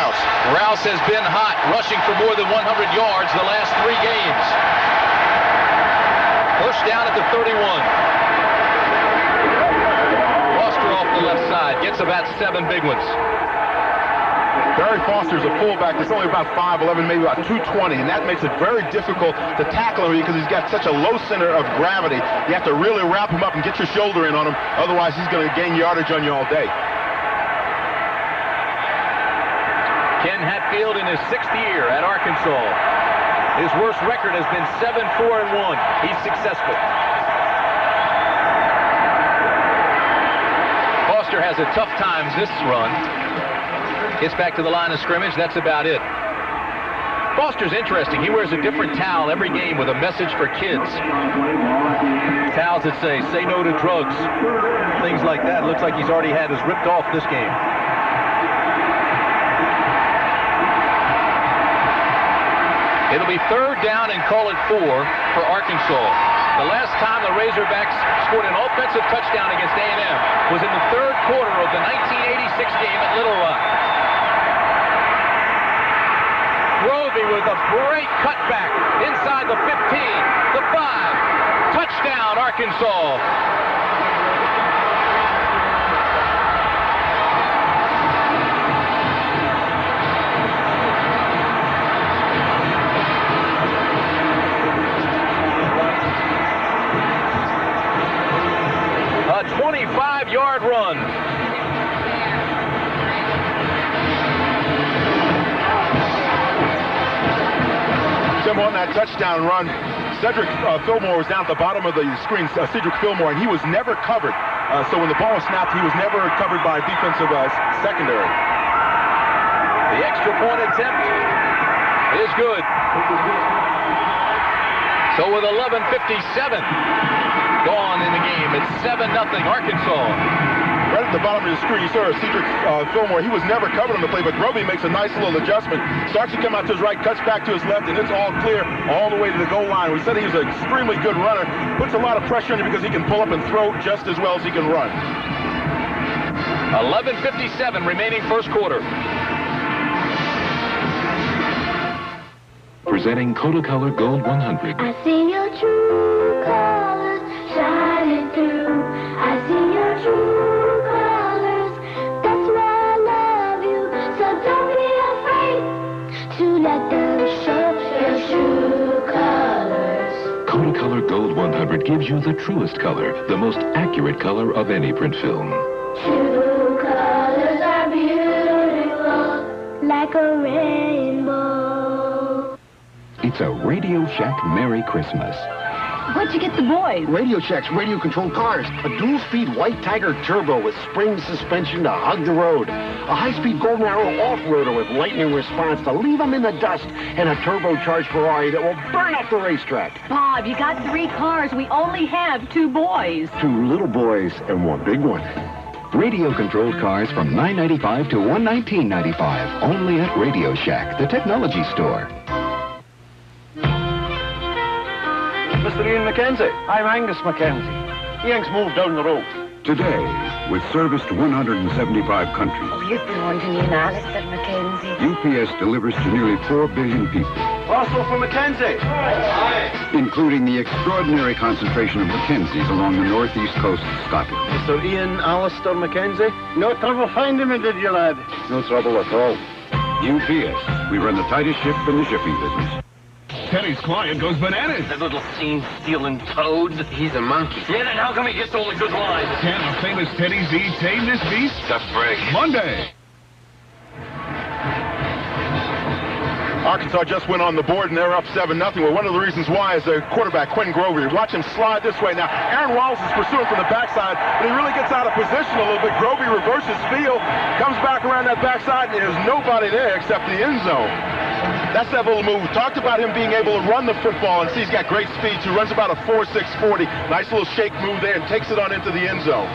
Rouse. Rouse has been hot, rushing for more than 100 yards the last 3 games. First down at the 31. Foster off the left side, gets about 7 big ones. Barry Foster's a fullback that's only about 5'11", maybe about 220, and that makes it very difficult to tackle him because he's got such a low center of gravity. You have to really wrap him up and get your shoulder in on him, otherwise he's going to gain yardage on you all day. Ken Hatfield in his 6th year at Arkansas. His worst record has been 7-4-1. He's successful. Foster has a tough time this run. Gets back to the line of scrimmage. That's about it. Foster's interesting. He wears a different towel every game with a message for kids. Towels that say no to drugs. Things like that. Looks like he's already had his ripped off this game. It'll be 3rd down and call it 4 for Arkansas. The last time the Razorbacks scored an offensive touchdown against A&M was in the 3rd quarter of the 1986 game at Little Rock. Grovey with a great cutback inside the 15, the 5. Touchdown, Arkansas. A 25-yard run. Tim, on that touchdown run, Cedric Fillmore was down at the bottom of the screen, Cedric Fillmore, and he was never covered. So when the ball was snapped, he was never covered by defensive secondary. The extra point attempt is good. So with 11:57 gone in the game, it's 7-0 Arkansas. Right at the bottom of the screen, you saw Cedric Fillmore. He was never covered on the play, but Grovey makes a nice little adjustment. Starts to come out to his right, cuts back to his left, and it's all clear all the way to the goal line. We said he was an extremely good runner. Puts a lot of pressure on him because he can pull up and throw just as well as he can run. 11:57 remaining first quarter. Presenting Kodacolor Gold 100. I see your true colors shining through. I see your true colors. That's why I love you. So don't be afraid to let them show your true colors. Kodacolor Gold 100 gives you the truest color, the most accurate color of any print film. True colors are beautiful, like a rainbow. It's a Radio Shack Merry Christmas. What'd you get the boys? Radio Shack's radio-controlled cars. A dual-speed White Tiger Turbo with spring suspension to hug the road. A high-speed Golden Arrow off-roader with lightning response to leave them in the dust. And a turbocharged Ferrari that will burn up the racetrack. Bob, you got 3 cars. We only have 2 boys. 2 little boys and 1 big one. Radio-controlled cars from $9.95 to $119.95. Only at Radio Shack, the technology store. Mr. Ian McKenzie. I'm Angus McKenzie. Ian's moved down the road. Today, with service to 175 countries, Oh, you've been wanting Ian Alistair, Mackenzie. UPS delivers to nearly 4 billion people, Also for McKenzie. Hi. including the extraordinary concentration of Mackenzies along the northeast coast of Scotland. Mr. Ian Alistair McKenzie. No trouble finding me, did you, lad? No trouble at all. UPS, we run the tightest ship in the shipping business. Teddy's client goes bananas. That little scene-stealing toad. He's a monkey. Yeah, then how come he gets all the good lines? Can a famous Teddy Z tame this beast? Tough break. Monday. Arkansas just went on the board, and they're up 7-0. Well, one of the reasons why is their quarterback, Quentin Grovey. Watch him slide this way. Now, Aaron Wallace is pursuing from the backside, but he really gets out of position a little bit. Grovey reverses field, comes back around that backside, and there's nobody there except the end zone. That's that little move. We talked about him being able to run the football, and see he's got great speed, too. Runs about a 4.6 40. Nice little shake move there and takes it on into the end zone.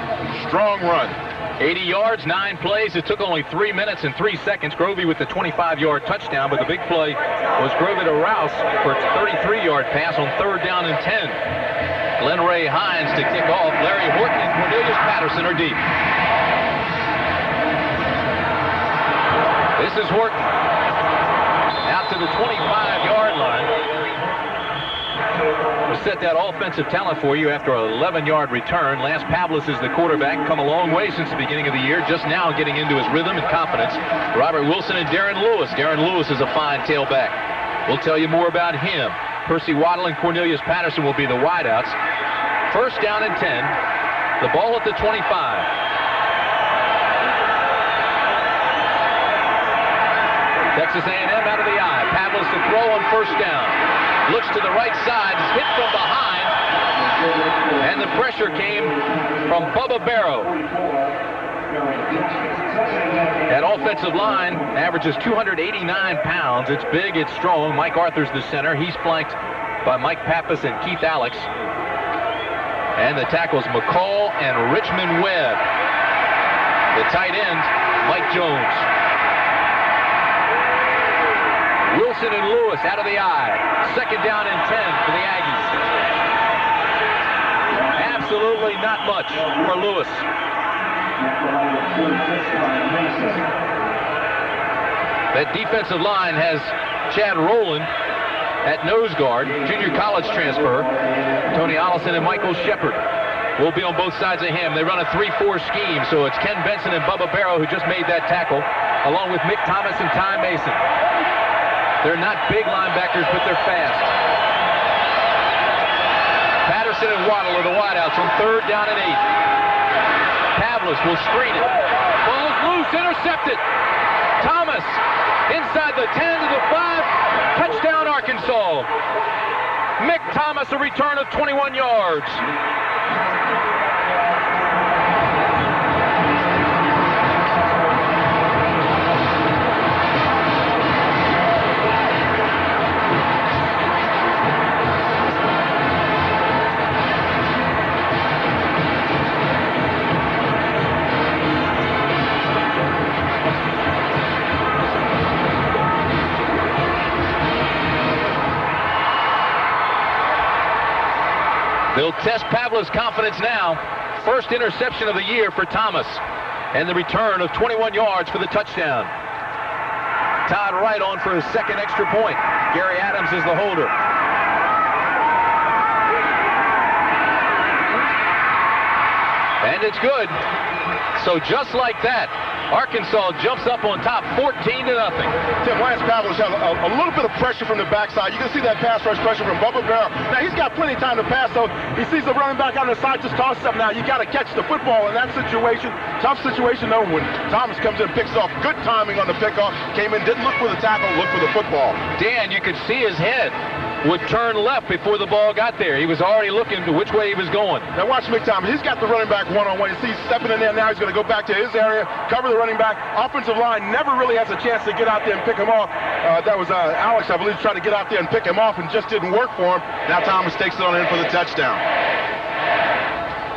Strong run. 80 yards, 9 plays. It took only 3 minutes and 3 seconds. Grovey with the 25-yard touchdown, but the big play was Grovey to Rouse for a 33-yard pass on 3rd down and 10. Glenn Ray Hines to kick off. Larry Horton and Cornelius Patterson are deep. This is Horton. Out to the 25-yard line. We'll set that offensive talent for you after an 11-yard return. Lance Pavlis is the quarterback. Come a long way since the beginning of the year. Just now getting into his rhythm and confidence. Robert Wilson and Darren Lewis. Darren Lewis is a fine tailback. We'll tell you more about him. Percy Waddle and Cornelius Patterson will be the wideouts. First down and 10. The ball at the 25. Texas A&M out of the eye. Pavlis to throw on first down. Looks to the right side. Is hit from behind. And the pressure came from Bubba Barrow. That offensive line averages 289 pounds. It's big, it's strong. Mike Arthur's the center. He's flanked by Mike Pappas and Keith Alex. And the tackles McCall and Richmond Webb. The tight end, Mike Jones. Wilson and Lewis out of the eye. Second down and 10 for the Aggies. Absolutely not much for Lewis. That defensive line has Chad Rowland at nose guard, junior college transfer. Tony Ollison and Michael Shepard will be on both sides of him. They run a 3-4 scheme, so it's Ken Benson and Bubba Barrow who just made that tackle, along with Mick Thomas and Ty Mason. They're not big linebackers, but they're fast. Patterson and Waddle are the wideouts on third down and 8. Pavlis will screen it. Ball's loose, intercepted. Thomas inside the 10 to the 5. Touchdown, Arkansas. Mick Thomas, a return of 21 yards. They'll test Pavlis' confidence now. First interception of the year for Thomas. And the return of 21 yards for the touchdown. Todd Wright on for his second extra point. Gary Adams is the holder. And it's good. So just like that, Arkansas jumps up on top 14-0. Tim, Lance Pavlis has a little bit of pressure from the backside. You can see that pass rush pressure from Bubba Barrow. Now, he's got plenty of time to pass, so he sees the running back on the side, just tosses up. Now, you got to catch the football in that situation. Tough situation, though, when Thomas comes in and picks it off. Good timing on the pickoff. Came in, didn't look for the tackle, looked for the football. Dan, you could see his head would turn left before the ball got there. He was already looking to which way he was going. Now watch Mick Thomas. He's got the running back one-on-one. You see he's stepping in there now. He's going to go back to his area, cover the running back. Offensive line never really has a chance to get out there and pick him off. That was Alex, I believe, tried to get out there and pick him off and just didn't work for him. Now Thomas takes it on in for the touchdown.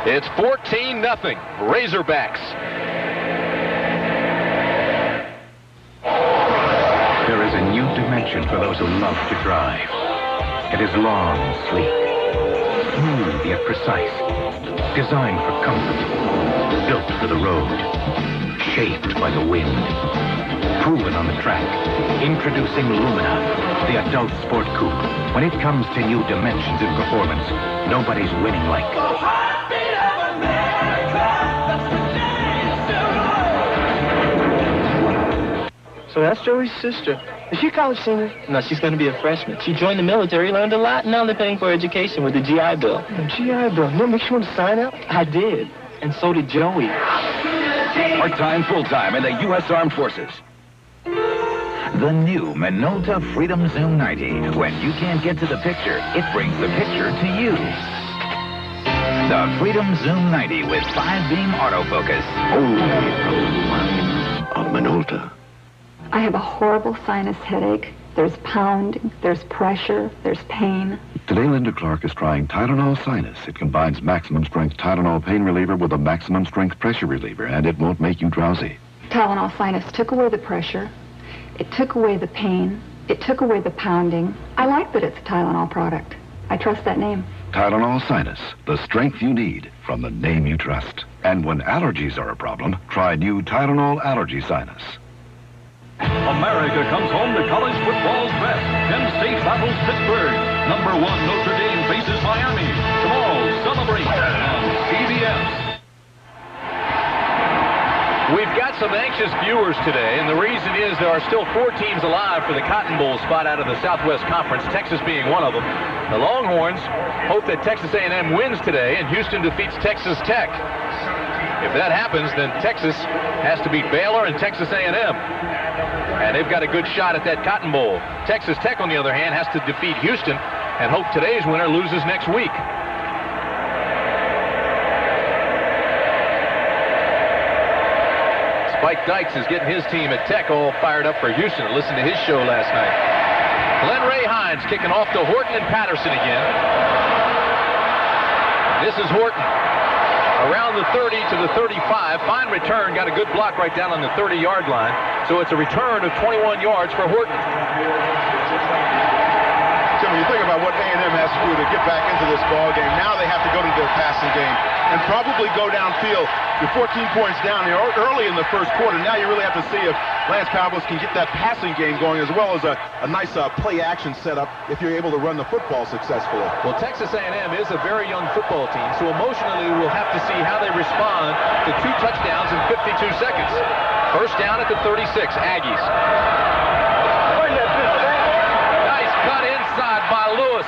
It's 14-0. Razorbacks. There is a new dimension for those who love to drive. It is long, sleek, smooth yet precise, designed for comfort, built for the road, shaped by the wind, proven on the track. Introducing Lumina, the adult sport coupe. When it comes to new dimensions in performance, nobody's winning like. So that's Joey's sister. Is she a college senior? No, she's going to be a freshman. She joined the military, learned a lot, and now they're paying for her education with the GI Bill. The GI Bill? No, make sure to sign up? I did. And so did Joey. Part-time, full-time in the U.S. Armed Forces. The new Minolta Freedom Zoom 90. When you can't get to the picture, it brings the picture to you. The Freedom Zoom 90 with 5-beam autofocus. Oh, of Minolta. I have a horrible sinus headache. There's pounding, there's pressure, there's pain. Today, Linda Clark is trying Tylenol Sinus. It combines maximum strength Tylenol pain reliever with a maximum strength pressure reliever, and it won't make you drowsy. Tylenol Sinus took away the pressure. It took away the pain. It took away the pounding. I like that it's a Tylenol product. I trust that name. Tylenol Sinus, the strength you need from the name you trust. And when allergies are a problem, try new Tylenol Allergy Sinus. America comes home to college football's best. Penn State battles Pittsburgh. Number 1 Notre Dame faces Miami. Tomorrow, celebrate on CBS. We've got some anxious viewers today, and the reason is there are still 4 teams alive for the Cotton Bowl spot out of the Southwest Conference, Texas being one of them. The Longhorns hope that Texas A&M wins today and Houston defeats Texas Tech. If that happens, then Texas has to beat Baylor and Texas A&M. And they've got a good shot at that Cotton Bowl. Texas Tech, on the other hand, has to defeat Houston and hope today's winner loses next week. Spike Dykes is getting his team at Tech all fired up for Houston. Listen to his show last night. Glenn Ray Hines kicking off to Horton and Patterson again. This is Horton. Around the 30 to the 35. Fine return. Got a good block right down on the 30-yard line. So it's a return of 21 yards for Horton. So when you think about what A&M has to do to get back into this ball game, now they have to go to their passing game and probably go downfield. You're 14 points down here early in the first quarter. Now you really have to see if Lance Pavlis can get that passing game going, as well as a nice play-action setup if you're able to run the football successfully. Well, Texas A&M is a very young football team, so emotionally we'll have to see how they respond to 2 touchdowns in 52 seconds. First down at the 36, Aggies. Nice cut inside by Lewis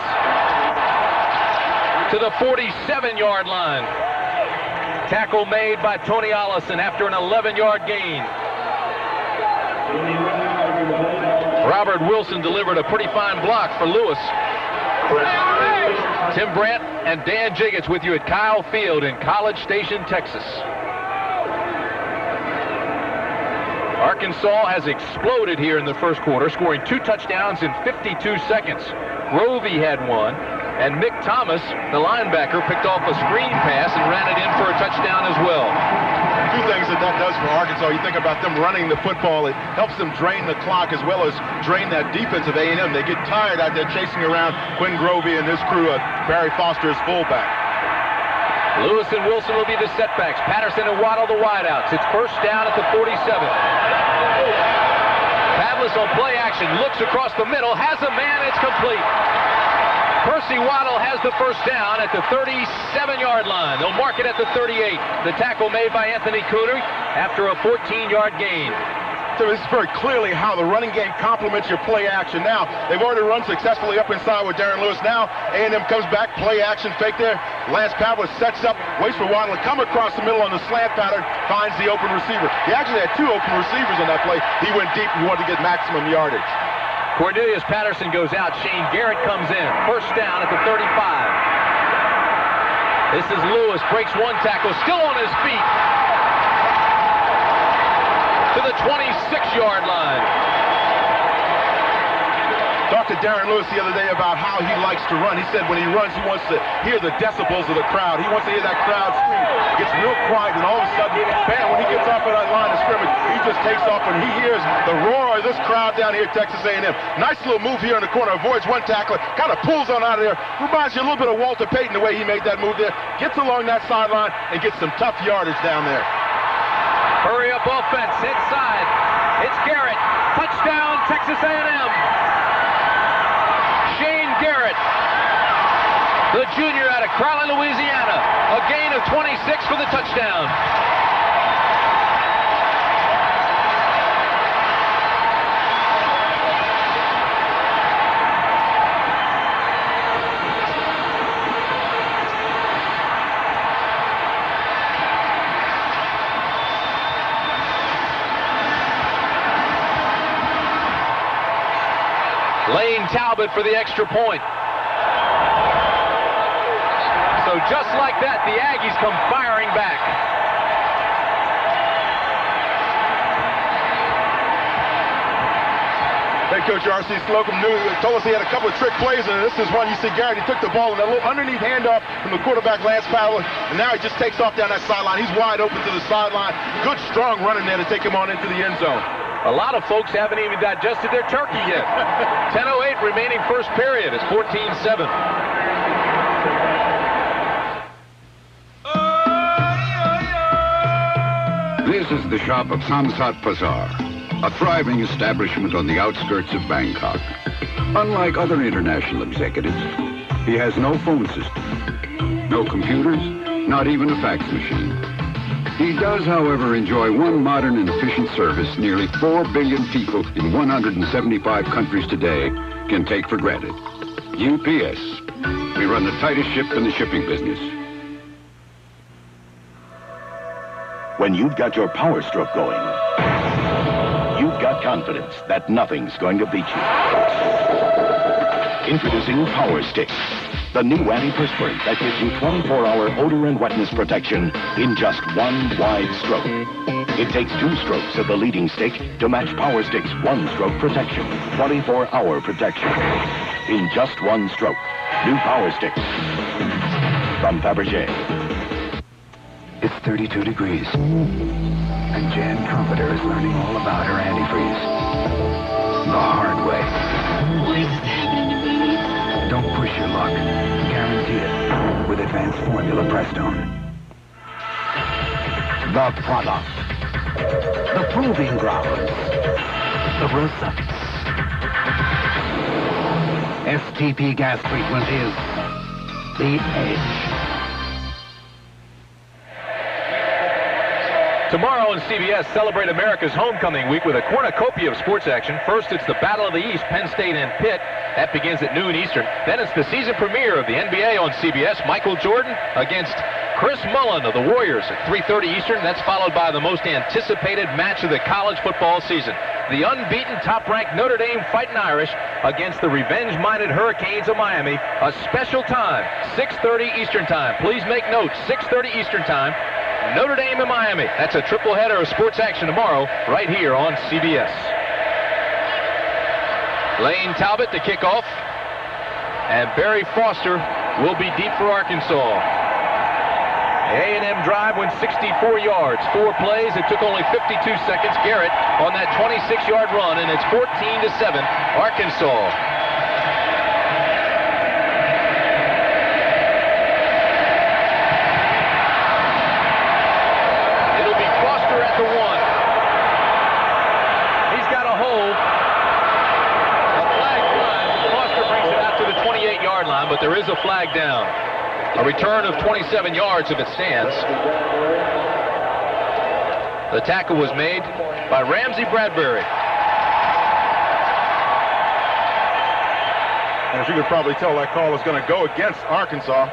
to the 47-yard line. Tackle made by Tony Allison after an 11-yard gain. Robert Wilson delivered a pretty fine block for Lewis. Tim Brandt and Dan Jiggets with you at Kyle Field in College Station, Texas. Arkansas has exploded here in the first quarter, scoring 2 touchdowns in 52 seconds. Grovey had one, and Mick Thomas, the linebacker, picked off a screen pass and ran it in for a touchdown as well. 2 things that does for Arkansas. You think about them running the football. It helps them drain the clock as well as drain that defense of A&M. They get tired out there chasing around Quinn Grovey and his crew. Barry Foster is fullback. Lewis and Wilson will be the setbacks. Patterson and Waddle the wideouts. It's first down at the 47. Pavlis on play action, looks across the middle, has a man, it's complete. Percy Waddle has the first down at the 37-yard line. They'll mark it at the 38. The tackle made by Anthony Cooter after a 14-yard gain. So this is very clearly how the running game complements your play action. Now, they've already run successfully up inside with Darren Lewis. Now, A&M comes back, play action, fake there. Lance Pavlis sets up, waits for Waddle to come across the middle on the slant pattern, finds the open receiver. He actually had 2 open receivers on that play. He went deep. He wanted to get maximum yardage. Cornelius Patterson goes out. Shane Garrett comes in. First down at the 35. This is Lewis. Breaks 1 tackle. Still on his feet. To the 26-yard line. Talked to Darren Lewis the other day about how he likes to run. He said when he runs, he wants to hear the decibels of the crowd. He wants to hear that crowd scream. It gets real quiet, and all of a sudden, bam, when he gets off of that line of scrimmage, he just takes off, and he hears the roar of this crowd down here at Texas A&M. Nice little move here in the corner. Avoids 1 tackler. Kind of pulls on out of there. Reminds you a little bit of Walter Payton, the way he made that move there. Gets along that sideline and gets some tough yardage down there. Hurry up offense, inside. It's Garrett. Touchdown, Texas A&M. Shane Garrett, the junior out of Crowley, Louisiana. A gain of 26 for the touchdown. Lane Talbot for the extra point. So just like that, the Aggies come firing back. Head coach R.C. Slocum told us he had a couple of trick plays, and this is one you see Garrett. He took the ball and a little underneath handoff from the quarterback Lance Powell, and now he just takes off down that sideline. He's wide open to the sideline. Good, strong running there to take him on into the end zone. A lot of folks haven't even digested their turkey yet. 10:08 remaining first period. It's 14-7. This is the shop of Samsat Bazaar. a thriving establishment on the outskirts of Bangkok. Unlike other international executives, he has no phone system, no computers, not even a fax machine. He does, however, enjoy one modern and efficient service nearly 4 billion people in 175 countries today can take for granted. UPS. We run the tightest ship in the shipping business. When you've got your power stroke going, you've got confidence that nothing's going to beat you. Introducing Power Stick, the new antiperspirant that gives you 24-hour odor and wetness protection in just one wide stroke. It takes 2 strokes of the leading stick to match Power Stick's 1-stroke protection, 24-hour protection, in just 1 stroke. New Power Stick from Fabergé. It's 32 degrees, and Jan Trumpeter is learning all about her antifreeze. The hard way. What is happening to me? Don't push your luck. Guarantee it with Advanced Formula Prestone. The product. The proving grounds. The results. STP gas treatment is the edge. Tomorrow on CBS, celebrate America's homecoming week with a cornucopia of sports action. First, it's the Battle of the East, Penn State and Pitt. That begins at noon Eastern. Then it's the season premiere of the NBA on CBS. Michael Jordan against Chris Mullin of the Warriors at 3:30 Eastern. That's followed by the most anticipated match of the college football season. The unbeaten, top-ranked Notre Dame Fighting Irish against the revenge-minded Hurricanes of Miami. A special time, 6:30 Eastern time. Please make note, 6:30 Eastern time. Notre Dame and Miami. That's a triple header of sports action tomorrow right here on CBS. Lane Talbot to kick off. And Barry Foster will be deep for Arkansas. A&M drive went 64 yards, 4 plays. It took only 52 seconds. Garrett on that 26-yard run, and it's 14-7, Arkansas. The 1. He's got a hold. A flag flies. Foster brings it out to the 28-yard line, but there is a flag down. A return of 27 yards if it stands. The tackle was made by Ramsey Bradbury. As you can probably tell, that call is going to go against Arkansas.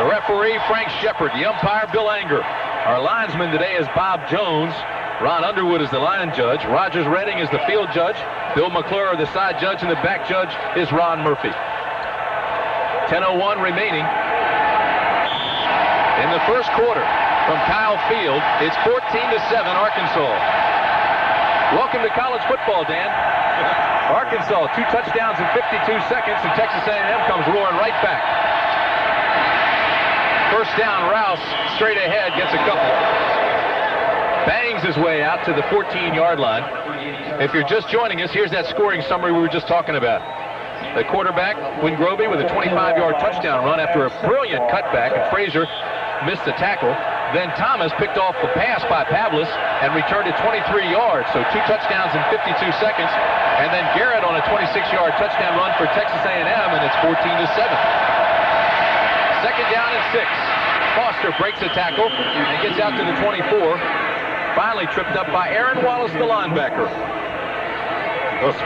Referee Frank Shepard, the umpire Bill Anger. Our linesman today is Bob Jones. Ron Underwood is the line judge. Rogers Redding is the field judge. Bill McClure, the side judge, and the back judge is Ron Murphy. 10:01 remaining in the first quarter from Kyle Field. It's 14-7 Arkansas. Welcome to college football, Dan. Arkansas, 2 touchdowns in 52 seconds, and Texas A&M comes roaring right back. First down, Rouse straight ahead, gets a couple. Bangs his way out to the 14-yard line. If you're just joining us, here's that scoring summary we were just talking about. The quarterback, Quinn Grovey, with a 25-yard touchdown run after a brilliant cutback, and Frazier missed the tackle. Then Thomas picked off the pass by Pavlis and returned it 23 yards, so 2 touchdowns in 52 seconds. And then Garrett on a 26-yard touchdown run for Texas A&M, and it's 14-7. Second down and 6. Foster breaks a tackle and gets out to the 24. Finally tripped up by Aaron Wallace, the linebacker.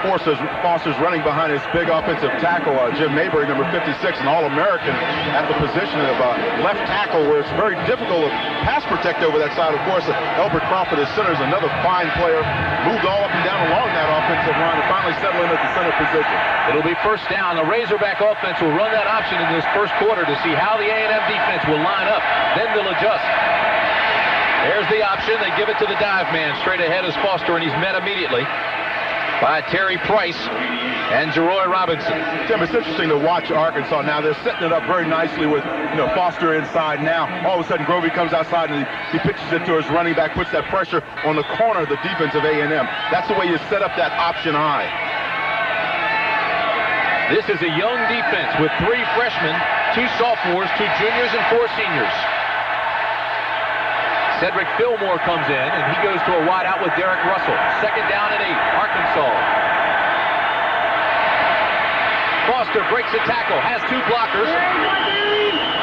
Foster's running behind his big offensive tackle, Jim Mayberry, number 56, an All-American at the position of left tackle, where it's very difficult to pass protect over that side. Of course, Elbert Crawford, his center, is another fine player. Moved all up and down along that offensive line and finally settled in at the center position. It'll be first down. The Razorback offense will run that option in this first quarter to see how the A&M defense will line up. Then they'll adjust. There's the option. They give it to the dive man. Straight ahead is Foster, and he's met immediately. by Terry Price and Jeroy Robinson. Tim, it's interesting to watch Arkansas now. They're setting it up very nicely with, Foster inside now. All of a sudden, Grovey comes outside and he pitches it to his running back, puts that pressure on the corner of the defense of A&M. That's the way you set up that option high. This is a young defense with 3 freshmen, 2 sophomores, 2 juniors, and 4 seniors. Cedric Fillmore comes in, and he goes to a wide out with Derek Russell. 2nd down and 8, Arkansas. Foster breaks a tackle, has 2 blockers,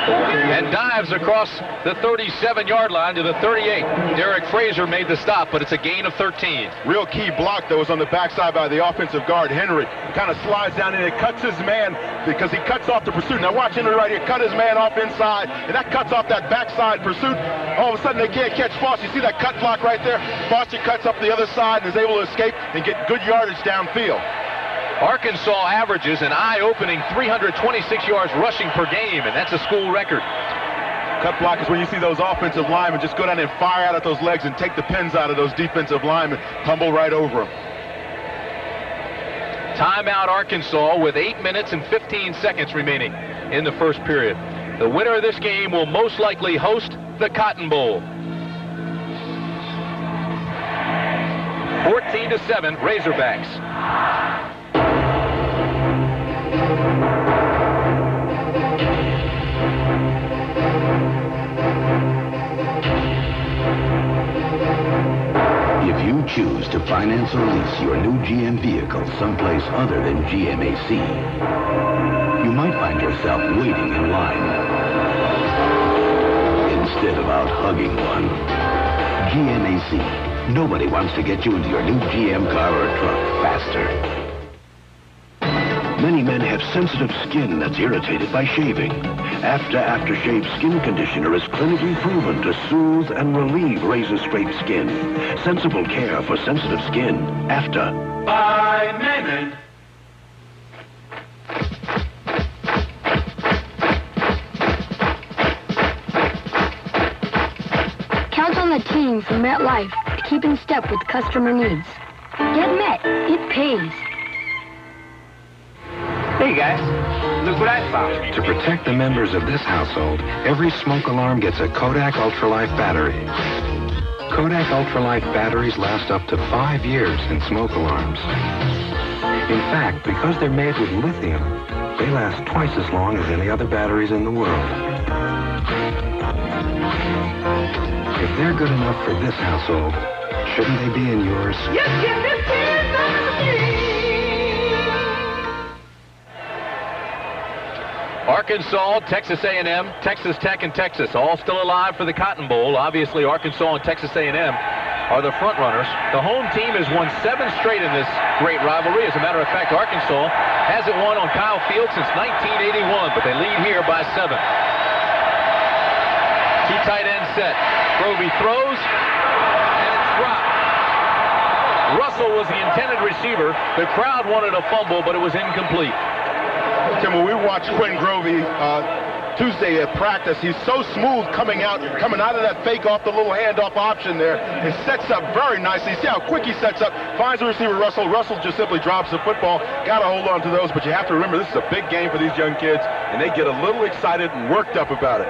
and dives across the 37-yard line to the 38. Derek Frazier made the stop, but it's a gain of 13. Real key block that was on the backside by the offensive guard, Henry. Kind of slides down and it cuts his man because he cuts off the pursuit. Now watch Henry right here, cut his man off inside, and that cuts off that backside pursuit. All of a sudden they can't catch Foster. You see that cut block right there? Foster cuts up the other side and is able to escape and get good yardage downfield. Arkansas averages an eye-opening 326 yards rushing per game, and that's a school record. Cut block is when you see those offensive linemen just go down and fire out at those legs and take the pins out of those defensive linemen, tumble right over them. Timeout Arkansas with 8 minutes and 15 seconds remaining in the first period. The winner of this game will most likely host the Cotton Bowl. 14-7 Razorbacks. If you choose to finance or lease your new GM vehicle someplace other than GMAC, you might find yourself waiting in line instead of out hugging one. GMAC. Nobody wants to get you into your new GM car or truck faster. Many men have sensitive skin that's irritated by shaving. Aftershave Skin Conditioner is clinically proven to soothe and relieve razor-scraped skin. Sensible care for sensitive skin. After. By minute. Count on the team from MetLife to keep in step with customer needs. Get Met. It pays. Hey guys, look what I found. To protect the members of this household, every smoke alarm gets a Kodak Ultralife battery. Kodak Ultralife batteries last up to 5 years in smoke alarms. In fact, because they're made with lithium, they last twice as long as any other batteries in the world. If they're good enough for this household, shouldn't they be in yours? Yes, Arkansas, Texas A&M, Texas Tech, and Texas all still alive for the Cotton Bowl. Obviously, Arkansas and Texas A&M are the front runners. The home team has won 7 straight in this great rivalry. As a matter of fact, Arkansas hasn't won on Kyle Field since 1981, but they lead here by 7. 2 tight ends set. Grovey throws, and it's dropped. Russell was the intended receiver. The crowd wanted a fumble, but it was incomplete. Tim, when we watched Quinn Grovey Tuesday at practice, he's so smooth coming out of that fake off the little handoff option there. It sets up very nicely. See how quick he sets up, finds the receiver Russell. Russell just simply drops the football. Got to hold on to those, but you have to remember this is a big game for these young kids, and they get a little excited and worked up about it.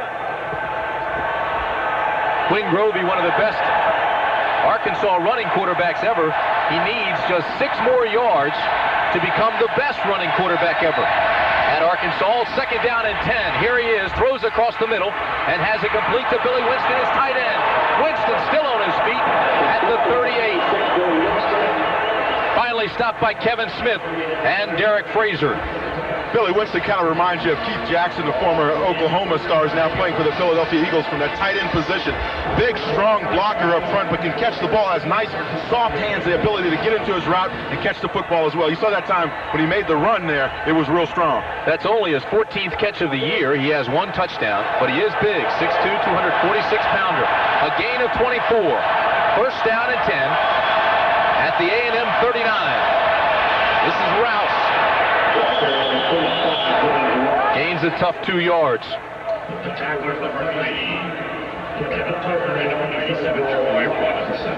Quinn Grovey, one of the best Arkansas running quarterbacks ever. He needs just 6 more yards to become the best running quarterback ever. At Arkansas, 2nd down and 10. Here he is, throws across the middle, and has it complete to Billy Winston, his tight end. Winston still on his feet at the 38. Finally stopped by Kevin Smith and Derek Frazier. Billy Winston kind of reminds you of Keith Jackson, the former Oklahoma Stars, now playing for the Philadelphia Eagles from that tight end position. Big, strong blocker up front, but can catch the ball, has nice, soft hands, the ability to get into his route and catch the football as well. You saw that time when he made the run there, it was real strong. That's only his 14th catch of the year. He has 1 touchdown, but he is big, 6'2", 246-pounder. A gain of 24. 1st down and 10 at the A&M 39. This is Rouse. Gains a tough 2 yards. The tackler number 90. Kevin Tucker and number 97, Troy Robinson.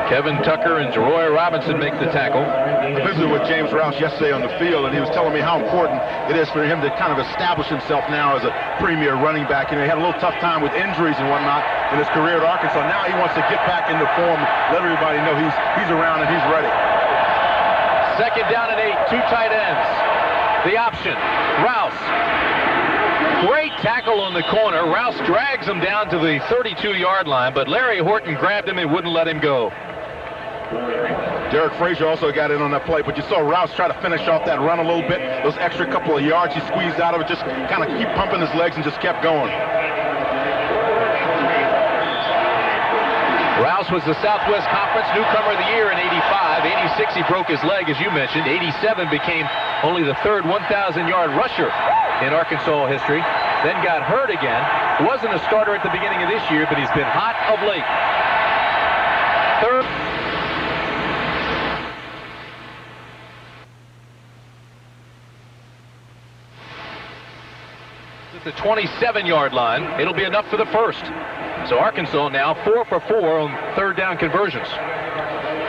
Kevin Tucker and Jeroy Robinson make the tackle. I visited with James Rouse yesterday on the field, and he was telling me how important it is for him to kind of establish himself now as a premier running back. You know, he had a little tough time with injuries and whatnot in his career at Arkansas. Now he wants to get back into form, let everybody know he's around and he's ready. Second down and 8, 2 tight ends. The option, Rouse. Great tackle on the corner. Rouse drags him down to the 32-yard line, but Larry Horton grabbed him and wouldn't let him go. Derek Frazier also got in on that play, but you saw Rouse try to finish off that run a little bit. Those extra couple of yards he squeezed out of it, just kind of keep pumping his legs and just kept going. Rouse was the Southwest Conference Newcomer of the Year in 85. 86, he broke his leg, as you mentioned. 87 became only the third 1,000-yard rusher in Arkansas history. Then got hurt again. Wasn't a starter at the beginning of this year, but he's been hot of late. Third. At the 27-yard line, it'll be enough for the first. So Arkansas now 4 for 4 on third down conversions.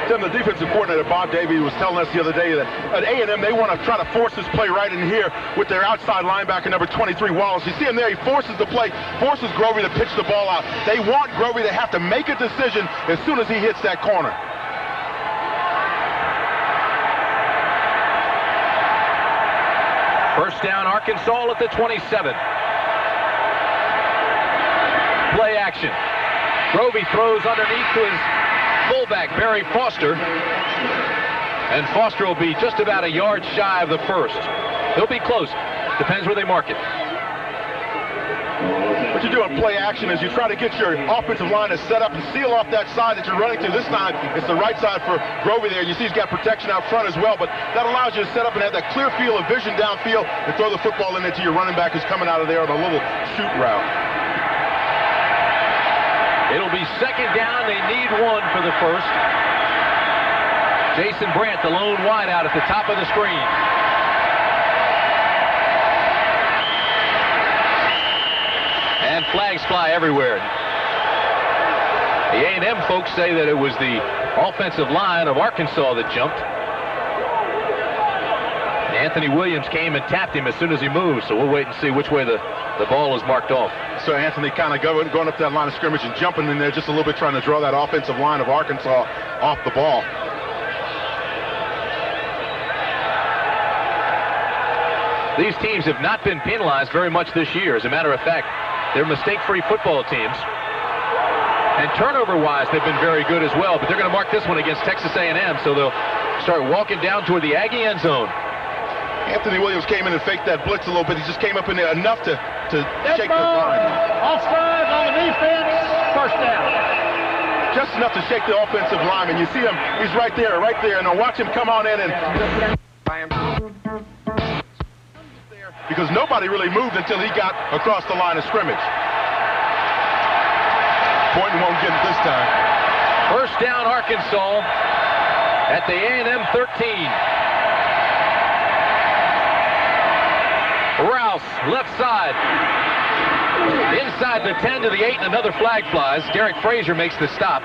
Tim, the defensive coordinator, Bob Davie, was telling us the other day that at A&M, they want to try to force this play right in here with their outside linebacker, number 23, Wallace. You see him there, he forces the play, forces Grovey to pitch the ball out. They want Grovey to have to make a decision as soon as he hits that corner. First down, Arkansas at the 27. Play action. Grovey throws underneath to his fullback, Barry Foster. And Foster will be just about a yard shy of the first. He'll be close. Depends where they mark it. What you do in play action is you try to get your offensive line to set up and seal off that side that you're running to. This time, it's the right side for Grovey there. You see he's got protection out front as well, but that allows you to set up and have that clear field of vision downfield and throw the football in into your running back who's coming out of there on a little shoot route. It'll be second down. They need one for the first. Jason Brandt, the lone wideout at the top of the screen. And flags fly everywhere. The A&M folks say that it was the offensive line of Arkansas that jumped. Anthony Williams came and tapped him as soon as he moved, so we'll wait and see which way the ball is marked off. So Anthony kind of going up that line of scrimmage and jumping in there just a little bit, trying to draw that offensive line of Arkansas off the ball. These teams have not been penalized very much this year. As a matter of fact, they're mistake-free football teams. And turnover-wise, they've been very good as well, but they're going to mark this one against Texas A&M, so they'll start walking down toward the Aggie end zone. Anthony Williams came in and faked that blitz a little bit. He just came up in there enough to shake the line. Offside on the defense. First down. Just enough to shake the offensive lineman. You see him, he's right there. And now watch him come on in and... because nobody really moved until he got across the line of scrimmage. Boynton won't get it this time. First down, Arkansas at the A&M 13. Rouse, left side. Inside the 10 to the 8, and another flag flies. Derek Frazier makes the stop.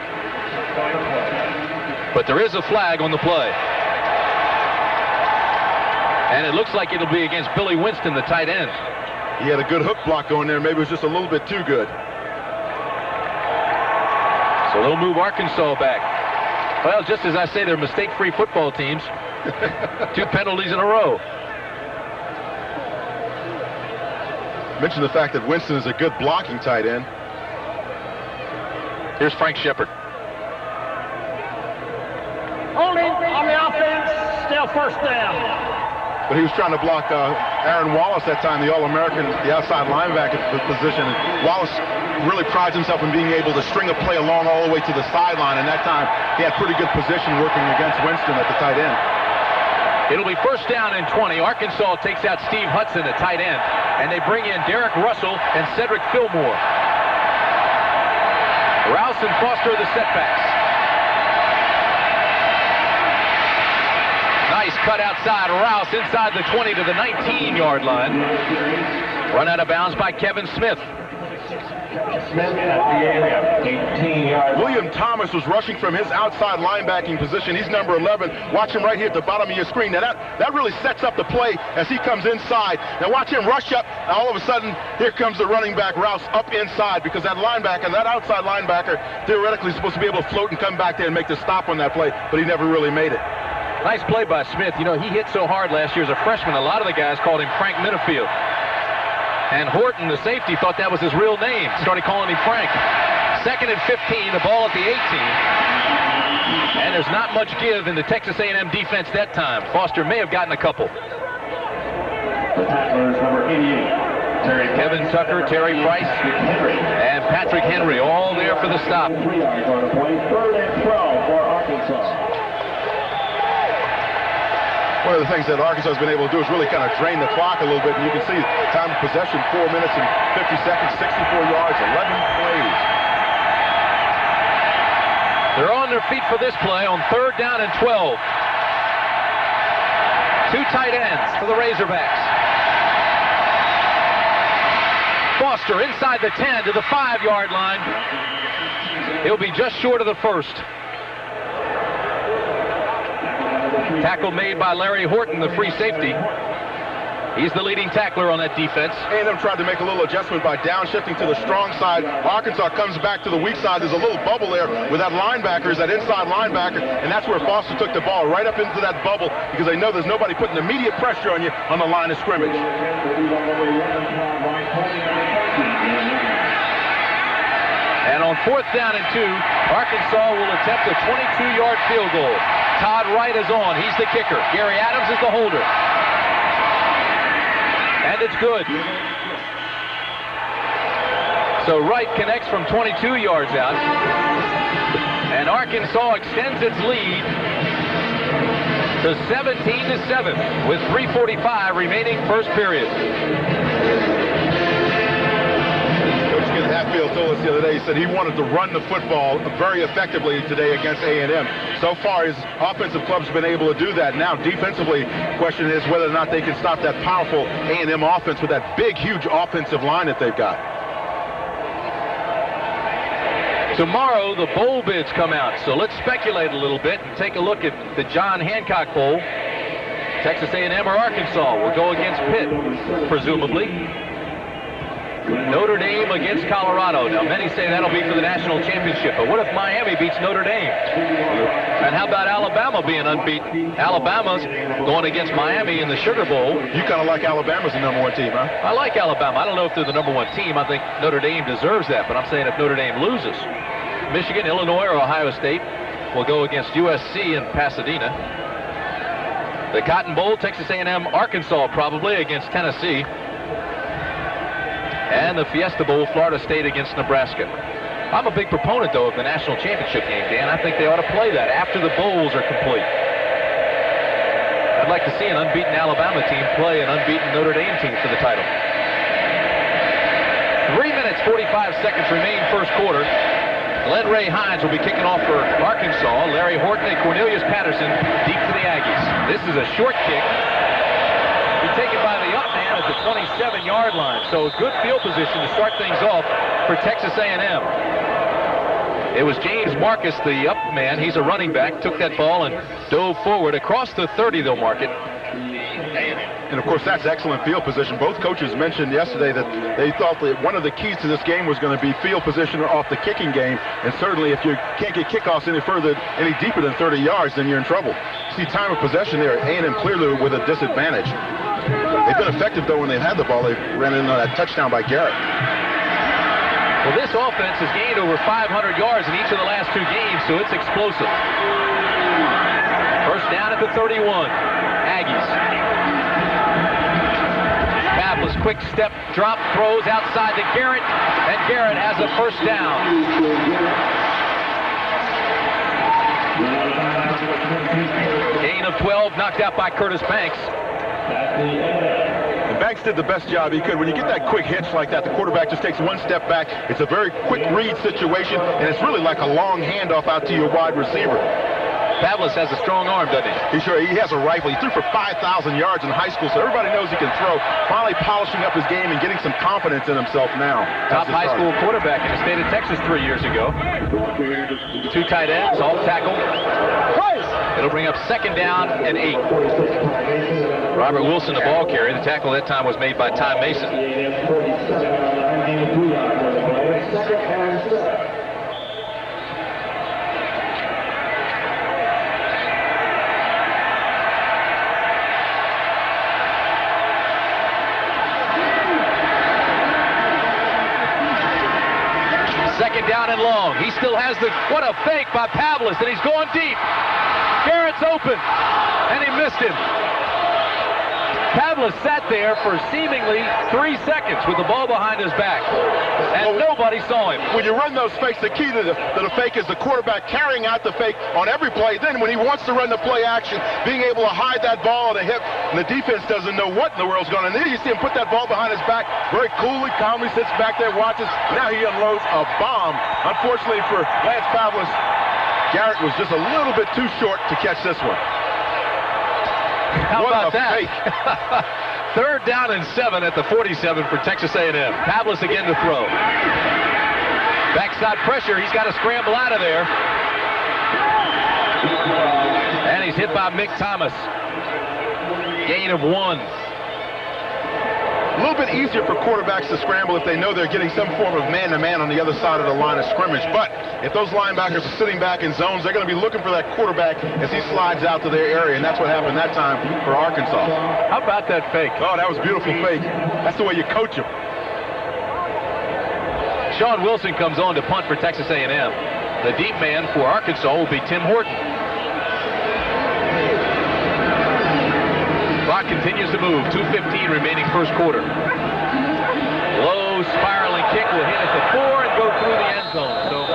But there is a flag on the play. And it looks like it'll be against Billy Winston, the tight end. He had a good hook block going there. Maybe it was just a little bit too good. So they'll move Arkansas back. Well, just as I say, they're mistake-free football teams. 2 penalties in a row. Mention the fact that Winston is a good blocking tight end. Here's Frank Shepard. Holding on the offense, still first down. But he was trying to block Aaron Wallace that time, the All-American, the outside linebacker position. And Wallace really prides himself in being able to string a play along all the way to the sideline, and that time he had pretty good position working against Winston at the tight end. It'll be first down and 20. Arkansas takes out Steve Hudson, the tight end, and they bring in Derek Russell and Cedric Fillmore. Rouse and Foster are the setbacks. Nice cut outside. Rouse inside the 20 to the 19-yard line. Run out of bounds by Kevin Smith. William Thomas was rushing from his outside linebacking position. He's number 11. Watch him right here at the bottom of your screen. Now that really sets up the play as he comes inside. Now watch him rush up. Now all of a sudden, here comes the running back Rouse up inside, because that linebacker, that outside linebacker, theoretically is supposed to be able to float and come back there and make the stop on that play, but he never really made it. Nice play by Smith. You know, he hit so hard last year as a freshman, a lot of the guys called him Frank Minifield. And Horton, the safety, thought that was his real name. Started calling him Frank. 2nd and 15, the ball at the 18. And there's not much give in the Texas A&M defense that time. Foster may have gotten a couple. The tackler is number 88. Kevin Tucker, Terry Price, and Patrick Henry all there for the stop. 3 yards on the play. 3rd and 12 for Arkansas. One of the things that Arkansas has been able to do is really kind of drain the clock a little bit. And you can see time of possession, 4 minutes and 50 seconds, 64 yards, 11 plays. They're on their feet for this play on 3rd down and 12. 2 tight ends for the Razorbacks. Foster inside the 10 to the 5-yard line. He'll be just short of the first. Tackle made by Larry Horton, the free safety. He's the leading tackler on that defense. A&M tried to make a little adjustment by downshifting to the strong side. Arkansas comes back to the weak side. There's a little bubble there with that linebacker, that inside linebacker, and that's where Foster took the ball right up into that bubble, because they know there's nobody putting immediate pressure on you on the line of scrimmage. And on 4th down and 2, Arkansas will attempt a 22-yard field goal. Todd Wright is on. He's the kicker. Gary Adams is the holder. And it's good. So Wright connects from 22 yards out. And Arkansas extends its lead to 17-7 with 3:45 remaining first period. Hatfield told us the other day, he said he wanted to run the football very effectively today against A&M. So far, his offensive club's been able to do that. Now, defensively, the question is whether or not they can stop that powerful A&M offense with that big, huge offensive line that they've got. Tomorrow, the bowl bids come out, so let's speculate a little bit and take a look at the John Hancock Bowl. Texas A&M or Arkansas will go against Pitt, presumably. Notre Dame against Colorado. Now, many say that'll be for the national championship, but what if Miami beats Notre Dame? And how about Alabama being unbeaten? Alabama's going against Miami in the Sugar Bowl. You kind of like Alabama as the #1 team, huh? I like Alabama. I don't know if they're the #1 team. I think Notre Dame deserves that, but I'm saying if Notre Dame loses, Michigan, Illinois, or Ohio State will go against USC in Pasadena. The Cotton Bowl, Texas A&M, Arkansas probably against Tennessee. And the Fiesta Bowl, Florida State against Nebraska. I'm a big proponent, though, of the national championship game, Dan. I think they ought to play that after the bowls are complete. I'd like to see an unbeaten Alabama team play an unbeaten Notre Dame team for the title. 3 minutes, 45 seconds remain first quarter. Glenn Ray Hines will be kicking off for Arkansas. Larry Horton and Cornelius Patterson deep for the Aggies. This is a short kick. Taken by the up man at the 27-yard line. So good field position to start things off for Texas A&M. It was James Marcus, the up man. He's a running back. Took that ball and dove forward. Across the 30, they'll mark it. And, of course, that's excellent field position. Both coaches mentioned yesterday that they thought that one of the keys to this game was going to be field position off the kicking game. And certainly if you can't get kickoffs any deeper than 30 yards, then you're in trouble. See, time of possession there, A&M clearly with a disadvantage. They've been effective, though, when they've had the ball. They ran in on that touchdown by Garrett. Well, this offense has gained over 500 yards in each of the last 2 games, so it's explosive. First down at the 31. Aggies. Pavlis, quick step, drop, throws outside to Garrett, and Garrett has a first down. Gain of 12, knocked out by Curtis Banks. And Banks did the best job he could. When you get that quick hitch like that, the quarterback just takes one step back. It's a very quick read situation, and it's really like a long handoff out to your wide receiver. Pavlis has a strong arm, doesn't he? He has a rifle. He threw for 5,000 yards in high school, so everybody knows he can throw. Finally polishing up his game and getting some confidence in himself now. Top high school quarterback in the state of Texas 3 years ago. 2 tight ends, all tackled. It'll bring up 2nd down and 8. Robert Wilson, the ball carrier. The tackle that time was made by Ty Mason. Second down and long. He still has the, what a fake by Pavlis, and he's going deep. Garrett's open, and he missed him. Pavlis sat there for seemingly 3 seconds with the ball behind his back, and nobody saw him. When you run those fakes, the key to the fake is the quarterback carrying out the fake on every play. Then when he wants to run the play action, being able to hide that ball on the hip, and the defense doesn't know what in the world's going on. And then you see him put that ball behind his back, very coolly, calmly sits back there, watches. Now he unloads a bomb. Unfortunately for Lance Pavlis, Garrett was just a little bit too short to catch this one. How about What a that? fake. 3rd down and 7 at the 47 for Texas A&M. Pavlis again to throw. Backside pressure. He's got to scramble out of there. And he's hit by Mick Thomas. Gain of 1. A little bit easier for quarterbacks to scramble if they know they're getting some form of man-to-man on the other side of the line of scrimmage. But if those linebackers are sitting back in zones, they're going to be looking for that quarterback as he slides out to their area, and that's what happened that time for Arkansas. How about that fake? Oh, that was a beautiful fake. That's the way you coach him. Sean Wilson comes on to punt for Texas A&M. The deep man for Arkansas will be Tim Horton. Clock continues to move. 2:15 remaining first quarter. Low spiraling kick will hit at the 4 and go through the end zone. So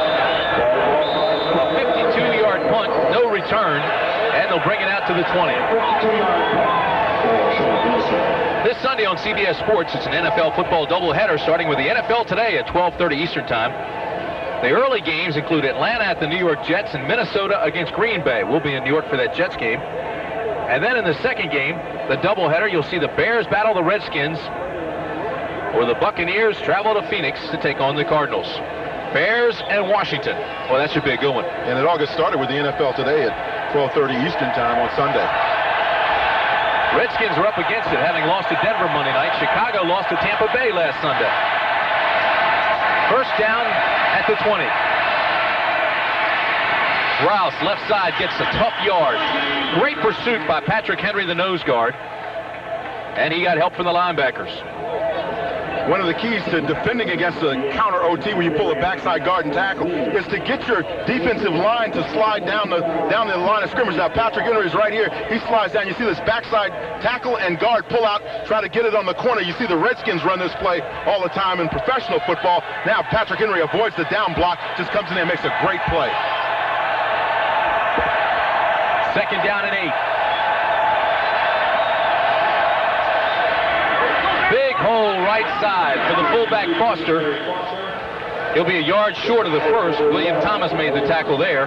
a 52-yard punt, no return, and they'll bring it out to the 20. This Sunday on CBS Sports, it's an NFL football doubleheader starting with the NFL today at 12:30 Eastern Time. The early games include Atlanta at the New York Jets and Minnesota against Green Bay. We'll be in New York for that Jets game. And then in the second game, the doubleheader, you'll see the Bears battle the Redskins, or the Buccaneers travel to Phoenix to take on the Cardinals. Bears and Washington. Well, that should be a good one. And it all gets started with the NFL today at 12:30 Eastern Time on Sunday. Redskins are up against it, having lost to Denver Monday night. Chicago lost to Tampa Bay last Sunday. First down at the 20. Rouse, left side, gets a tough yard. Great pursuit by Patrick Henry, the nose guard. And he got help from the linebackers. One of the keys to defending against a counter OT when you pull a backside guard and tackle is to get your defensive line to slide down the line of scrimmage. Now, Patrick Henry is right here. He slides down. You see this backside tackle and guard pull out, try to get it on the corner. You see the Redskins run this play all the time in professional football. Now, Patrick Henry avoids the down block, just comes in there and makes a great play. Second down and 8. Big hole right side for the fullback Foster. He'll be a yard short of the first. William Thomas made the tackle there.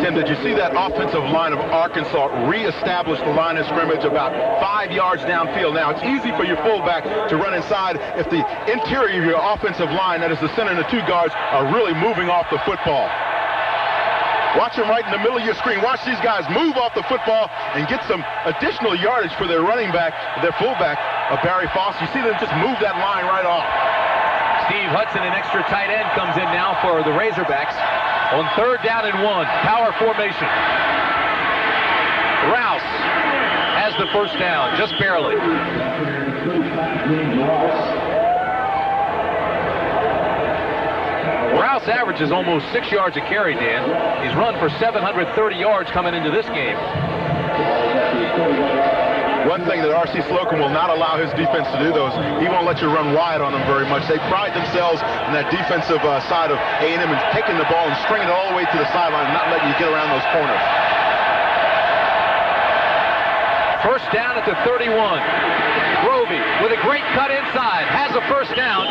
Tim, did you see that offensive line of Arkansas reestablish the line of scrimmage about 5 yards downfield? Now, it's easy for your fullback to run inside if the interior of your offensive line, that is the center and the 2 guards, are really moving off the football. Watch them right in the middle of your screen. Watch these guys move off the football and get some additional yardage for their running back, their fullback, Barry Foster. You see them just move that line right off. Steve Hudson, an extra tight end, comes in now for the Razorbacks on 3rd down and 1. Power formation. Rouse has the first down, just barely. Rouse averages almost 6 yards a carry, Dan. He's run for 730 yards coming into this game. One thing that R.C. Slocum will not allow his defense to do, though, is he won't let you run wide on them very much. They pride themselves in that defensive side of A&M and taking the ball and stringing it all the way to the sideline and not letting you get around those corners. First down at the 31. Grovey with a great cut inside, has a first down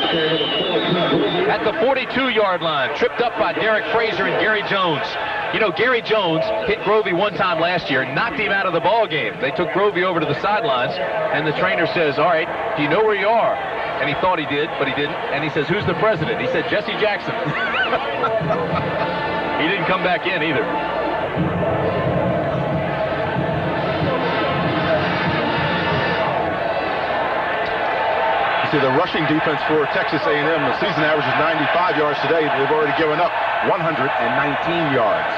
at the 42-yard line. Tripped up by Derek Frazier and Gary Jones. You know, Gary Jones hit Grovey one time last year, knocked him out of the ball game. They took Grovey over to the sidelines, and the trainer says, all right, do you know where you are? And he thought he did, but he didn't. And he says, who's the president? He said, Jesse Jackson. He didn't come back in either. See, the rushing defense for Texas A&M, the season average is 95 yards today. They've already given up 119 yards.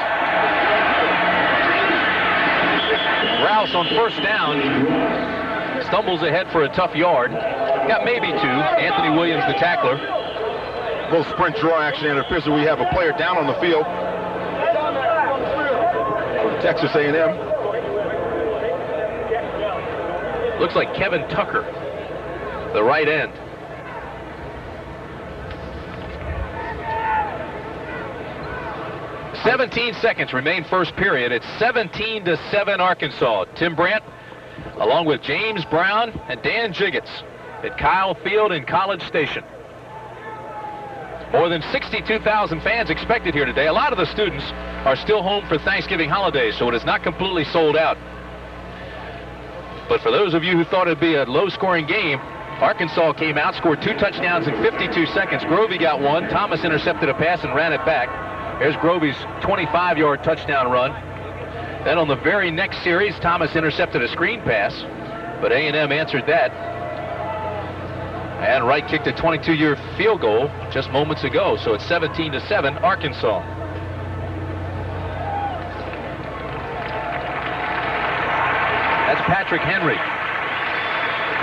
Rouse on first down stumbles ahead for a tough yard. Got maybe two. Anthony Williams, the tackler. A little sprint draw action, and it appears that we have a player down on the field for Texas A&M. Looks like Kevin Tucker, the right end. "17 seconds remain first period. It's 17-7 Arkansas. Tim Brandt, along with James Brown and Dan Jiggets at Kyle Field in College Station. More than 62,000 fans expected here today. A lot of the students are still home for Thanksgiving holidays, so it is not completely sold out. But for those of you who thought it'd be a low-scoring game, Arkansas came out, scored 2 touchdowns in 52 seconds. Grovey got one. Thomas intercepted a pass and ran it back. There's Grovey's 25-yard touchdown run. Then on the very next series, Thomas intercepted a screen pass, but A&M answered that. And Wright kicked a 22-yard field goal just moments ago, so it's 17-7 Arkansas. That's Patrick Henry.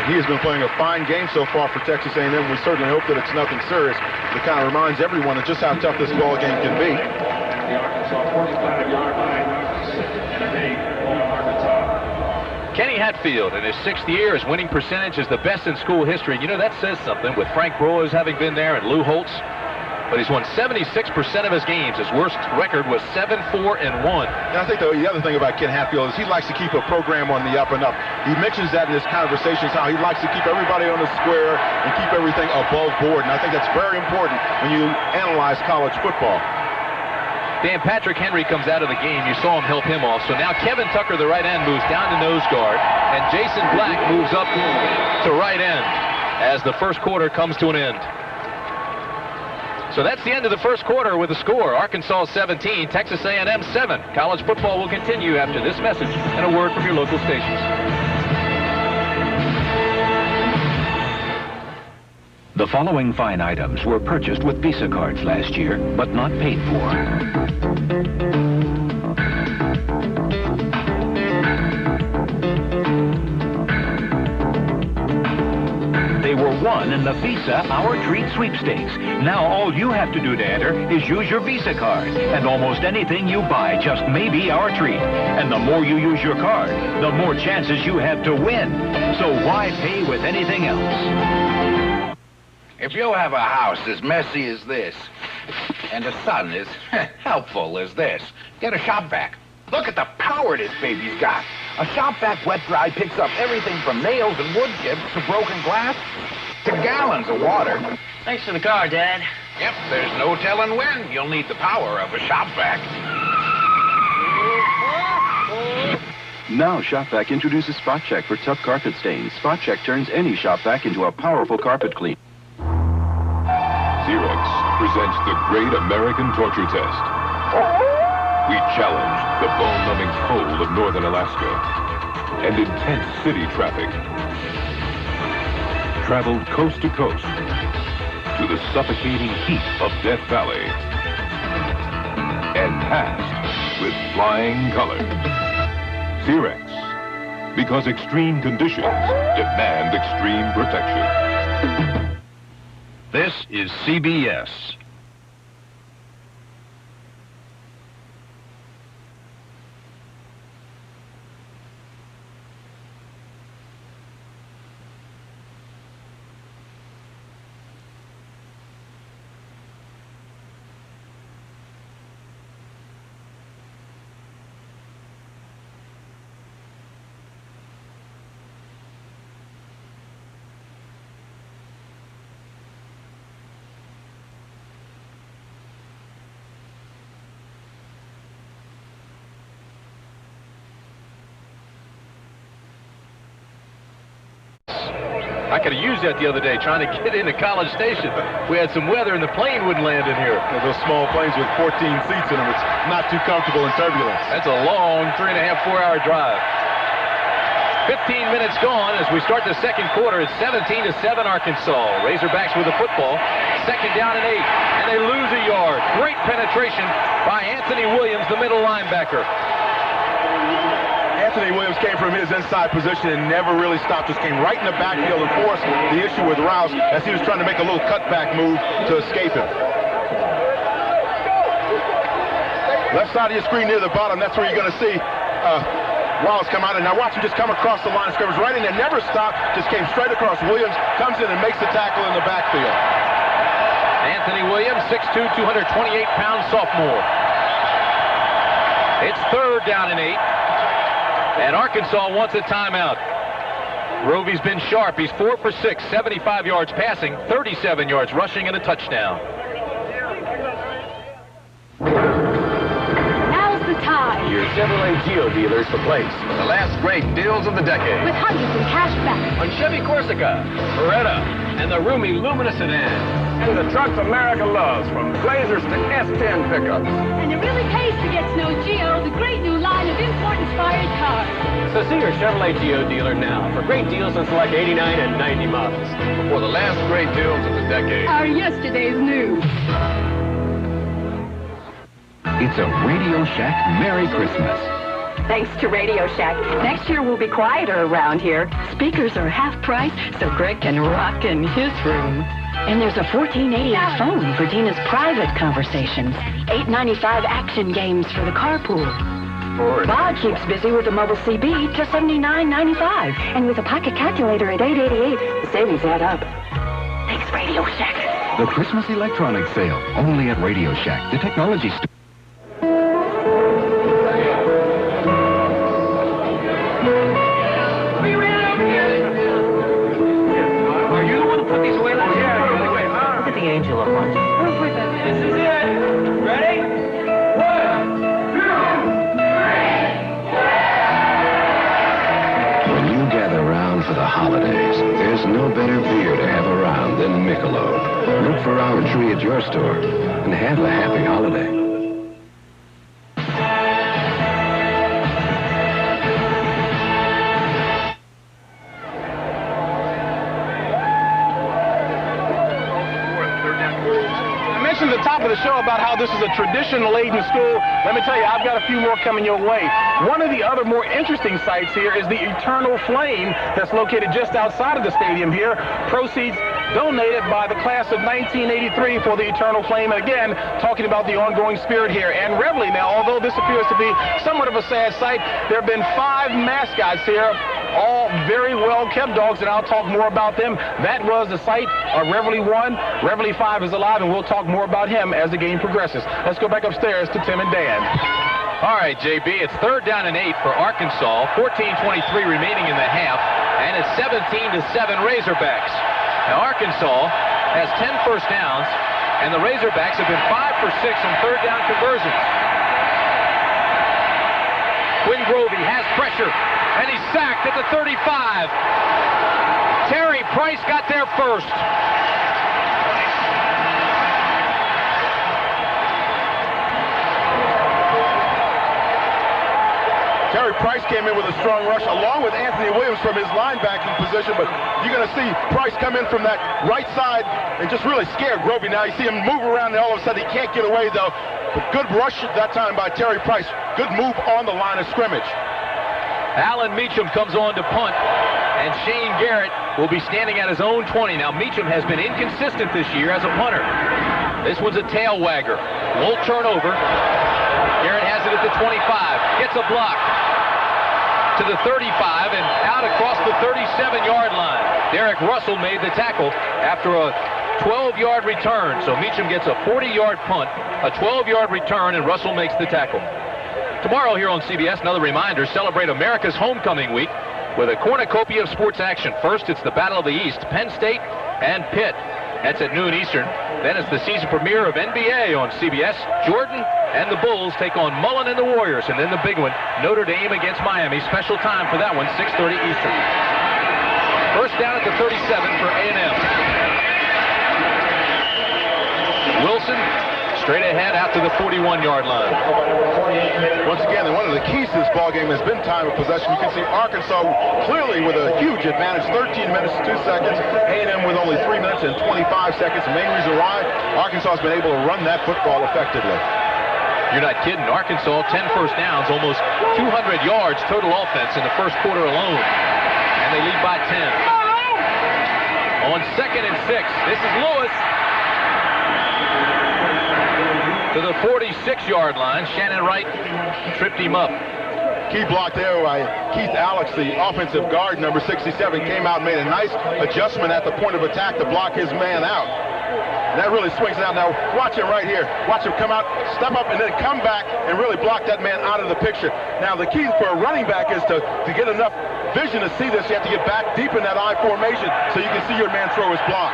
He has been playing a fine game so far for Texas A&M. We certainly hope that it's nothing serious. It kind of reminds everyone of just how tough this ball game can be. Kenny Hatfield, in his 6th year, his winning percentage is the best in school history. You know, that says something with Frank Broyles having been there and Lou Holtz. But he's won 76% of his games. His worst record was 7-4-1. And I think the other thing about Ken Hatfield is he likes to keep a program on the up and up. He mentions that in his conversations, how he likes to keep everybody on the square and keep everything above board. And I think that's very important when you analyze college football. Dan, Patrick Henry comes out of the game. You saw him help him off. So now Kevin Tucker, the right end, moves down to nose guard. And Jason Black moves up to right end as the first quarter comes to an end. So that's the end of the first quarter with a score. Arkansas 17, Texas A&M 7. College football will continue after this message and a word from your local stations. The following fine items were purchased with Visa cards last year, but not paid for. They were won in the Visa Our Treat Sweepstakes. Now all you have to do to enter is use your Visa card, and almost anything you buy just may be our treat. And the more you use your card, the more chances you have to win. So why pay with anything else? If you have a house as messy as this, and a son as helpful as this, get a shop vac. Look at the power this baby's got. A shop vac wet dry picks up everything from nails and wood chips to broken glass to gallons of water. Thanks for the car, Dad. Yep, there's no telling when you'll need the power of a shop vac. Now Shop Vac introduces Spot Check for tough carpet stains. Spot Check turns any shop vac into a powerful carpet clean. Xerox presents the Great American Torture Test. We challenge the bone-numbing cold of northern Alaska and intense city traffic. Traveled coast to coast to the suffocating heat of Death Valley and passed with flying colors. Xerox, because extreme conditions demand extreme protection. This is CBS. I could have used that the other day trying to get into College Station. We had some weather and the plane wouldn't land in here. Yeah, those small planes with 14 seats in them, it's not too comfortable in turbulence. That's a long 3.5, 4-hour drive. 15 minutes gone as we start the second quarter. It's 17-7 Arkansas. Razorbacks with the football. Second down and 8. And they lose a yard. Great penetration by Anthony Williams, the middle linebacker. Anthony Williams came from his inside position and never really stopped. Just came right in the backfield and forced the issue with Rouse as he was trying to make a little cutback move to escape him. Left side of your screen near the bottom, that's where you're going to see Rouse come out. And now watch him just come across the line of scrimmage right in there. Never stopped, just came straight across. Williams comes in and makes the tackle in the backfield. Anthony Williams, 6'2", 228-pound sophomore. It's third down and 8. And Arkansas wants a timeout. Roby's been sharp. He's 4 for 6, 75 yards passing, 37 yards rushing, and a touchdown. Now's the time. Your Chevrolet Geo dealers the place. The last great deals of the decade. With hundreds in cash back. On Chevy Corsica, Beretta, and the roomy Lumina sedan. And the trucks America loves, from Blazers to S10 pickups. And it really pays to get to know Geo, the great new line of import-inspired cars. So see your Chevrolet Geo dealer now for great deals on select 89 and 90 models. Before the last great deals of the decade. Are yesterday's news. It's a Radio Shack Merry Christmas. Thanks to Radio Shack, next year we'll be quieter around here. Speakers are half price, so Greg can rock in his room. And there's a $14.88 phone for Dina's private conversations. $8.95 action games for the carpool. Bob keeps busy with the mobile CB, just $79.95. And with a pocket calculator at $8.88, the savings add up. Thanks, Radio Shack. The Christmas electronics sale, only at Radio Shack, the technology store. The angel of lunch. This is it. Ready? 1, 2, 3. When you gather around for the holidays, there's no better beer to have around than Michelob. Look for our tree at your store and have a happy holiday. At the top of the show about how this is a tradition-laden school. Let me tell you, I've got a few more coming your way. One of the other more interesting sites here is the Eternal Flame that's located just outside of the stadium here. Proceeds donated by the class of 1983 for the Eternal Flame. And again, talking about the ongoing spirit here. And Reveille now, although this appears to be somewhat of a sad sight, there have been 5 mascots here, all very well-kept dogs, and I'll talk more about them. That was the site of Reveille 1. Reveille 5 is alive, and we'll talk more about him as the game progresses. Let's go back upstairs to Tim and Dan. All right, JB, it's third down and 8 for Arkansas. 14:23 remaining in the half, and it's 17-7 Razorbacks. Now, Arkansas has 10 first downs, and the Razorbacks have been 5 for 6 on third down conversions. Quinn Grovey has pressure, and he's sacked at the 35. Terry Price got there first. Terry Price came in with a strong rush along with Anthony Williams from his linebacking position, but you're going to see Price come in from that right side and just really scare Grovey. Now you see him move around and all of a sudden he can't get away though. But good rush at that time by Terry Price. Good move on the line of scrimmage. Alan Meacham comes on to punt, and Shane Garrett will be standing at his own 20. Now Meacham has been inconsistent this year as a punter. This one's a tail wagger. Won't turn over. Garrett has it at the 25. Gets a block to the 35 and out across the 37-yard line. Derek Russell made the tackle after a 12-yard return. So Meacham gets a 40-yard punt, a 12-yard return, and Russell makes the tackle. Tomorrow here on CBS, another reminder, celebrate America's Homecoming Week with a cornucopia of sports action. First, it's the Battle of the East, Penn State and Pitt. That's at noon Eastern. Then it's the season premiere of NBA on CBS. Jordan and the Bulls take on Mullen and the Warriors. And then the big one, Notre Dame against Miami. Special time for that one, 6:30 Eastern. First down at the 37 for A&M. Wilson straight ahead out to the 41-yard line. Once again, one of the keys to this ballgame has been time of possession. You can see Arkansas clearly with a huge advantage, 13 minutes, 2 seconds. A&M with only 3 minutes and 25 seconds. The main reason why Arkansas has been able to run that football effectively. You're not kidding. Arkansas, 10 first downs, almost 200 yards total offense in the first quarter alone. And they lead by 10. On 2nd and 6, this is Lewis. To the 46-yard line. Shannon Wright tripped him up. Key block there by Keith Alex, the offensive guard, number 67, came out and made a nice adjustment at the point of attack to block his man out. And that really swings it out. Now, watch him right here. Watch him come out, step up, and then come back and really block that man out of the picture. Now, the key for a running back is to get enough vision to see this. You have to get back deep in that I formation so you can see your man throw his block.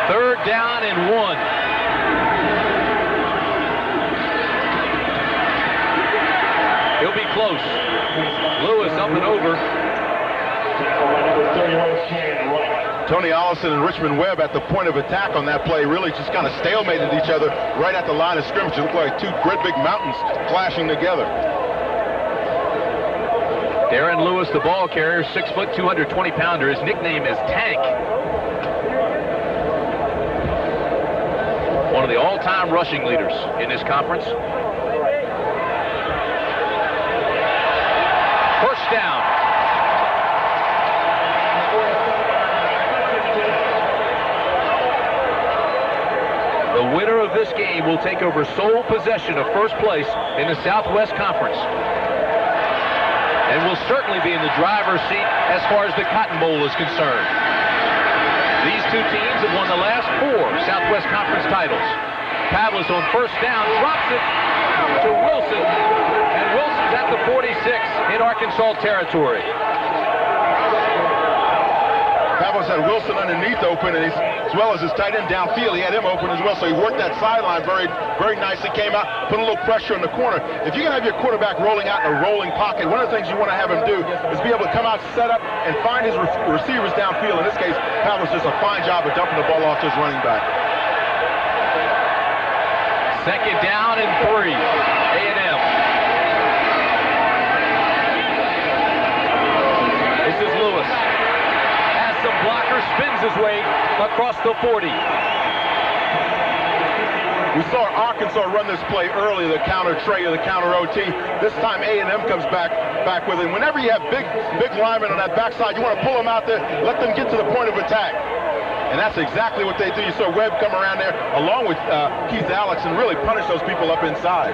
3rd down and 1. He'll be close. Lewis up and over. Tony Allison and Richmond Webb at the point of attack on that play really just kind of stalemated each other right at the line of scrimmage. It looked like two great big mountains clashing together. Darren Lewis, the ball carrier, 6 foot, 220-pounder. His nickname is Tank. One of the all-time rushing leaders in this conference. First down. The winner of this game will take over sole possession of first place in the Southwest Conference. And will certainly be in the driver's seat as far as the Cotton Bowl is concerned. These two teams have won the last 4 Southwest Conference titles. Pavlis on first down drops it to Wilson, and Wilson's at the 46 in Arkansas territory. Pavlis had Wilson underneath open, and as well as his tight end downfield, he had him open as well, so he worked that sideline very, very nicely, came out, put a little pressure on the corner. If you're going to have your quarterback rolling out in a rolling pocket, one of the things you want to have him do is be able to come out, set up, and find his receivers downfield. In this case, Pavlis does a fine job of dumping the ball off to his running back. 2nd down and 3, A&M. This is Lewis. Has some blocker, spins his way across the 40. We saw Arkansas run this play early, the counter tray or the counter OT. This time A&M comes back with it. Whenever you have big linemen on that backside, you want to pull them out there, let them get to the point of attack. And that's exactly what they do. You saw Webb come around there along with Keith Alex and really punish those people up inside.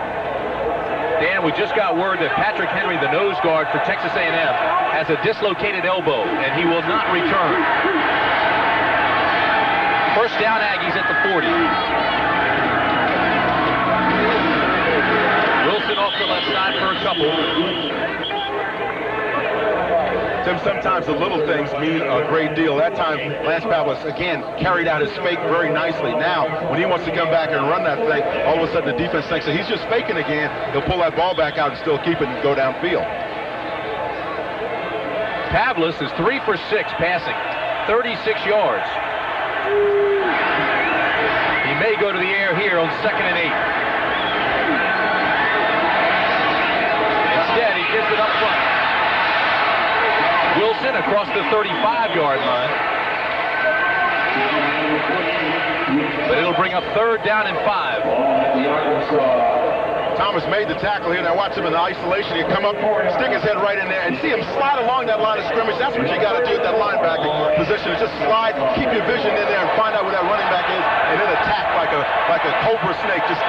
Dan, we just got word that Patrick Henry, the nose guard for Texas A&M, has a dislocated elbow, and he will not return. First down, Aggies at the 40. Wilson off the left side for a couple. Tim, sometimes the little things mean a great deal. That time, Lance Pavlis, again, carried out his fake very nicely. Now, when he wants to come back and run that thing, all of a sudden the defense thinks that he's just faking again. He'll pull that ball back out and still keep it and go downfield. Pavlis is 3 for 6 passing, 36 yards. He may go to the air here on 2nd and 8. Instead, he gives it up front. Wilson across the 35-yard line. But it'll bring up 3rd down and 5. Thomas made the tackle here. Now watch him in the isolation. He come up, stick his head right in there, and see him slide along that line of scrimmage. That's what you got to do at that linebacker position. Is just slide, keep your vision in there, and find out where that running back is, and then attack like a cobra snake. Just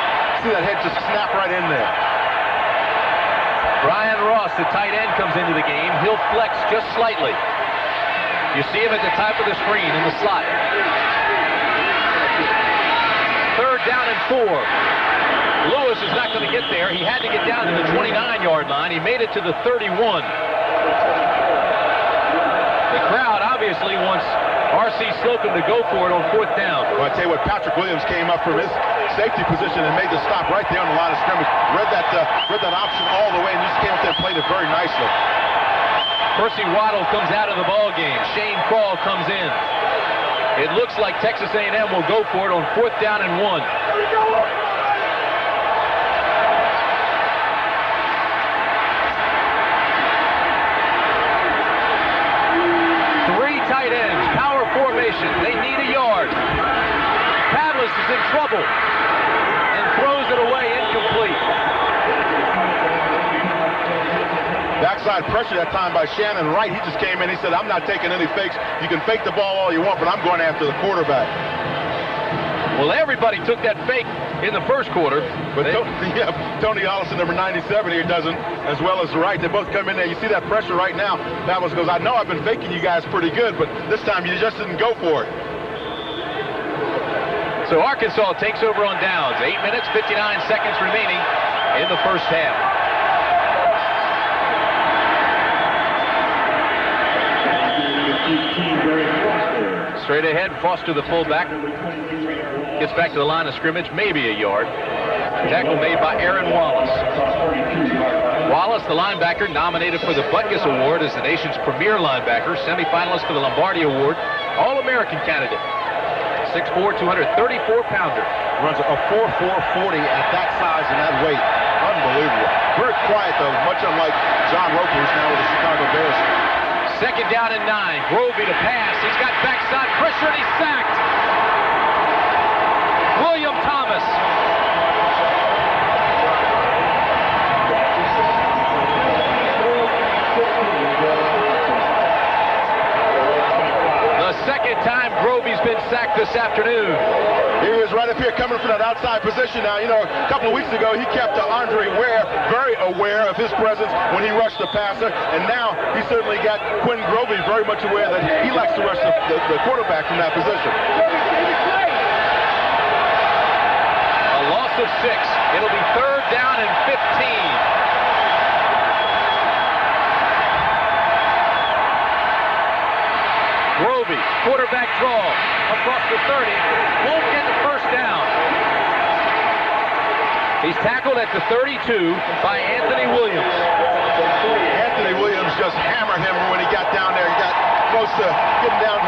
see that head just snap right in there. Brian Ross, the tight end, comes into the game. He'll flex just slightly. You see him at the top of the screen in the slot. 3rd down and 4. Lewis is not going to get there. He had to get down to the 29-yard line. He made it to the 31. The crowd obviously wants R.C. Slocum to go for it on 4th down. Well, I tell you what, Patrick Williams came up from his safety position and made the stop right there on the line of scrimmage. Read that option all the way and just came up there and played it very nicely. Percy Waddle comes out of the ball game. Shane Crawl comes in. It looks like Texas A&M will go for it on 4th down and 1. Tight ends, power formation. They need a yard. Pavlis is in trouble and throws it away incomplete. Backside pressure that time by Shannon Wright. He just came in. He said, I'm not taking any fakes. You can fake the ball all you want, but I'm going after the quarterback. Well, everybody took that fake in the first quarter. But Tony Allison, number 97 here, doesn't, as well as Wright. They both come in there. You see that pressure right now. Pavlis goes, I know I've been faking you guys pretty good, but this time you just didn't go for it. So Arkansas takes over on downs. 8 minutes, 59 seconds remaining in the first half. Straight ahead, Foster, the fullback, gets back to the line of scrimmage, maybe a yard. Tackle made by Aaron Wallace. Wallace, the linebacker, nominated for the Butkus Award as the nation's premier linebacker, semifinalist for the Lombardi Award, All-American candidate. 6'4", 234-pounder. Runs a 4.440 at that size and that weight. Unbelievable. Very quiet, though, much unlike John Roper, who's now with the Chicago Bears. 2nd down and 9. Grovey to pass. He's got backside pressure, and he's sacked. William Thomas. The second time Grovey's been sacked this afternoon. He is right up here coming from that outside position now. You know, a couple of weeks ago, he kept Andre Ware very aware of his presence when he rushed the passer, and now he certainly got Quinn Grovey very much aware that he likes to rush the quarterback from that position. A loss of 6. It'll be 3rd down and 15. Grovey, quarterback draw, across the 30, won't get the first down. He's tackled at the 32 by Anthony Williams. Anthony Williams just hammered him when he got down there. He got close to getting down,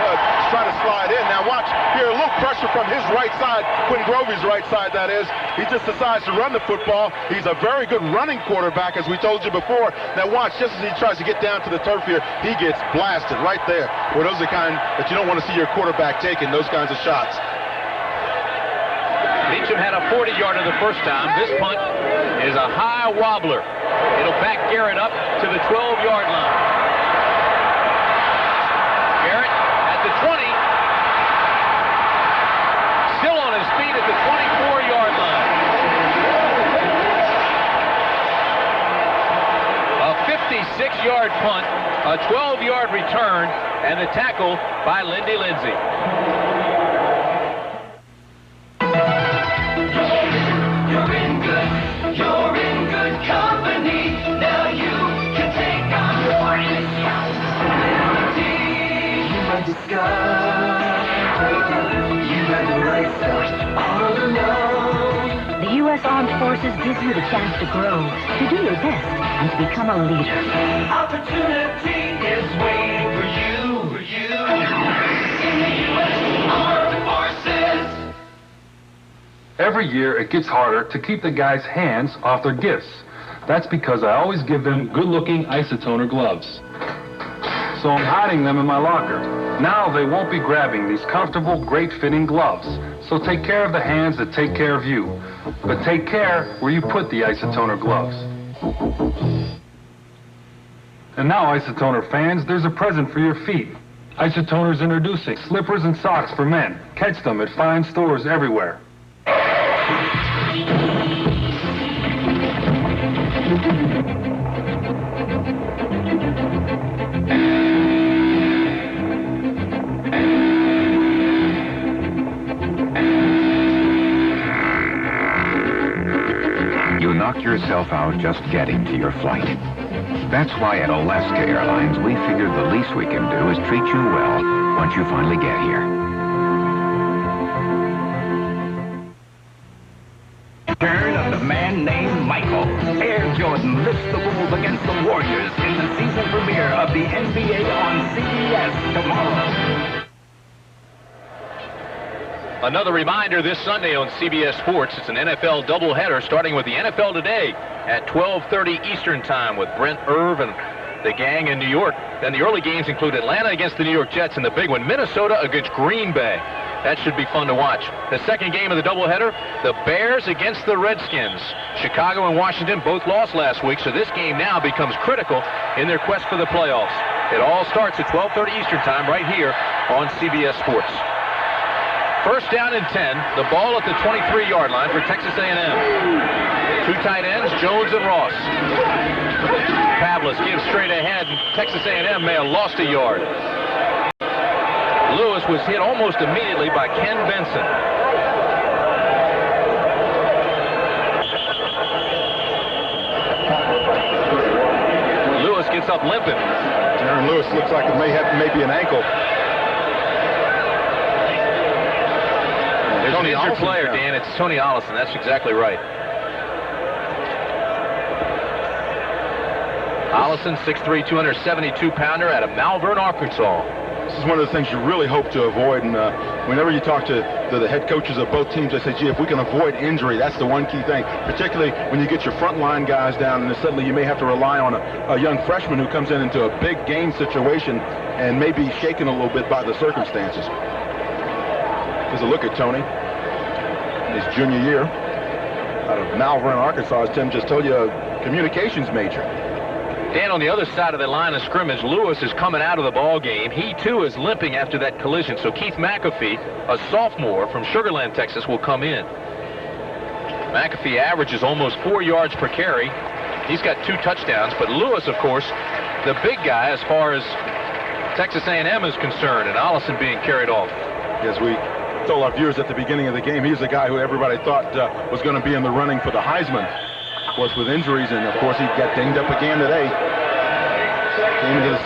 trying to slide in. Now watch here, a little pressure from his right side, Quinn Grovey's right side, that is. He just decides to run the football. He's a very good running quarterback, as we told you before. Now watch, just as he tries to get down to the turf here, he gets blasted right there. Well, those are the kind that you don't want to see your quarterback taking, those kinds of shots. Meacham had a 40-yarder the first time. This punt is a high wobbler. It'll back Garrett up to the 12-yard line. Garrett at the 20. Still on his feet at the 24-yard line. A 56-yard punt, a 12-yard return, and the tackle by Lindy Lindsay. You're in good company. Now you can take on the finest liberty. You might discover you got the right stuff all alone. The U.S. Armed Forces gives you the chance to grow, to do your best, and to become a leader. Opportunity is waiting for you, in the U.S. Armed Forces. Every year, it gets harder to keep the guys' hands off their gifts. That's because I always give them good-looking isotoner gloves. So I'm hiding them in my locker. Now they won't be grabbing these comfortable, great-fitting gloves. So take care of the hands that take care of you. But take care where you put the isotoner gloves. And now, Isotoner fans, there's a present for your feet. Isotoner's introducing slippers and socks for men. Catch them at fine stores everywhere. You knock yourself out just getting to your flight. That's why at Alaska Airlines, we figured the least we can do is treat you well once you finally get here. Turn of the man named Michael. Air Jordan lifts the move against the Warriors in and the season premiere of the NBA on CBS tomorrow. Another reminder this Sunday on CBS Sports. It's an NFL doubleheader starting with the NFL Today at 12:30 Eastern Time with Brent Irv and the gang in New York. Then the early games include Atlanta against the New York Jets and the big one, Minnesota against Green Bay. That should be fun to watch. The second game of the doubleheader, the Bears against the Redskins. Chicago and Washington both lost last week, so this game now becomes critical in their quest for the playoffs. It all starts at 12:30 Eastern Time right here on CBS Sports. First down and 10, the ball at the 23-yard line for Texas A&M. Two tight ends, Jones and Ross. Pavlis gives straight ahead, and Texas A&M may have lost a yard. Lewis was hit almost immediately by Ken Benson. Lewis gets up limping. Aaron Lewis looks like it may be an ankle. There's an injured player, Dan. It's Tony Allison. That's exactly right. Allison, 6'3", 272-pounder out of Malvern, Arkansas. This is one of the things you really hope to avoid, and whenever you talk to the head coaches of both teams, they say, gee, if we can avoid injury, that's the one key thing, particularly when you get your frontline guys down, and then suddenly you may have to rely on a young freshman who comes into a big game situation and may be shaken a little bit by the circumstances. Here's a look at Tony, his junior year, out of Malvern, Arkansas, as Tim just told you, a communications major. Dan, on the other side of the line of scrimmage, Lewis is coming out of the ball game. He, too, is limping after that collision. So Keith McAfee, a sophomore from Sugar Land, Texas, will come in. McAfee averages almost 4 yards per carry. He's got 2 touchdowns. But Lewis, of course, the big guy as far as Texas A&M is concerned, and Allison being carried off. As we told our viewers at the beginning of the game, he's the guy who everybody thought was going to be in the running for the Heisman. Of course, with injuries, and of course he got dinged up again today. Came into this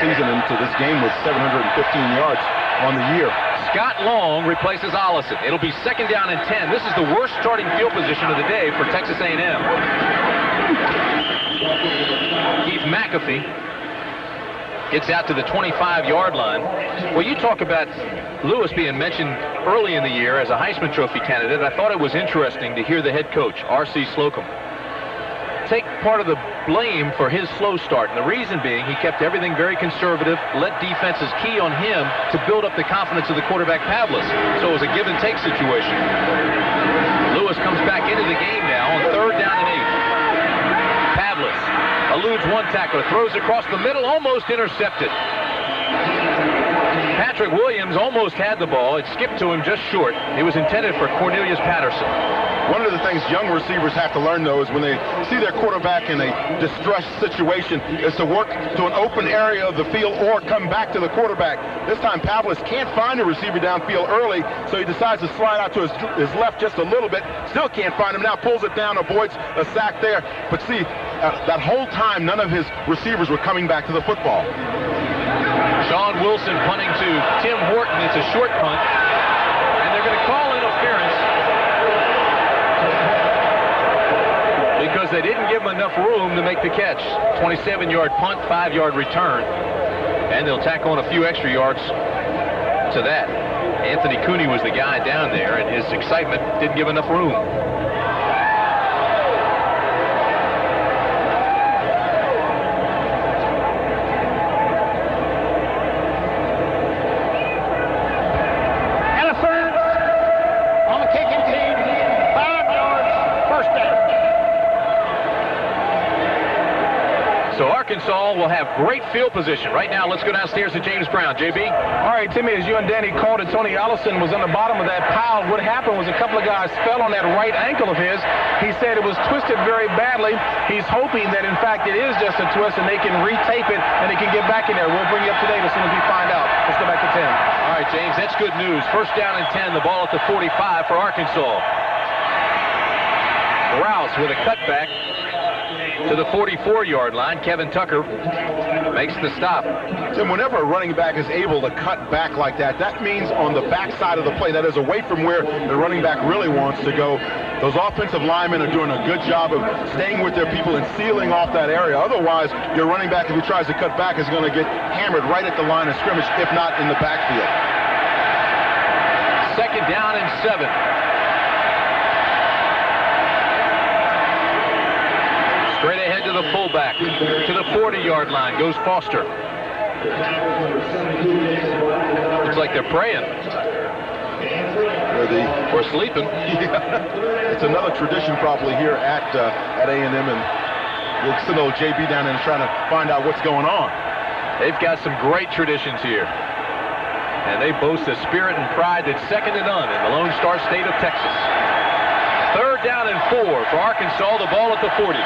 season, into this game with 715 yards on the year. Scott Long replaces Allison. It'll be second down and 10. This is the worst starting field position of the day for Texas A&M. Keith McAfee gets out to the 25-yard line. Well, you talk about Lewis being mentioned early in the year as a Heisman Trophy candidate. I thought it was interesting to hear the head coach, R.C. Slocum, take part of the blame for his slow start. And the reason being, he kept everything very conservative, let defenses key on him to build up the confidence of the quarterback, Pavlis. So it was a give-and-take situation. Lewis comes back into the game now on third down and 8. Pavlis eludes one tackler, throws across the middle, almost intercepted. Patrick Williams almost had the ball. It skipped to him just short. It was intended for Cornelius Patterson. One of the things young receivers have to learn, though, is when they see their quarterback in a distressed situation, is to work to an open area of the field or come back to the quarterback. This time, Pavlis can't find a receiver downfield early, so he decides to slide out to his left just a little bit. Still can't find him. Now pulls it down, avoids a sack there. But see, that whole time, none of his receivers were coming back to the football. Sean Wilson punting to Tim Horton. It's a short punt, and they're going to call interference because they didn't give him enough room to make the catch. 27-yard punt, 5-yard return, and they'll tack on a few extra yards to that. Anthony Cooney was the guy down there, and his excitement didn't give enough room. Arkansas will have great field position. Right now, let's go downstairs to James Brown. JB? All right, Timmy, as you and Danny called it, Tony Allison was on the bottom of that pile. What happened was a couple of guys fell on that right ankle of his. He said it was twisted very badly. He's hoping that, in fact, it is just a twist and they can retape it and they can get back in there. We'll bring you up to date as soon as we find out. Let's go back to Tim. All right, James, that's good news. First down and 10, the ball at the 45 for Arkansas. Rouse with a cutback to the 44-yard line. Kevin Tucker makes the stop. Tim, whenever a running back is able to cut back like that, that means on the backside of the play, that is away from where the running back really wants to go. Those offensive linemen are doing a good job of staying with their people and sealing off that area. Otherwise, your running back, if he tries to cut back, is going to get hammered right at the line of scrimmage, if not in the backfield. 2nd down and 7. Straight ahead to the fullback. To the 40-yard line goes Foster. Looks like they're praying. Or sleeping. It's another tradition probably here at A&M, and we'll send old JB down there and trying to find out what's going on. They've got some great traditions here. And they boast a spirit and pride that's second to none in the Lone Star State of Texas. 3rd down and 4 for Arkansas, the ball at the 40.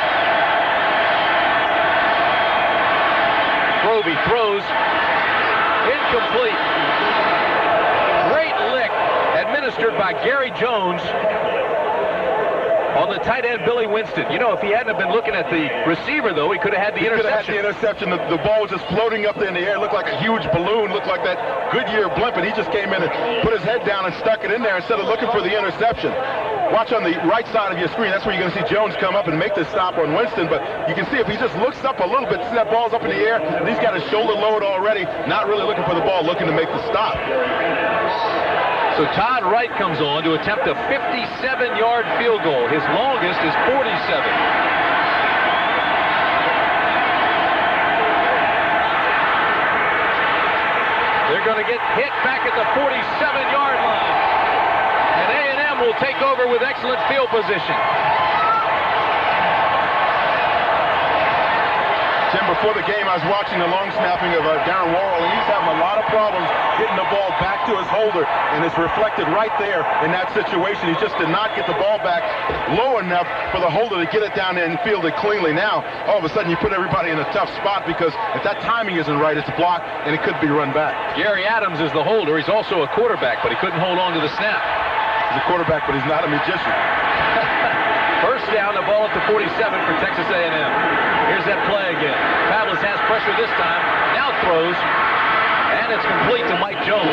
Grovey throws. Incomplete. Great lick administered by Gary Jones on the tight end Billy Winston. You know, if he hadn't have been looking at the receiver, though, he could have had the interception. He could have had the interception. The ball was just floating up there in the air. It looked like a huge balloon. Looked like that Goodyear blimp, and he just came in and put his head down and stuck it in there instead of looking for the interception. Watch on the right side of your screen. That's where you're going to see Jones come up and make the stop on Winston. But you can see if he just looks up a little bit, see that ball's up in the air, and he's got his shoulder lowered already, not really looking for the ball, looking to make the stop. So Todd Wright comes on to attempt a 57-yard field goal. His longest is 47. They're going to get hit back at the 47-yard line. And A&M will take over with excellent field position. Tim, before the game, I was watching the long snapping of Darren Worrell, and he's having a lot of problems getting the ball back to his holder, and it's reflected right there in that situation. He just did not get the ball back low enough for the holder to get it down there and field it cleanly. Now, all of a sudden, you put everybody in a tough spot because if that timing isn't right, it's blocked, and it could be run back. Gary Adams is the holder. He's also a quarterback, but he couldn't hold on to the snap. He's a quarterback, but he's not a magician. 1st down, the ball at the 47 for Texas A&M. Here's that play again. Pavlis has pressure this time. Now throws. And it's complete to Mike Jones.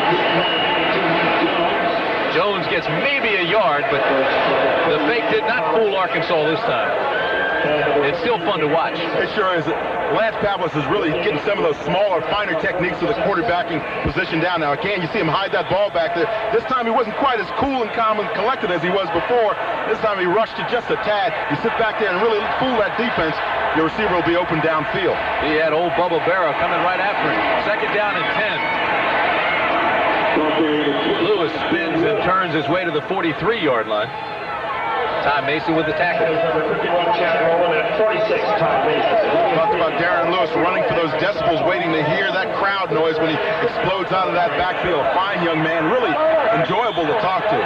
Jones gets maybe a yard, but the fake did not fool Arkansas this time. It's still fun to watch. It sure is. Lance Pavlis is really getting some of those smaller, finer techniques of the quarterbacking position down. Now, again, you see him hide that ball back there. This time he wasn't quite as cool and calm and collected as he was before. This time he rushed it just a tad. You sit back there and really fool that defense, your receiver will be open downfield. He had old Bubba Barrow coming right after him. 2nd down and 10. Lewis spins and turns his way to the 43-yard line. Ty Mason with the tackle. Talked about Darren Lewis running for those decibels, waiting to hear that crowd noise when he explodes out of that backfield. Fine young man, really enjoyable to talk to.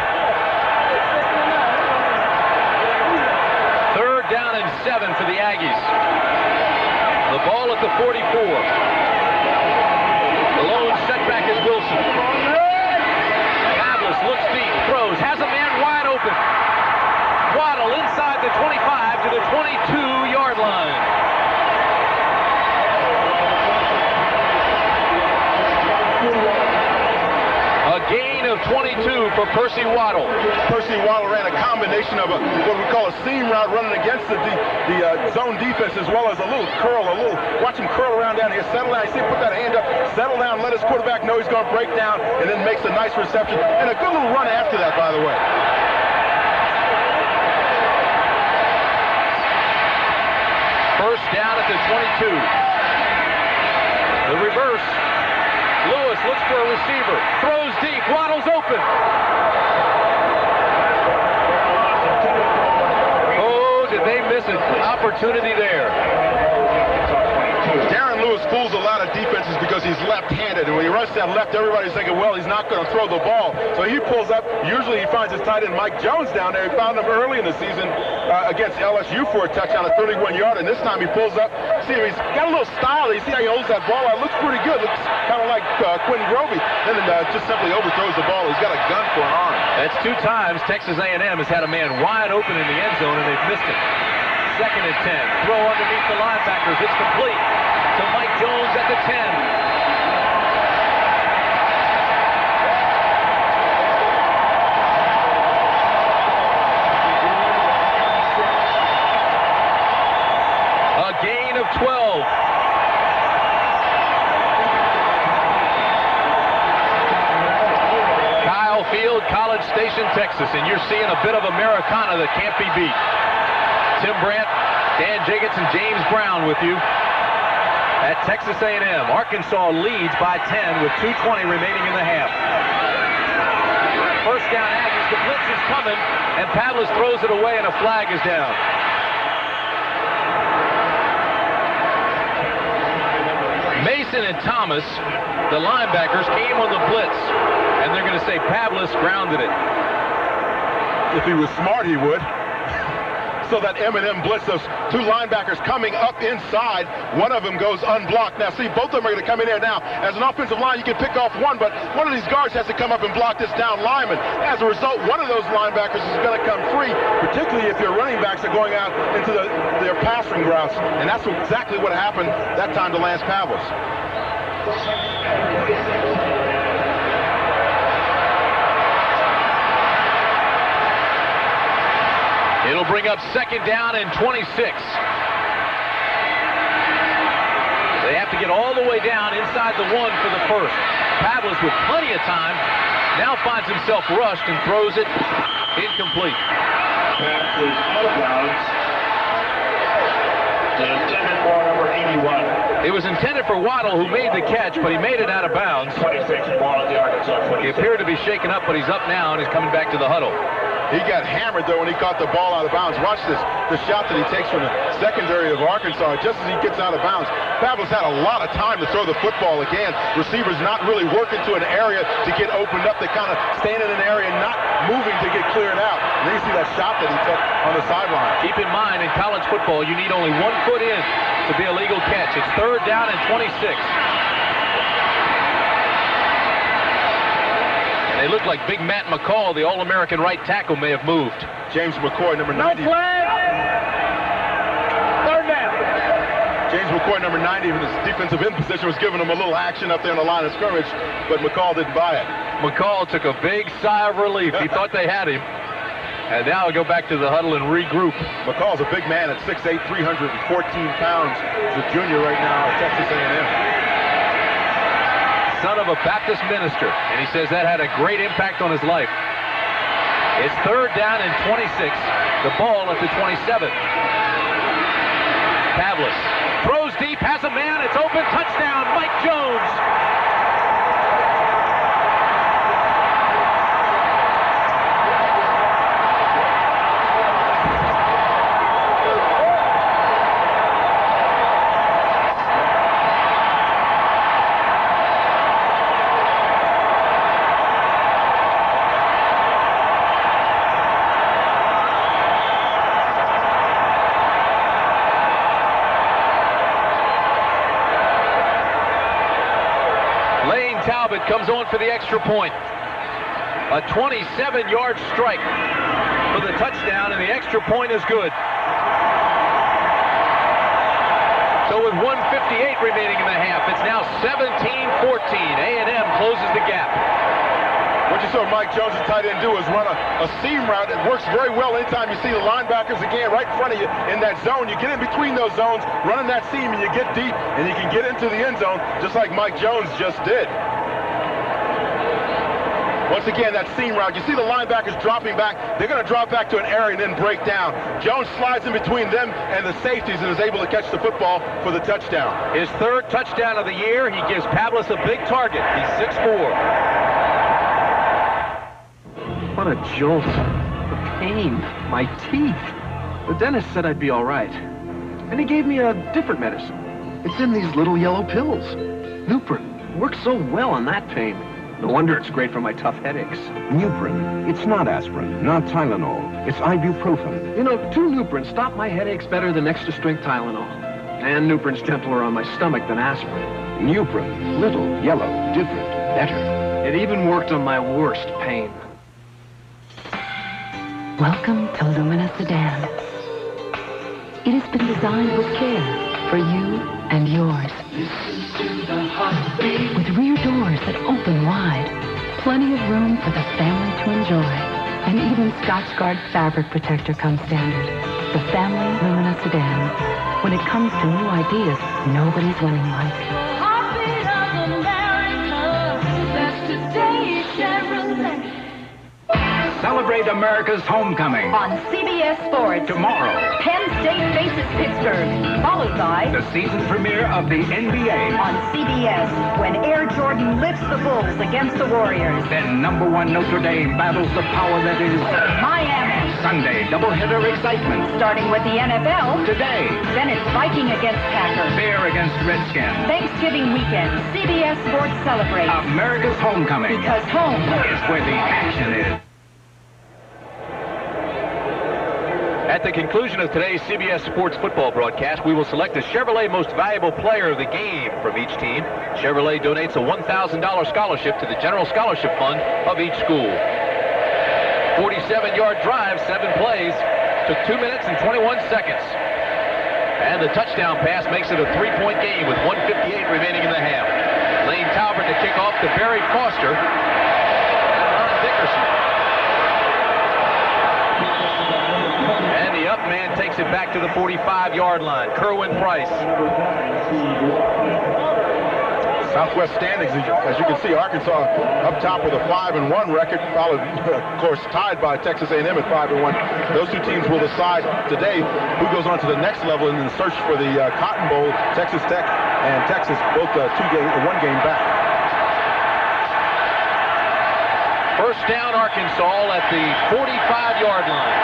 3rd down and 7 for the Aggies. The ball at the 44. The lone setback is Wilson. Pavlis looks deep, throws, has a man wide open. Waddle inside the 25 to the 22-yard line. A gain of 22 for Percy Waddle. Percy Waddle ran a combination of what we call a seam route running against the zone defense, as well as a little curl, watch him curl around down here, settle down. You see him put that hand up, settle down, let his quarterback know he's going to break down, and then makes a nice reception. And a good little run after that, by the way. First down at the 22. The reverse. Lewis looks for a receiver. Throws deep. Waddle's open. Oh, did they miss an opportunity there? Darren Lewis fools a lot of defenses because he's left-handed, and when he runs that left, everybody's thinking, well, he's not going to throw the ball. So he pulls up. Usually he finds his tight end Mike Jones down there. He found him early in the season against LSU for a touchdown, a 31-yard, and this time he pulls up. See, he's got a little style. You see how he holds that ball out. It looks pretty good. Looks kind of like Quinn Grovey. Then just simply overthrows the ball. He's got a gun for an arm. That's 2 times Texas A&M has had a man wide open in the end zone, and they've missed it. 2nd and 10. Throw underneath the linebackers. It's complete to Mike Jones at the 10. Station, Texas, and you're seeing a bit of Americana that can't be beat. Tim Brandt, Dan Jiggetts, and James Brown with you at Texas A&M. Arkansas leads by 10 with 2:20 remaining in the half. First down Aggies, the blitz is coming, and Pavlis throws it away, and a flag is down. Mason and Thomas, the linebackers, came on the blitz, and they're going to say Pavlis grounded it. If he was smart, he would. So that M&M blitz, those two linebackers coming up inside, one of them goes unblocked. Now see, both of them are going to come in here now. As an offensive line, you can pick off one, but one of these guards has to come up and block this down lineman. As a result, one of those linebackers is going to come free, particularly if your running backs are going out into their passing routes. And that's exactly what happened that time to Lance Pavlis. It'll bring up second down and 26. They have to get all the way down inside the 1 for the first. Pavlis with plenty of time now finds himself rushed and throws it incomplete. Pass is out of bounds. Intended for number 81. It was intended for Waddle, who made the catch, but he made it out of bounds. 26 ball at the Arkansas 26. He appeared to be shaken up, but he's up now and is coming back to the huddle. He got hammered, though, when he caught the ball out of bounds. Watch this, the shot that he takes from the secondary of Arkansas. Just as he gets out of bounds, Pavlis had a lot of time to throw the football again. Receivers not really working to an area to get opened up. They kind of stand in an area, not moving to get cleared out. And then you see that shot that he took on the sideline. Keep in mind, in college football, you need only 1 foot in to be a legal catch. It's third down and 26. They look like big Matt McCall, the All-American right tackle, may have moved. James McCoy, number 90. No flag! Third down. James McCoy, number 90, in his defensive end position, was giving him a little action up there on the line of scrimmage, but McCall didn't buy it. McCall took a big sigh of relief. He thought they had him. And now he'll go back to the huddle and regroup. McCall's a big man at 6'8", 314 pounds. He's a junior right now at Texas A&M. Son of a Baptist minister, and he says that had a great impact on his life. It's third down and 26. The ball at the 27. Pavlis throws deep, has a man, it's open, touchdown, Mike Jones. Talbot comes on for the extra point. A 27-yard strike for the touchdown, and the extra point is good. So with 1:58 remaining in the half, it's now 17-14. A&M closes the gap. What you saw Mike Jones, the tight end, do is run a seam route. It works very well anytime you see the linebackers again right in front of you in that zone. You get in between those zones, running that seam, and you get deep, and you can get into the end zone just like Mike Jones just did. Once again, that seam route, you see the linebackers dropping back. They're going to drop back to an area and then break down. Jones slides in between them and the safeties and is able to catch the football for the touchdown. His third touchdown of the year. He gives Pavlis a big target. He's 6'4". What a jolt. The pain. My teeth. The dentist said I'd be all right. And he gave me a different medicine. It's in these little yellow pills. Nuprin. Works so well on that pain. No wonder it's great for my tough headaches. Nuprin. It's not aspirin, not Tylenol. It's ibuprofen. You know, 2 Nuprins stop my headaches better than extra-strength Tylenol. And Nuprin's gentler on my stomach than aspirin. Nuprin. Little, yellow, different, better. It even worked on my worst pain. Welcome to Lumina Sedan. It has been designed with care for you and yours. With rear doors that open wide, plenty of room for the family to enjoy. And even Scotchgard fabric protector comes standard. The family Lumina Sedan. When it comes to new ideas, nobody's winning like. Heartbeat of America, that's today's Chevrolet. celebrate America's homecoming. On CBS Sports. Tomorrow. Penn State faces Pittsburgh, followed by The season premiere of the NBA. on CBS, when Air Jordan lifts the Bulls against the Warriors. Then #1 Notre Dame battles the power that is Miami. Sunday. Doubleheader excitement. Starting with the NFL. Today. Then it's Viking against Packers. Bear against Redskin. Thanksgiving weekend, CBS Sports celebrates. America's homecoming. Because home is where the action is. At the conclusion of today's CBS Sports football broadcast, we will select a Chevrolet Most Valuable Player of the Game from each team. Chevrolet donates a $1,000 scholarship to the General Scholarship Fund of each school. 47-yard drive, 7 plays, took 2 minutes and 21 seconds. And the touchdown pass makes it a 3-point game with 1:58 remaining in the half. Lane Talbert to kick off to Barry Foster and Ron Dickerson. And the up man takes it back to the 45-yard line. Kerwin Price. Southwest standings, as you can see, Arkansas up top with a 5-1 record, followed, of course, tied by Texas A&M at 5-1. Those two teams will decide today who goes on to the next level in the search for the Cotton Bowl. Texas Tech and Texas both 1 game back. First down, Arkansas at the 45-yard line.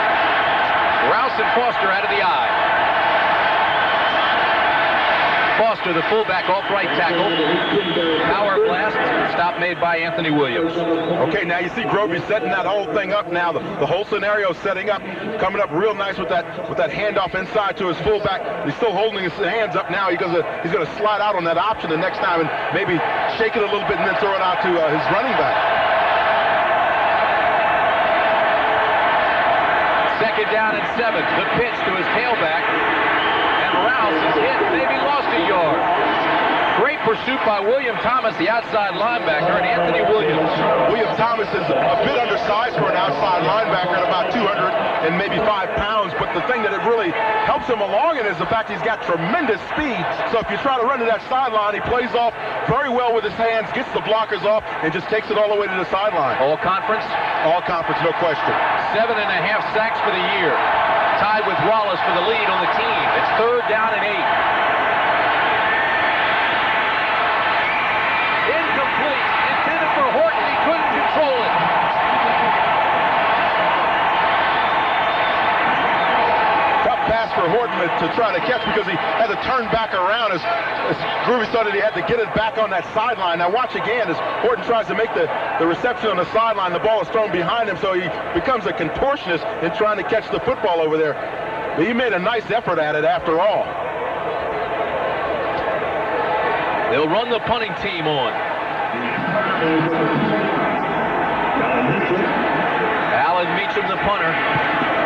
Rouse and Foster out of the eye. Foster, the fullback, off right tackle. Power blast. Stop made by Anthony Williams. Okay, now you see Grovey setting that whole thing up now. The whole scenario setting up, coming up real nice with that handoff inside to his fullback. He's still holding his hands up now. He's gonna slide out on that option the next time and maybe shake it a little bit and then throw it out to his running back. Second down and 7. The pitch to his tailback. Rouse is hit, maybe lost a yard. Great pursuit by William Thomas, the outside linebacker, and Anthony Williams. William Thomas is a bit undersized for an outside linebacker at about 200 and maybe 5 pounds, but the thing that it really helps him along in is the fact he's got tremendous speed. So if you try to run to that sideline, he plays off very well with his hands, gets the blockers off, and just takes it all the way to the sideline. All conference? All conference, no question. 7.5 sacks for the year. Tied with Wallace for the lead on the team. It's 3rd down and 8. Incomplete. Intended for Horton. He couldn't control it. Tough pass for Horton to try to catch because he had to turn back around as Groovy started. He had to get it back on that sideline. Now watch again as Horton tries to make the reception on the sideline. The ball is thrown behind him, so he becomes a contortionist in trying to catch the football over there. But he made a nice effort at it after all. They'll run the punting team on. Alan Meacham, the punter.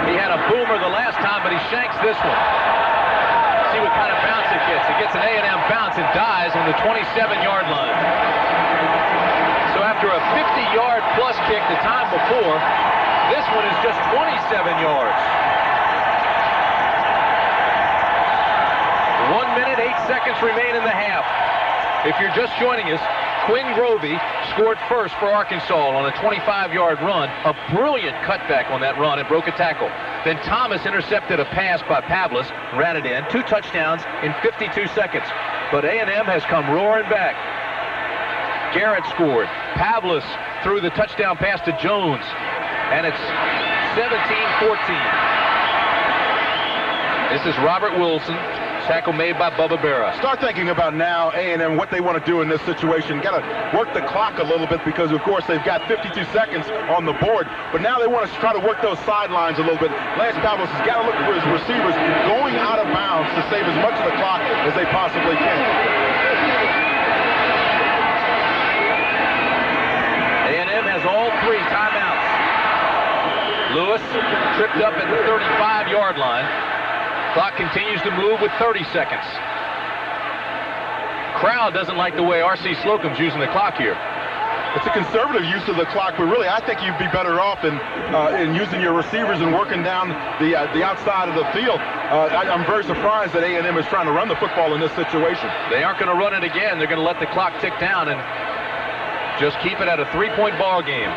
He had a boomer the last time, but he shanks this one. See what kind of bounce it gets. It gets an A&M bounce and dies on the 27-yard line. So after a 50-yard plus kick the time before, this one is just 27 yards. 1 minute, 8 seconds remain in the half. If you're just joining us, Quinn Grovey scored first for Arkansas on a 25-yard run. A brilliant cutback on that run and broke a tackle. Then Thomas intercepted a pass by Pavlis, ran it in. 2 touchdowns in 52 seconds. But A&M has come roaring back. Garrett scored. Pavlis threw the touchdown pass to Jones. And it's 17-14. This is Robert Wilson. Tackle made by Bubba Berra. Start thinking about now A&M what they want to do in this situation. Got to work the clock a little bit because, of course, they've got 52 seconds on the board. But now they want to try to work those sidelines a little bit. Lance Pavlis has got to look for his receivers going out of bounds to save as much of the clock as they possibly can. A&M has all 3 timeouts. Lewis tripped up at the 35-yard line. Clock continues to move with 30 seconds. Crowd doesn't like the way R.C. Slocum's using the clock here. It's a conservative use of the clock, but really I think you'd be better off in using your receivers and working down the outside of the field. I'm very surprised that A&M is trying to run the football in this situation. They aren't going to run it again. They're going to let the clock tick down and just keep it at a 3-point ball game.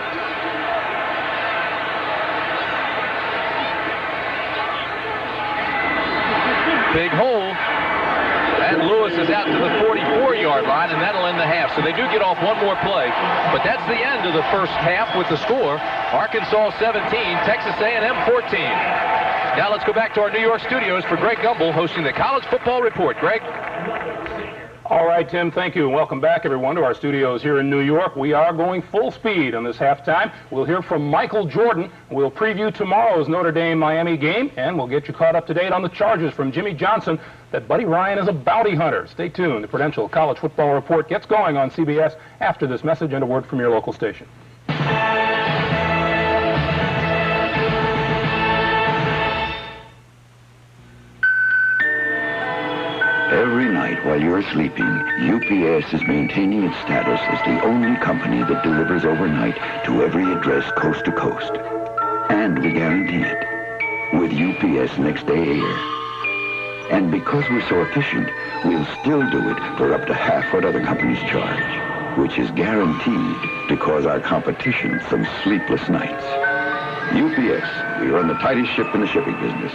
Big hole. And Lewis is out to the 44-yard line, and that'll end the half. So they do get off one more play. But that's the end of the first half with the score. Arkansas 17, Texas A&M 14. Now let's go back to our New York studios for Greg Gumbel hosting the College Football Report. Greg? All right, Tim, thank you. And welcome back, everyone, to our studios here in New York. We are going full speed on this halftime. We'll hear from Michael Jordan. We'll preview tomorrow's Notre Dame-Miami game, and we'll get you caught up to date on the charges from Jimmy Johnson that Buddy Ryan is a bounty hunter. Stay tuned. The Prudential College Football Report gets going on CBS after this message and a word from your local station. Every night while you're sleeping, UPS is maintaining its status as the only company that delivers overnight to every address coast to coast. And we guarantee it with UPS Next Day Air. And because we're so efficient, we'll still do it for up to half what other companies charge, which is guaranteed to cause our competition some sleepless nights. UPS, we run the tightest ship in the shipping business.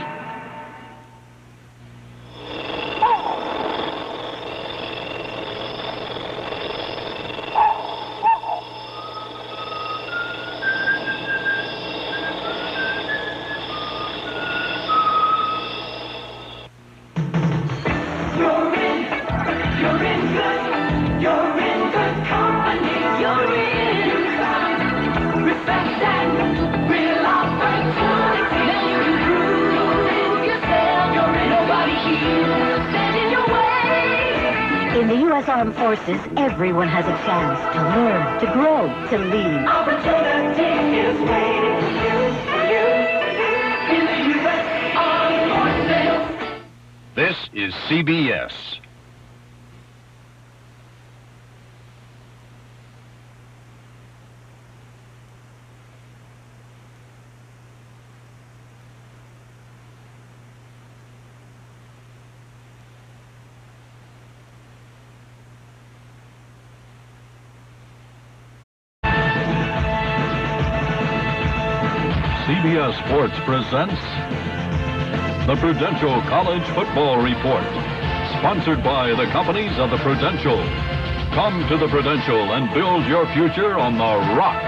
In the U.S. Armed Forces, everyone has a chance to learn, to grow, to lead. Opportunity is waiting for you, in the U.S. Armed Forces. This is CBS. CBS Sports presents the Prudential College Football Report, sponsored by the companies of the Prudential. Come to the Prudential and build your future on the rock.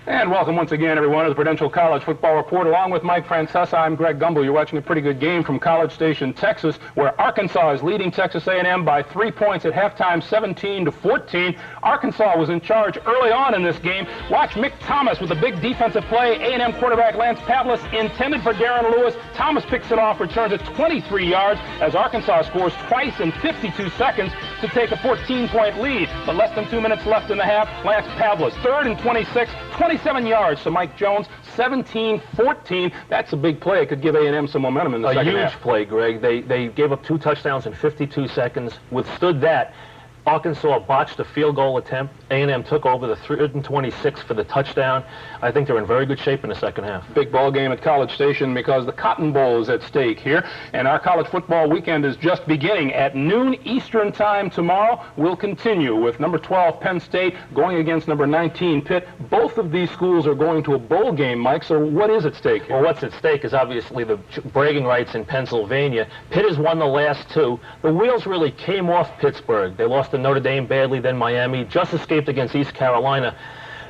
And welcome once again, everyone, to the Prudential College Football Report. Along with Mike Francesa, I'm Greg Gumbel. You're watching a pretty good game from College Station, Texas, where Arkansas is leading Texas A&M by 3 points at halftime, 17-14. Arkansas was in charge early on in this game. Watch Mick Thomas with a big defensive play. A&M quarterback Lance Pavlis intended for Darren Lewis. Thomas picks it off, returns it 23 yards as Arkansas scores twice in 52 seconds to take a 14-point lead. But less than 2 minutes left in the half. Lance Pavlis, 3rd and 26, 27 yards to Mike Jones, 17-14. That's a big play. It could give A&M some momentum in the second half. A huge play, Greg. They gave up 2 touchdowns in 52 seconds, withstood that. Arkansas botched a field goal attempt. A&M took over the 3rd and 26 for the touchdown. I think they're in very good shape in the second half. Big ball game at College Station because the Cotton Bowl is at stake here. And our college football weekend is just beginning. At noon Eastern time tomorrow, we'll continue with number 12 Penn State going against number 19 Pitt. Both of these schools are going to a bowl game, Mike. So what is at stake here? Well, what's at stake is obviously the bragging rights in Pennsylvania. Pitt has won the last 2. The wheels really came off Pittsburgh. They lost to Notre Dame badly, then Miami, just escaped against East Carolina.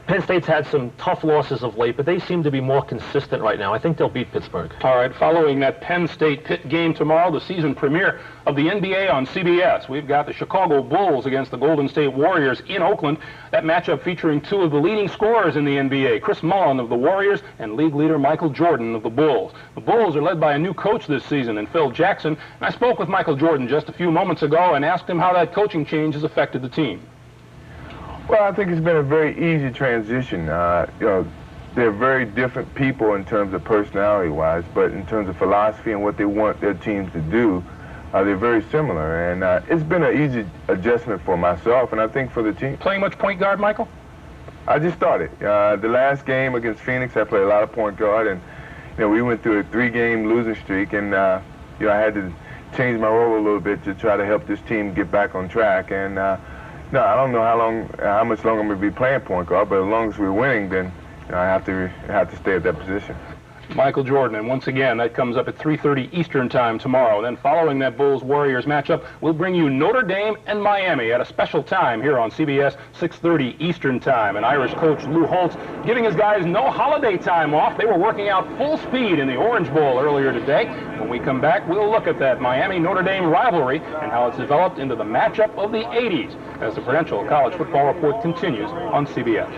Penn State's had some tough losses of late, but they seem to be more consistent right now. I think they'll beat Pittsburgh. All right, following that Penn State-Pitt game tomorrow, the season premiere of the NBA on CBS. We've got the Chicago Bulls against the Golden State Warriors in Oakland. That matchup featuring 2 of the leading scorers in the NBA, Chris Mullin of the Warriors and league leader Michael Jordan of the Bulls. The Bulls are led by a new coach this season in Phil Jackson. And I spoke with Michael Jordan just a few moments ago and asked him how that coaching change has affected the team. Well, I think it's been a very easy transition. They're very different people in terms of personality-wise, but in terms of philosophy and what they want their teams to do, they're very similar. And it's been an easy adjustment for myself, and I think for the team. Playing much point guard, Michael? I just started. The last game against Phoenix, I played a lot of point guard, and we went through a 3-game losing streak, and I had to change my role a little bit to try to help this team get back on track. And no, I don't know how much longer I'm going to be playing point guard, but as long as we're winning, then I have to stay at that position. Michael Jordan. And once again, that comes up at 3:30 Eastern Time tomorrow. Then following that Bulls-Warriors matchup, we'll bring you Notre Dame and Miami at a special time here on CBS, 6:30 Eastern Time. And Irish coach Lou Holtz giving his guys no holiday time off. They were working out full speed in the Orange Bowl earlier today. When we come back, we'll look at that Miami-Notre Dame rivalry and how it's developed into the matchup of the 80s as the Prudential College Football Report continues on CBS.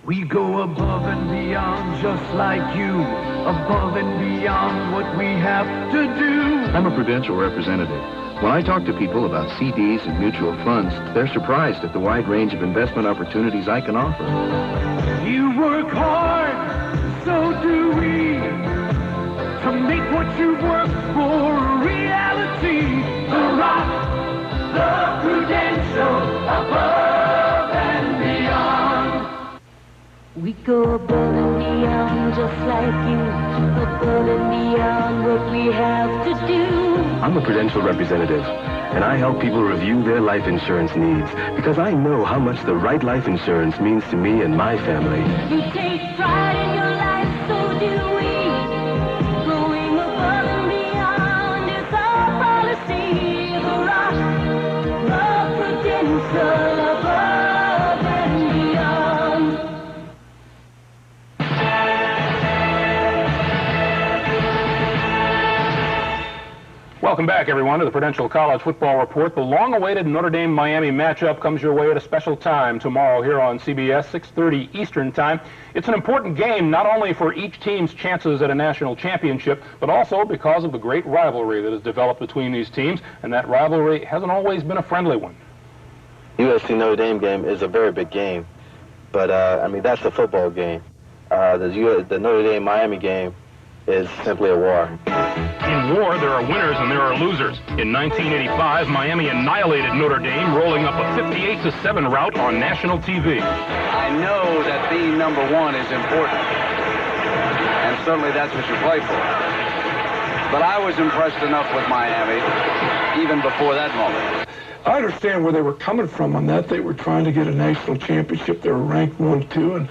We go above and beyond just like you, above and beyond what we have to do. I'm a Prudential representative. When I talk to people about CDs and mutual funds, they're surprised at the wide range of investment opportunities I can offer. You work hard, so do we, to make what you work for a reality. The Rock, the Prudential, above and beyond. We go above and beyond just like you, above and beyond what we have to do. I'm a Prudential representative, and I help people review their life insurance needs because I know how much the right life insurance means to me and my family. You take pride in your life, so do we. Going above and beyond is our policy. The Rock, the Prudential, above and beyond. Welcome back, everyone, to the Prudential College Football Report. The long-awaited Notre Dame-Miami matchup comes your way at a special time tomorrow here on CBS, 6:30 Eastern Time. It's an important game not only for each team's chances at a national championship, but also because of the great rivalry that has developed between these teams, and that rivalry hasn't always been a friendly one. USC Notre Dame game is a very big game, but I mean, that's a football game. The Notre Dame-Miami game is simply a war. In war, there are winners and there are losers. In 1985, Miami annihilated Notre Dame, rolling up a 58-7 rout on national TV. I know that being number one is important, and certainly that's what you play for. But I was impressed enough with Miami, even before that moment. I understand where they were coming from on that. They were trying to get a national championship. They were ranked 1-2,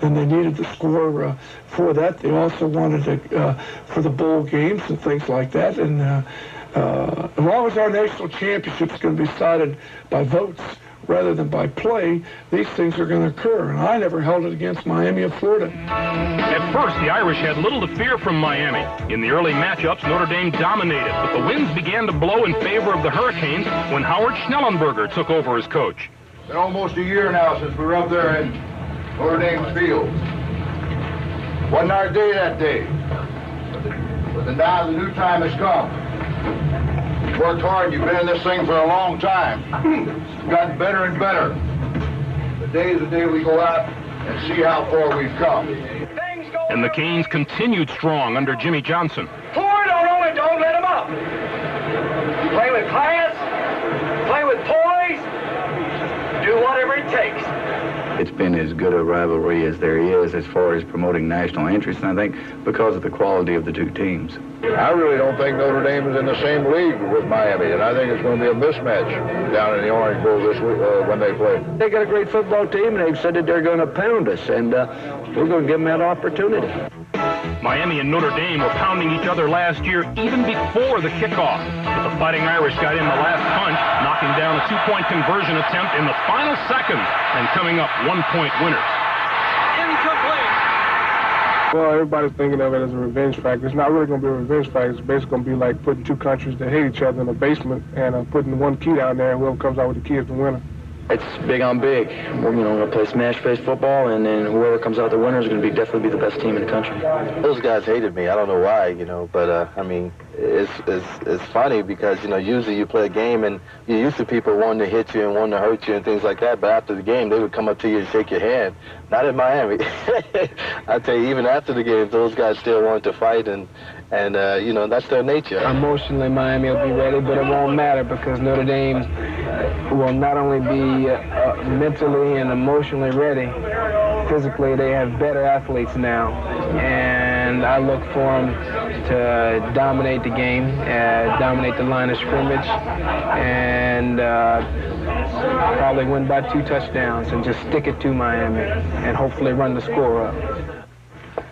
and they needed the score for that. They also wanted to, for the bowl games and things like that. And as long as our national championship is going to be decided by votes rather than by play, these things are going to occur. And I never held it against Miami of Florida. At first, the Irish had little to fear from Miami. In the early matchups, Notre Dame dominated, but the winds began to blow in favor of the Hurricanes when Howard Schnellenberger took over as coach. It's been almost a year now since we were up there in Notre Dame's field. Wasn't our day that day, but now the new time has come. You've worked hard, you've been in this thing for a long time. It's gotten better and better. The day is the day we go out and see how far we've come. And the Canes continued strong under Jimmy Johnson. Ford, don't let him up. Play with class, play with poise, do whatever it takes. It's been as good a rivalry as there is as far as promoting national interest, and I think because of the quality of the two teams. I really don't think Notre Dame is in the same league with Miami, and I think it's going to be a mismatch down in the Orange Bowl this week when they play. They got a great football team, and they've said that they're going to pound us, and we're going to give them that opportunity. Miami and Notre Dame were pounding each other last year even before the kickoff. But the Fighting Irish got in the last punch, knocking down a two-point conversion attempt in the final seconds and coming up one-point winners. Incomplete. Well, everybody's thinking of it as a revenge factor. It's not really going to be a revenge factor. It's basically going to be like putting two countries that hate each other in a basement and putting one key down there, and whoever comes out with the key is the winner. It's big on big. We're going to play smash-face football, and then whoever comes out the winner is going to definitely be the best team in the country. Those guys hated me. I don't know why, but I mean, it's funny because, you know, usually you play a game and you're used to people wanting to hit you and wanting to hurt you and things like that, but after the game, they would come up to you and shake your hand. Not in Miami. I tell you, even after the game, those guys still wanted to fight, and you know, that's their nature. Emotionally, Miami will be ready, but it won't matter because Notre Dame will not only be mentally and emotionally ready, physically they have better athletes now, and I look for them to dominate the game, dominate the line of scrimmage, and probably win by 2 touchdowns and just stick it to Miami and hopefully run the score up.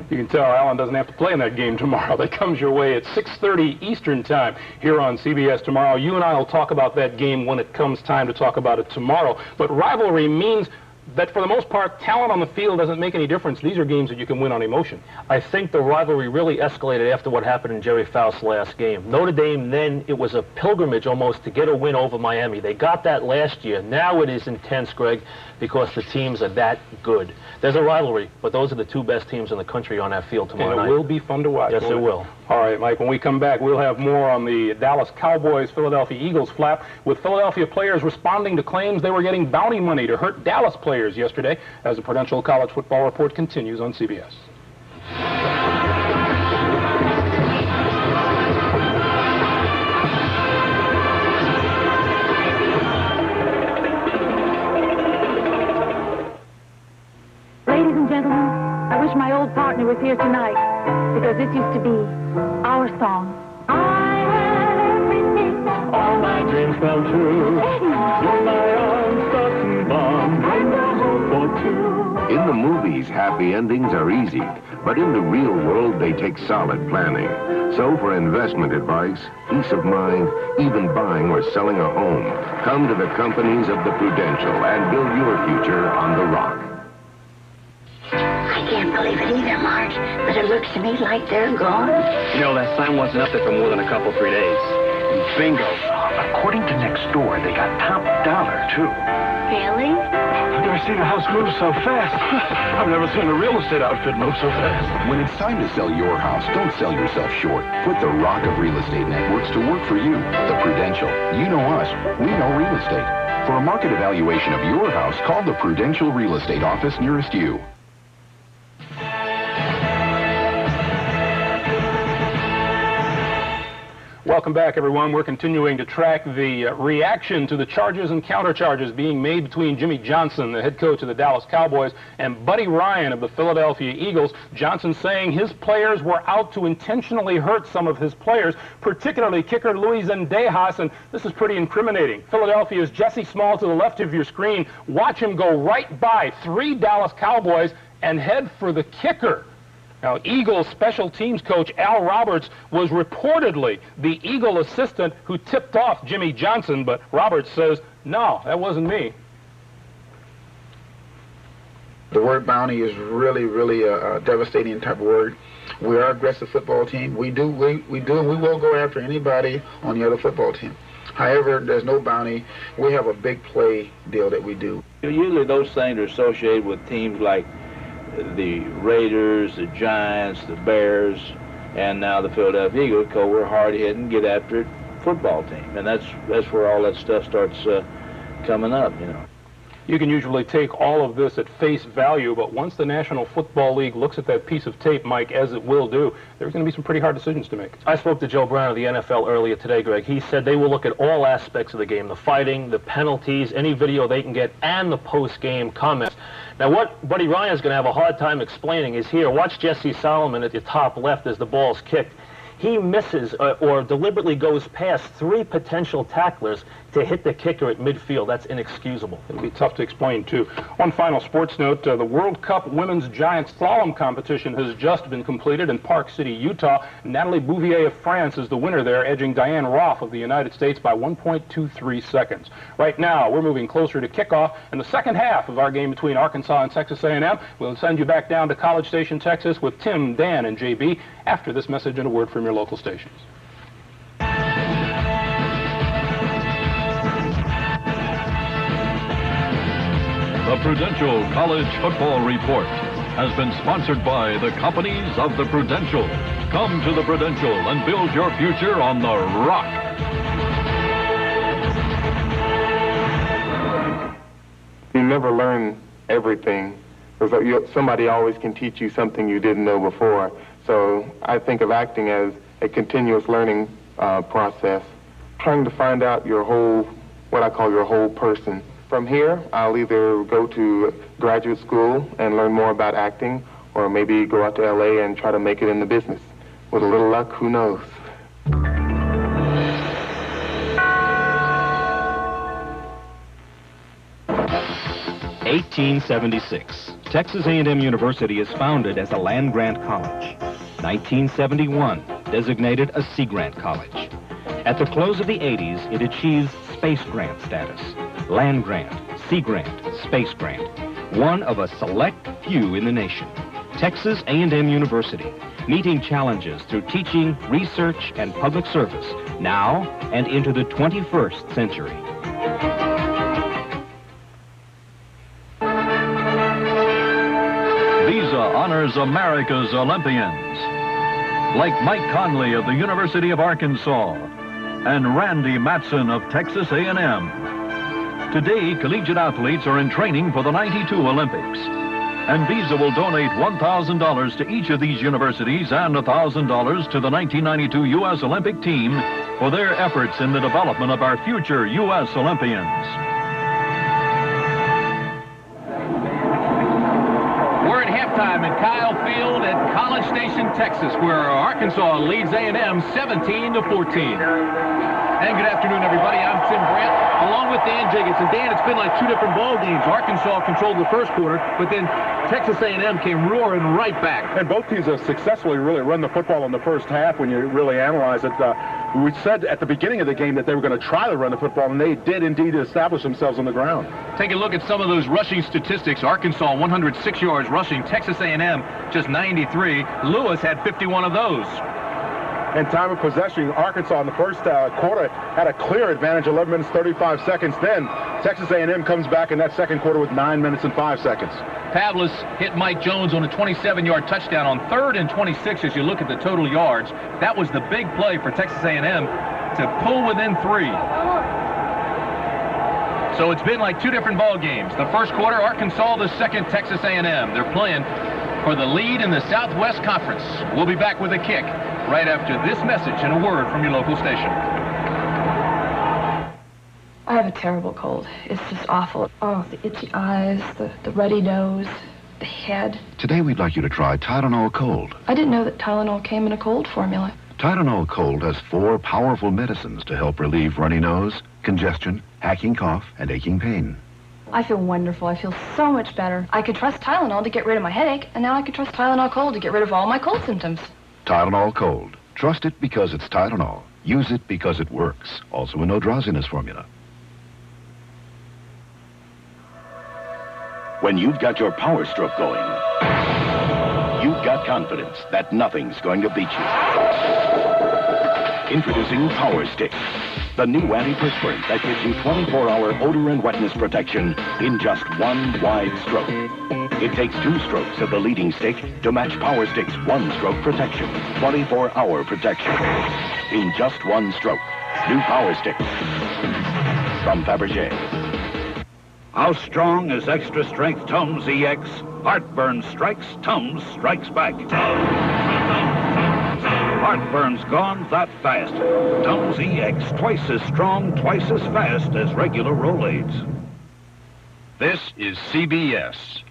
You can tell Allen doesn't have to play in that game tomorrow. That comes your way at 6:30 Eastern Time here on CBS tomorrow. You and I will talk about that game when it comes time to talk about it tomorrow. But rivalry means that for the most part, talent on the field doesn't make any difference. These are games that you can win on emotion. I think the rivalry really escalated after what happened in Jerry Faust's last game. Notre Dame, then, it was a pilgrimage almost to get a win over Miami. They got that last year. Now it is intense, Greg, because the teams are that good. There's a rivalry, but those are the 2 best teams in the country on that field tomorrow night. And it will be fun to watch. Yes, it will. All right, Mike, when we come back, we'll have more on the Dallas Cowboys Philadelphia Eagles flap, with Philadelphia players responding to claims they were getting bounty money to hurt Dallas players yesterday, as the Prudential College Football Report continues on CBS. Ladies and gentlemen, I wish my old partner was here tonight, because this used to be our song. I had everything. All my dreams come true. When my arms start to bomb, and a hope for two. In the movies, happy endings are easy, but in the real world, they take solid planning. So for investment advice, peace of mind, even buying or selling a home, come to the companies of the Prudential and build your future on the rock. I can't believe it either, Marge, but it looks to me like they're gone. You know, that sign wasn't up there for more than a couple, 3 days. Bingo. According to next door, they got top dollar, too. Really? I've never seen a house move so fast. I've never seen a real estate outfit move so fast. When it's time to sell your house, don't sell yourself short. Put the Rock of Real Estate Networks to work for you. The Prudential. You know us. We know real estate. For a market evaluation of your house, call the Prudential Real Estate office nearest you. Welcome back, everyone. We're continuing to track the reaction to the charges and countercharges being made between Jimmy Johnson, the head coach of the Dallas Cowboys, and Buddy Ryan of the Philadelphia Eagles. Johnson saying his players were out to intentionally hurt some of his players, particularly kicker Luis Zendejas, and this is pretty incriminating. Philadelphia's Jesse Small to the left of your screen. Watch him go right by 3 Dallas Cowboys and head for the kicker. Now, Eagles special teams coach Al Roberts was reportedly the Eagle assistant who tipped off Jimmy Johnson, but Roberts says, no, that wasn't me. The word bounty is really, really a devastating type of word. We are an aggressive football team. We do, and we will go after anybody on the other football team. However, there's no bounty. We have a big play deal that we do. Usually those things are associated with teams like the Raiders, the Giants, the Bears, and now the Philadelphia Eagles, because we're hard-hitting, get after it football team, and that's where all that stuff starts coming up, you know. You can usually take all of this at face value, but once the National Football League looks at that piece of tape, Mike, as it will do, there's going to be some pretty hard decisions to make. I spoke to Joe Brown of the NFL earlier today, Greg. He said they will look at all aspects of the game, the fighting, the penalties, any video they can get, and the post-game comments. Now, what Buddy Ryan's going to have a hard time explaining is here. Watch Jesse Solomon at the top left as the ball's kicked. He misses or deliberately goes past 3 potential tacklers to hit the kicker at midfield. That's inexcusable. It'll be tough to explain, too. One final sports note, the World Cup Women's Giant Slalom competition has just been completed in Park City, Utah. Natalie Bouvier of France is the winner there, edging Diane Roth of the United States by 1.23 seconds. Right now, we're moving closer to kickoff in the second half of our game between Arkansas and Texas A&M. We'll send you back down to College Station, Texas with Tim, Dan, and JB after this message and a word from your local stations. The Prudential College Football Report. has been sponsored by the companies of the Prudential. Come to the Prudential and build your future on the rock. You never learn everything. Somebody always can teach you something you didn't know before. So I think of acting as a continuous learning process, trying to find out your whole, what I call your whole person. From here, I'll either go to graduate school and learn more about acting, or maybe go out to LA and try to make it in the business. With a little luck, who knows? (1876). Texas A&M University is founded as a land-grant college. 1971, designated a Sea Grant college. At the close of the 80s, it achieves Space Grant status. Land Grant, Sea Grant, Space Grant. One of a select few in the nation. Texas A&M University, meeting challenges through teaching, research, and public service, now and into the 21st century. Visa honors America's Olympians, like Mike Conley of the University of Arkansas and Randy Matson of Texas A&M. Today, collegiate athletes are in training for the '92 Olympics, and Visa will donate $1,000 to each of these universities and $1,000 to the 1992 U.S. Olympic team for their efforts in the development of our future U.S. Olympians. We're at halftime at Kyle Field at College Station, Texas, where Arkansas leads A&M 17-14. And good afternoon, everybody. I'm Tim Brandt, along with Dan Jacobs. And Dan, it's been like two different ball games. Arkansas controlled the first quarter, but then Texas A&M came roaring right back. And both teams have successfully really run the football in the first half when you really analyze it. We said at the beginning of the game that they were going to try to run the football, and they did indeed establish themselves on the ground. Take a look at some of those rushing statistics. Arkansas, 106 yards rushing. Texas A&M, just 93. Lewis had 51 of those. And time of possession, Arkansas in the first quarter had a clear advantage, 11 minutes, 35 seconds. Then Texas A&M comes back in that second quarter with 9 minutes and 5 seconds. Pavlis hit Mike Jones on a 27-yard touchdown on 3rd and 26 as you look at the total yards. That was the big play for Texas A&M to pull within 3. So it's been like two different ball games. The first quarter, Arkansas, the second, Texas A&M. They're playing for the lead in the Southwest Conference. We'll be back with a kick right after this message and a word from your local station. I have a terrible cold. It's just awful. Oh, the itchy eyes, the ruddy nose, the head. Today we'd like you to try Tylenol Cold. I didn't know that Tylenol came in a cold formula. Tylenol Cold has 4 powerful medicines to help relieve runny nose, congestion, hacking cough, and aching pain. I feel wonderful. I feel so much better. I could trust Tylenol to get rid of my headache, and now I can trust Tylenol Cold to get rid of all my cold symptoms. Tylenol Cold. Trust it because it's Tylenol. Use it because it works. Also a no drowsiness formula. When you've got your power stroke going, you've got confidence that nothing's going to beat you. Introducing Power Stick, the new antiperspirant that gives you 24-hour odor and wetness protection in just one wide stroke. It takes 2 strokes of the leading stick to match Power Stick's 1-stroke protection, 24-hour protection in just 1 stroke. New Power Stick from Fabergé. How strong is Extra Strength Tums EX? Heartburn strikes, Tums strikes back. Heartburn's gone that fast. Tums EX, twice as strong, twice as fast as regular Rolaids. This is CBS.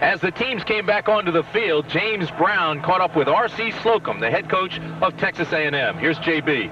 As the teams came back onto the field, James Brown caught up with R.C. Slocum, the head coach of Texas A&M. Here's J.B.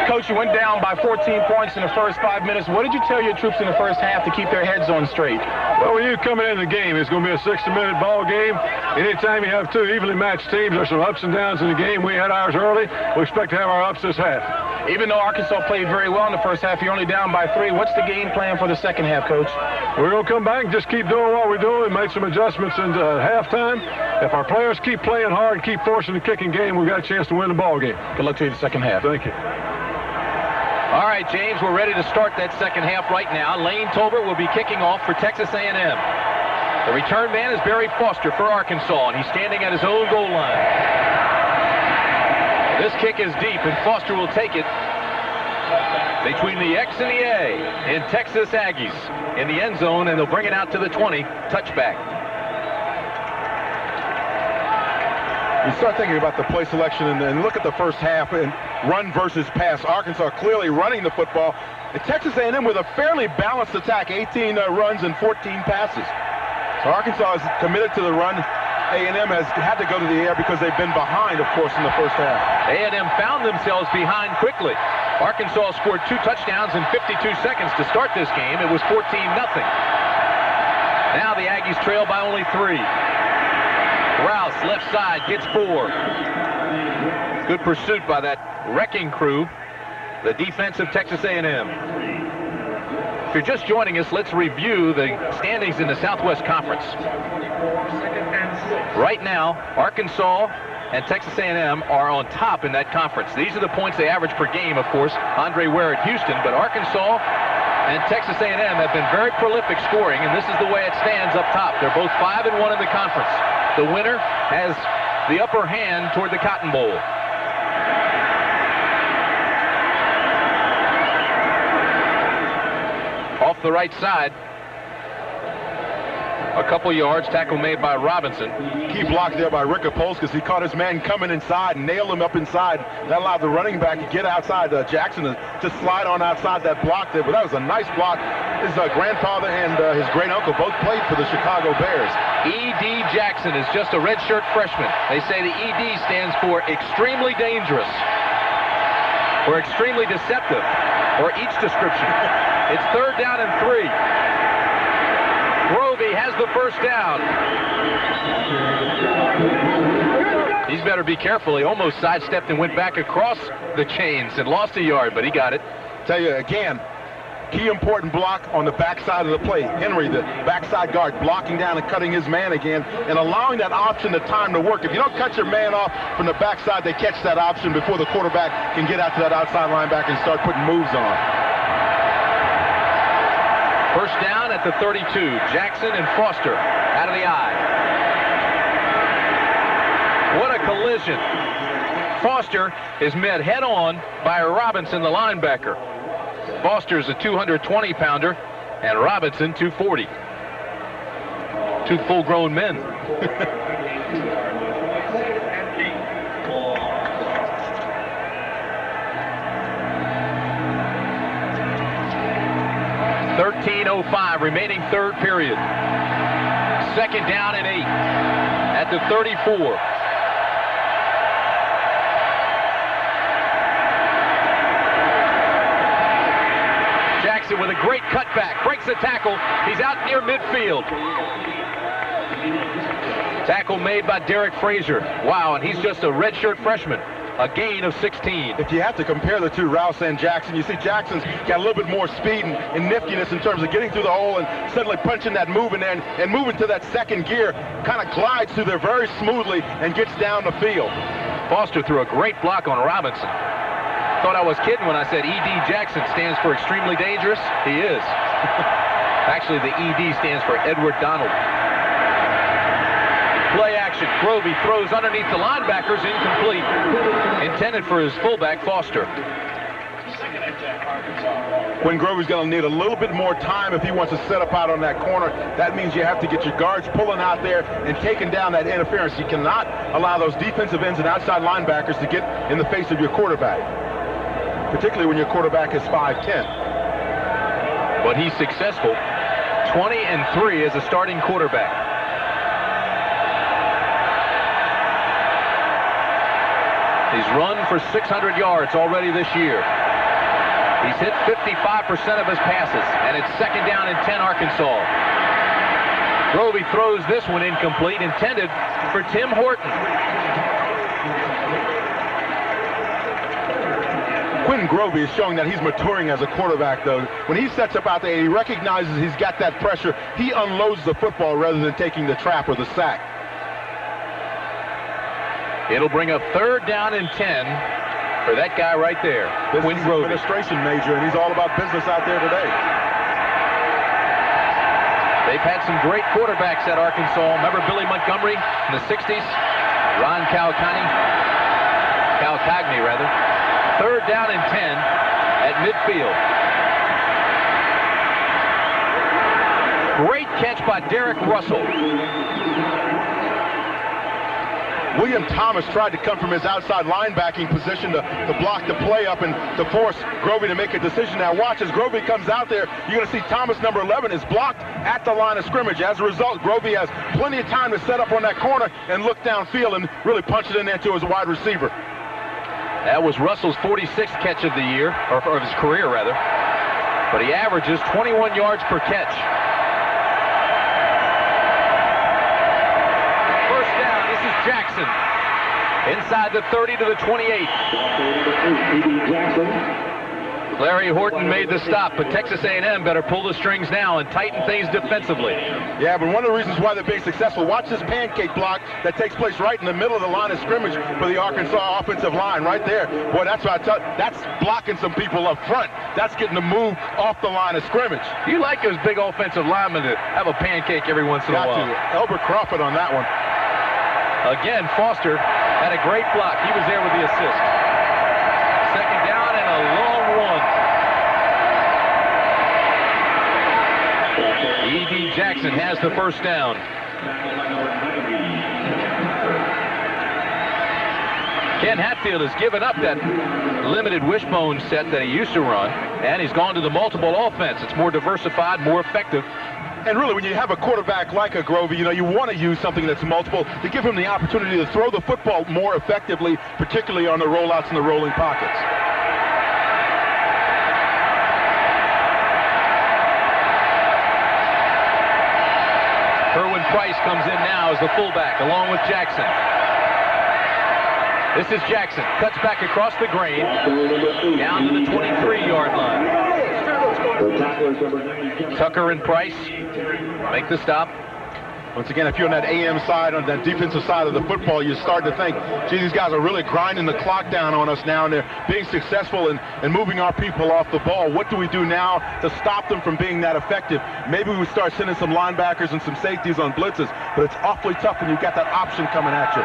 Coach, you went down by 14 points in the first 5 minutes. What did you tell your troops in the first half to keep their heads on straight? Well, when you're coming into the game, it's going to be a 60-minute ball game. Anytime you have two evenly matched teams, there's some ups and downs in the game. We had ours early. We expect to have our ups this half. Even though Arkansas played very well in the first half, you're only down by 3. What's the game plan for the second half, Coach? We're going to come back and just keep doing what we're doing. We made some adjustments into halftime. If our players keep playing hard, keep forcing the kicking game, we've got a chance to win the ball game. Good luck to you in the second half. Thank you. All right, James, we're ready to start that second half right now. Lane Tolbert will be kicking off for Texas A&M. The return man is Barry Foster for Arkansas, and he's standing at his own goal line. This kick is deep, and Foster will take it between the X and the A in Texas Aggies in the end zone, and they'll bring it out to the 20, touchback. You start thinking about the play selection and look at the first half and run versus pass. Arkansas clearly running the football. And Texas A&M with a fairly balanced attack, 18 runs and 14 passes. So Arkansas is committed to the run. A&M has had to go to the air because they've been behind, of course, in the first half. A&M found themselves behind quickly. Arkansas scored 2 touchdowns in 52 seconds to start this game. It was 14-0. Now the Aggies trail by only 3. Rouse, left side, gets 4. Good pursuit by that wrecking crew, the defense of Texas A&M. If you're just joining us, let's review the standings in the Southwest Conference. Right now, Arkansas and Texas A&M are on top in that conference. These are the points they average per game, of course. Andre Ware at Houston, but Arkansas and Texas A&M have been very prolific scoring, and this is the way it stands up top. They're both 5-1 in the conference. The winner has the upper hand toward the Cotton Bowl. Off the right side. A couple yards, tackle made by Robinson. Key block there by Rick Apolskas. He caught his man coming inside and nailed him up inside. That allowed the running back to get outside. Jackson to slide on outside that block there. But that was a nice block. His grandfather and his great uncle both played for the Chicago Bears. E.D. Jackson is just a redshirt freshman. They say the E.D. stands for extremely dangerous, or extremely deceptive, or each description. It's 3rd down and 3. Grovey has the first down. He's better be careful. He almost sidestepped and went back across the chains and lost a yard, but he got it. Tell you again, key important block on the backside of the play. Henry, the backside guard, blocking down and cutting his man again and allowing that option the time to work. If you don't cut your man off from the backside, they catch that option before the quarterback can get out to that outside linebacker and start putting moves on. First down at the 32. Jackson and Foster out of the eye. What a collision. Foster is met head-on by Robinson, the linebacker. Foster's a 220-pounder, and Robinson 240. 2 full-grown men. .13:05 remaining 3rd period. 2nd down and 8 at the 34. Jackson with a great cutback, breaks the tackle. He's out near midfield. Tackle made by Derek Frazier. Wow, and he's just a redshirt freshman. A gain of 16. If you have to compare the two, Rouse and Jackson, you see Jackson's got a little bit more speed and niftiness in terms of getting through the hole and suddenly punching that move in there and moving to that second gear, kind of glides through there very smoothly and gets down the field. Foster threw a great block on Robinson. Thought I was kidding when I said E.D. Jackson stands for extremely dangerous. He is. Actually, the E.D. stands for Edward Donald. Play action. Grovey throws underneath the linebackers, incomplete. Intended for his fullback, Foster. Quinn Grovey's going to need a little bit more time if he wants to set up out on that corner. That means you have to get your guards pulling out there and taking down that interference. You cannot allow those defensive ends and outside linebackers to get in the face of your quarterback, particularly when your quarterback is 5'10". But he's successful. 20-3 as a starting quarterback. He's run for 600 yards already this year. He's hit 55% of his passes, and it's 2nd down and 10 Arkansas. Grovey throws this one incomplete, intended for Tim Horton. Quinn Grovey is showing that he's maturing as a quarterback, though. When he sets up out there, he recognizes he's got that pressure. He unloads the football rather than taking the trap or the sack. It'll bring up 3rd down and 10 for that guy right there, Quinn Grovey. Administration major, and he's all about business out there today. They've had some great quarterbacks at Arkansas. Remember Billy Montgomery in the 60s? Ron Calcagni, 3rd down and 10 at midfield. Great catch by Derek Russell. William Thomas tried to come from his outside linebacking position to block the play up and to force Grovey to make a decision. Now watch as Grovey comes out there. You're going to see Thomas, number 11, is blocked at the line of scrimmage. As a result, Grovey has plenty of time to set up on that corner and look downfield and really punch it in there to his wide receiver. That was Russell's 46th catch of the year, or of his career, rather. But he averages 21 yards per catch. Jackson inside the 30 to the 28. Larry Horton made the stop, but Texas A&M better pull the strings now and tighten things defensively. Yeah, but one of the reasons why they're being successful, watch this pancake block that takes place right in the middle of the line of scrimmage for the Arkansas offensive line right there. Boy, that's what I tell you, that's blocking some people up front. That's getting the move off the line of scrimmage. You like those big offensive linemen to have a pancake every once in a while. Elbert Crawford on that one. Again, Foster had a great block. He was there with the assist. 2nd down and a long run. E.D. Jackson has the 1st down. Ken Hatfield has given up that limited wishbone set that he used to run, and he's gone to the multiple offense. It's more diversified, more effective. And really, when you have a quarterback like a Grovey, you know, you want to use something that's multiple to give him the opportunity to throw the football more effectively, particularly on the rollouts and the rolling pockets. Kerwin Price comes in now as the fullback, along with Jackson. This is Jackson. Cuts back across the grain, down to the 23-yard line. Tucker and Price make the stop. Once again, if you're on that AM side, on that defensive side of the football, you start to think, gee, these guys are really grinding the clock down on us now, and they're being successful in moving our people off the ball. What do we do now to stop them from being that effective? Maybe we start sending some linebackers and some safeties on blitzes, but it's awfully tough when you've got that option coming at you.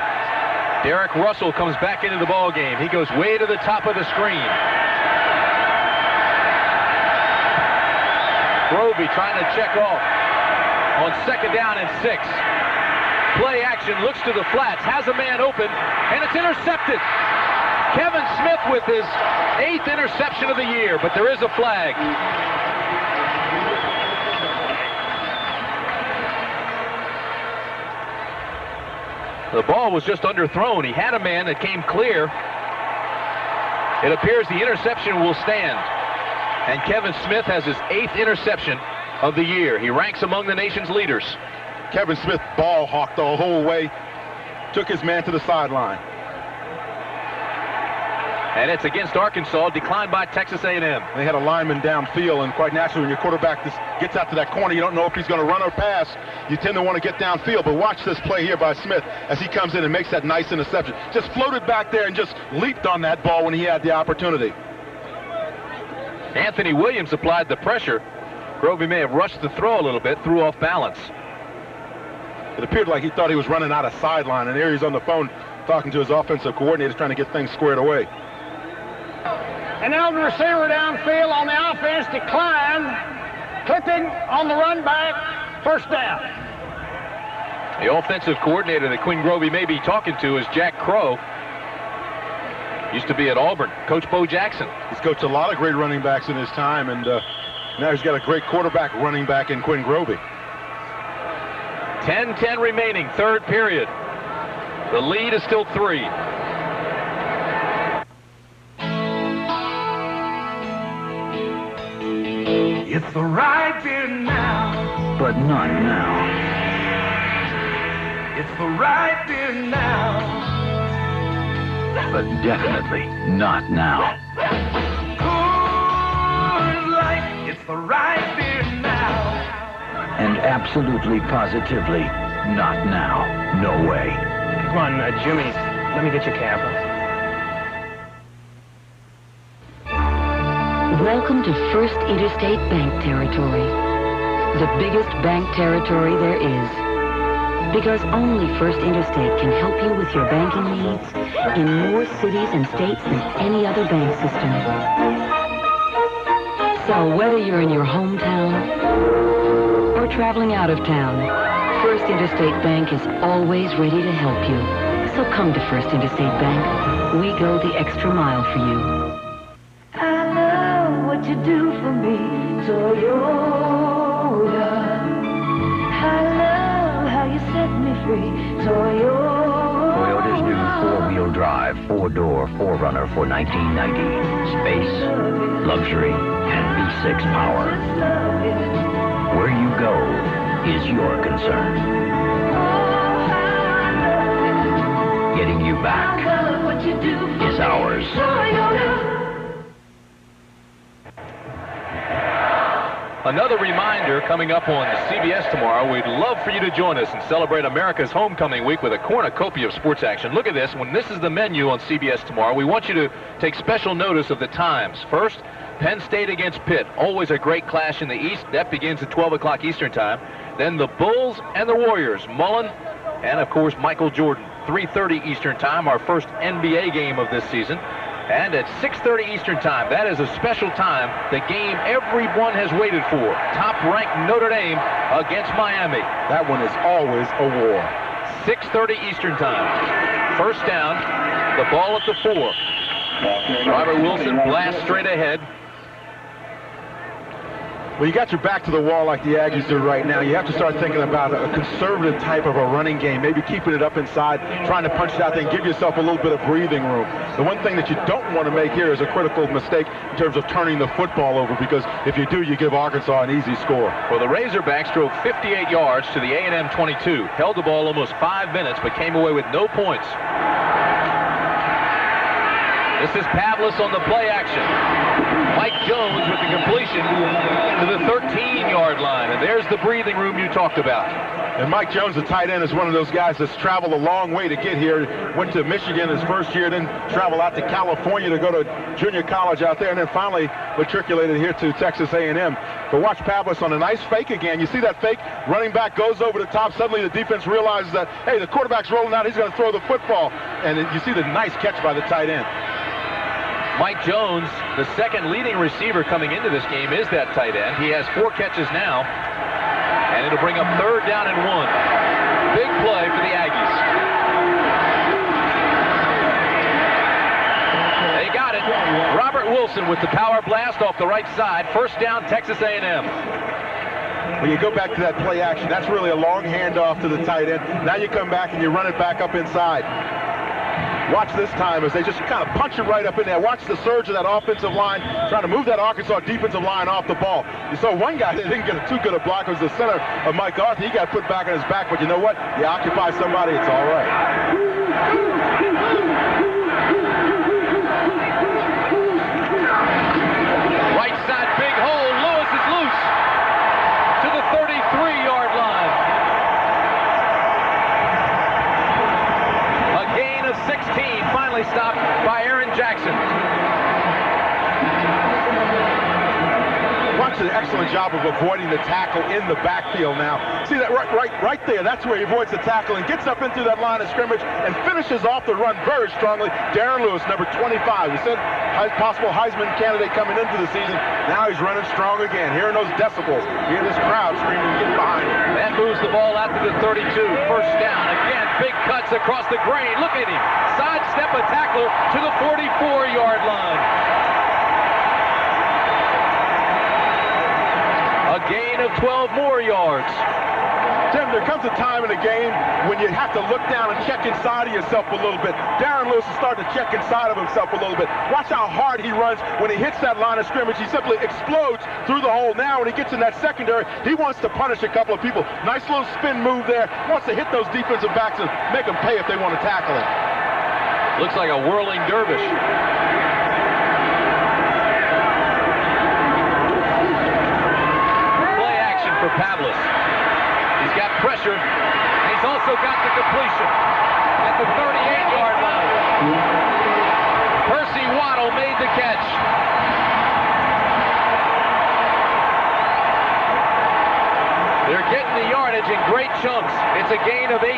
Derek Russell comes back into the ball game. He goes way to the top of the screen. Grovey trying to check off on 2nd down and 6. Play action, looks to the flats, has a man open, and it's intercepted. Kevin Smith with his 8th interception of the year, but there is a flag. The ball was just underthrown. He had a man that came clear. It appears the interception will stand. And Kevin Smith has his 8th interception of the year. He ranks among the nation's leaders. Kevin Smith ball hawked the whole way, took his man to the sideline. And it's against Arkansas, declined by Texas A&M. They had a lineman downfield, and quite naturally, when your quarterback gets out to that corner, you don't know if he's going to run or pass. You tend to want to get downfield, but watch this play here by Smith as he comes in and makes that nice interception. Just floated back there and just leaped on that ball when he had the opportunity. Anthony Williams applied the pressure. Grovey may have rushed the throw a little bit, threw off balance. It appeared like he thought he was running out of sideline, and there he's on the phone talking to his offensive coordinators, trying to get things squared away. And now the receiver downfield on the offense declined, clipping on the run back, 1st down. The offensive coordinator that Quinn Grovey may be talking to is Jack Crow. Used to be at Auburn, Coach Bo Jackson. He's coached a lot of great running backs in his time, and now he's got a great quarterback running back in Quinn Grovey. 10-10 remaining, 3rd period. The lead is still 3. It's the right beer now. But not now. It's the right beer now. But definitely not now. Coors Light, it's the right beer now. And absolutely, positively, not now. No way. Come on, Jimmy, let me get your cab. Welcome to First Interstate Bank territory. The biggest bank territory there is. Because only First Interstate can help you with your banking needs in more cities and states than any other bank system. So whether you're in your hometown or traveling out of town, First Interstate Bank is always ready to help you. So come to First Interstate Bank. We go the extra mile for you. I love what you do for me, Toyota. I love how you set me free, Toyota. Toyota's new four-wheel drive, four-door 4Runner for 1990. Space, luxury, and V6 power. Where you go is your concern. Getting you back is ours. Another reminder coming up on CBS tomorrow. We'd love for you to join us and celebrate America's homecoming week with a cornucopia of sports action. Look at this. When this is the menu on CBS tomorrow, we want you to take special notice of the times. First, Penn State against Pitt. Always a great clash in the East. That begins at 12 o'clock Eastern time. Then the Bulls and the Warriors. Mullen and, of course, Michael Jordan. 3:30 Eastern time, our first NBA game of this season. And at 6:30 Eastern time, that is a special time, the game everyone has waited for. Top-ranked Notre Dame against Miami. That one is always a war. 6:30 Eastern time. First down, the ball at the 4. Robert Wilson blasts straight ahead. Well, you got your back to the wall like the Aggies do right now. You have to start thinking about a conservative type of a running game, maybe keeping it up inside, trying to punch it out there and give yourself a little bit of breathing room. The one thing that you don't want to make here is a critical mistake in terms of turning the football over, because if you do, you give Arkansas an easy score. Well, the Razorbacks drove 58 yards to the A&M 22, held the ball almost 5 minutes, but came away with no points. This is Pavlis on the play action. Mike Jones with the completion to the 13-yard line. And there's the breathing room you talked about. And Mike Jones, the tight end, is one of those guys that's traveled a long way to get here. Went to Michigan his first year, then traveled out to California to go to junior college out there, and then finally matriculated here to Texas A&M. But watch Pavlis on a nice fake again. You see that fake? Running back goes over the top. Suddenly the defense realizes that, hey, the quarterback's rolling out. He's going to throw the football. And you see the nice catch by the tight end. Mike Jones, the second leading receiver coming into this game, is that tight end. He has 4 catches now, and it'll bring up 3rd down and 1. Big play for the Aggies. They got it. Robert Wilson with the power blast off the right side. First down, Texas A&M. When you go back to that play action, that's really a long handoff to the tight end. Now you come back and you run it back up inside. Watch this time as they just kind of punch it right up in there. Watch the surge of that offensive line, trying to move that Arkansas defensive line off the ball. You saw one guy that didn't get too good a block. It was the center of Mike Arthur. He got put back on his back, but you know what? You occupy somebody, it's all right. Right side, big hole. Lewis is loose to the 33-yard line. A gain of 16, finally stopped by Aaron Jackson. Watch an excellent job of avoiding the tackle in the backfield now. See that right there? That's where he avoids the tackle and gets up into that line of scrimmage and finishes off the run very strongly. Darren Lewis, number 25. We said possible Heisman candidate coming into the season. Now he's running strong again. Hearing those decibels. Hearing this crowd screaming, get behind him. That moves the ball out to the 32. First down. Again, big cuts across the grain. Look at him. Sidestep a tackler to the 44-yard line. A gain of 12 more yards. Tim, there comes a time in the game when you have to look down and check inside of yourself a little bit. Darren Lewis is starting to check inside of himself a little bit. Watch how hard he runs when he hits that line of scrimmage. He simply explodes through the hole. Now when he gets in that secondary, he wants to punish a couple of people. Nice little spin move there. Wants to hit those defensive backs and make them pay if they want to tackle him. Looks like a whirling dervish. Play action for Pavlis. He's got pressure. And he's also got the completion at the 38-yard line. Percy Waddle made the catch. They're getting the yardage in great chunks. It's a gain of 18.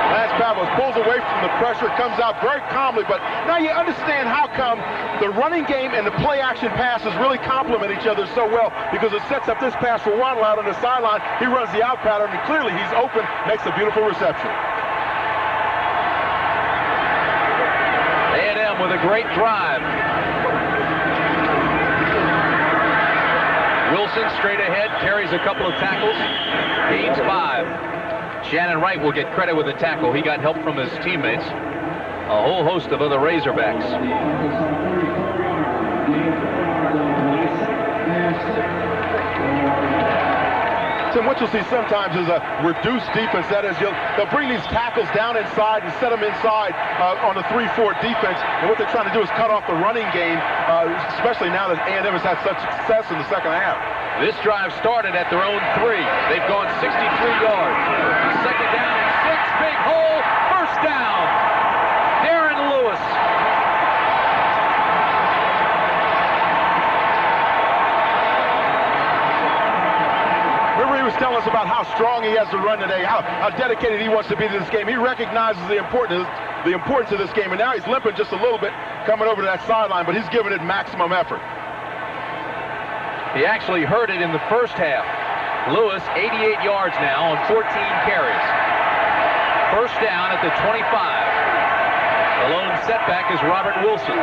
Lance Pavlis pulls away from the pressure, comes out very calmly, but now you understand how come the running game and the play-action passes really complement each other so well, because it sets up this pass for Waddle out on the sideline. He runs the out pattern, and clearly he's open, makes a beautiful reception. A&M with a great drive. Wilson straight ahead, carries a couple of tackles, gains 5. Shannon Wright will get credit with the tackle. He got help from his teammates. A whole host of other Razorbacks. Tim, what you'll see sometimes is a reduced defense. That is, they'll bring these tackles down inside and set them inside on a 3-4 defense. And what they're trying to do is cut off the running game, especially now that A&M has had such success in the second half. This drive started at their own 3. They've gone 63 yards. Second down and 6. Big hole. First down. Darren Lewis. Remember, he was telling us about how strong he has to run today, how dedicated he wants to be to this game. He recognizes the importance of this game, and now he's limping just a little bit coming over to that sideline, but he's giving it maximum effort. He actually heard it in the first half. Lewis, 88 yards now on 14 carries. First down at the 25. The lone setback is Robert Wilson.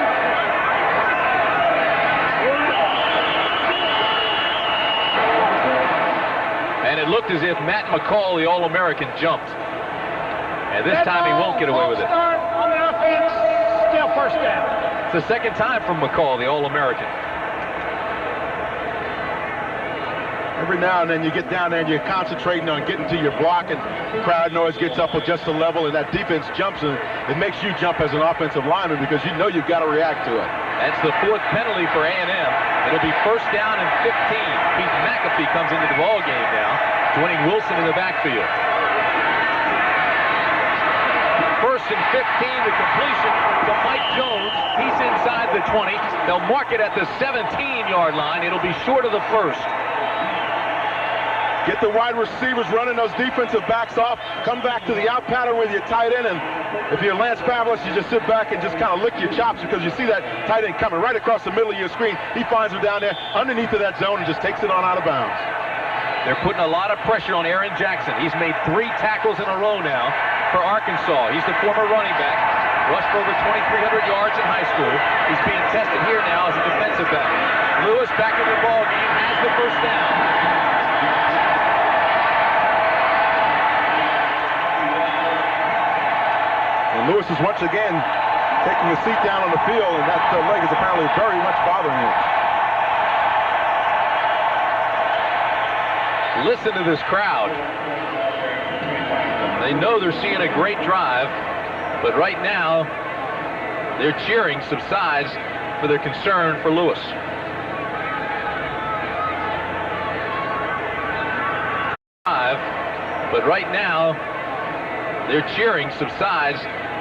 And it looked as if Matt McCall, the All-American, jumped. And this time he won't get away with it. Start on the offense, still first down. It's the second time from McCall, the All-American. Every now and then you get down there and you're concentrating on getting to your block, and the crowd noise gets up with just a level, and that defense jumps, and it makes you jump as an offensive lineman because you know you've got to react to it. That's the 4th penalty for A&M. It'll be first down and 15. Keith McAfee comes into the ball game now, joining Wilson in the backfield. First and 15, the completion to Mike Jones. He's inside the 20. They'll mark it at the 17-yard line. It'll be short of the first. Get the wide receivers running those defensive backs off. Come back to the out pattern with your tight end. And if you're Lance Pavlis, you just sit back and just kind of lick your chops because you see that tight end coming right across the middle of your screen. He finds him down there underneath of that zone and just takes it on out of bounds. They're putting a lot of pressure on Aaron Jackson. He's made 3 tackles in a row now for Arkansas. He's the former running back. Rushed for over 2,300 yards in high school. He's being tested here now as a defensive back. Lewis back in the ball game, has the first down. And Lewis is once again taking a seat down on the field, and that leg is apparently very much bothering him. Listen to this crowd. They know they're seeing a great drive, but right now their cheering subsides for their concern for Lewis. But right now their cheering subsides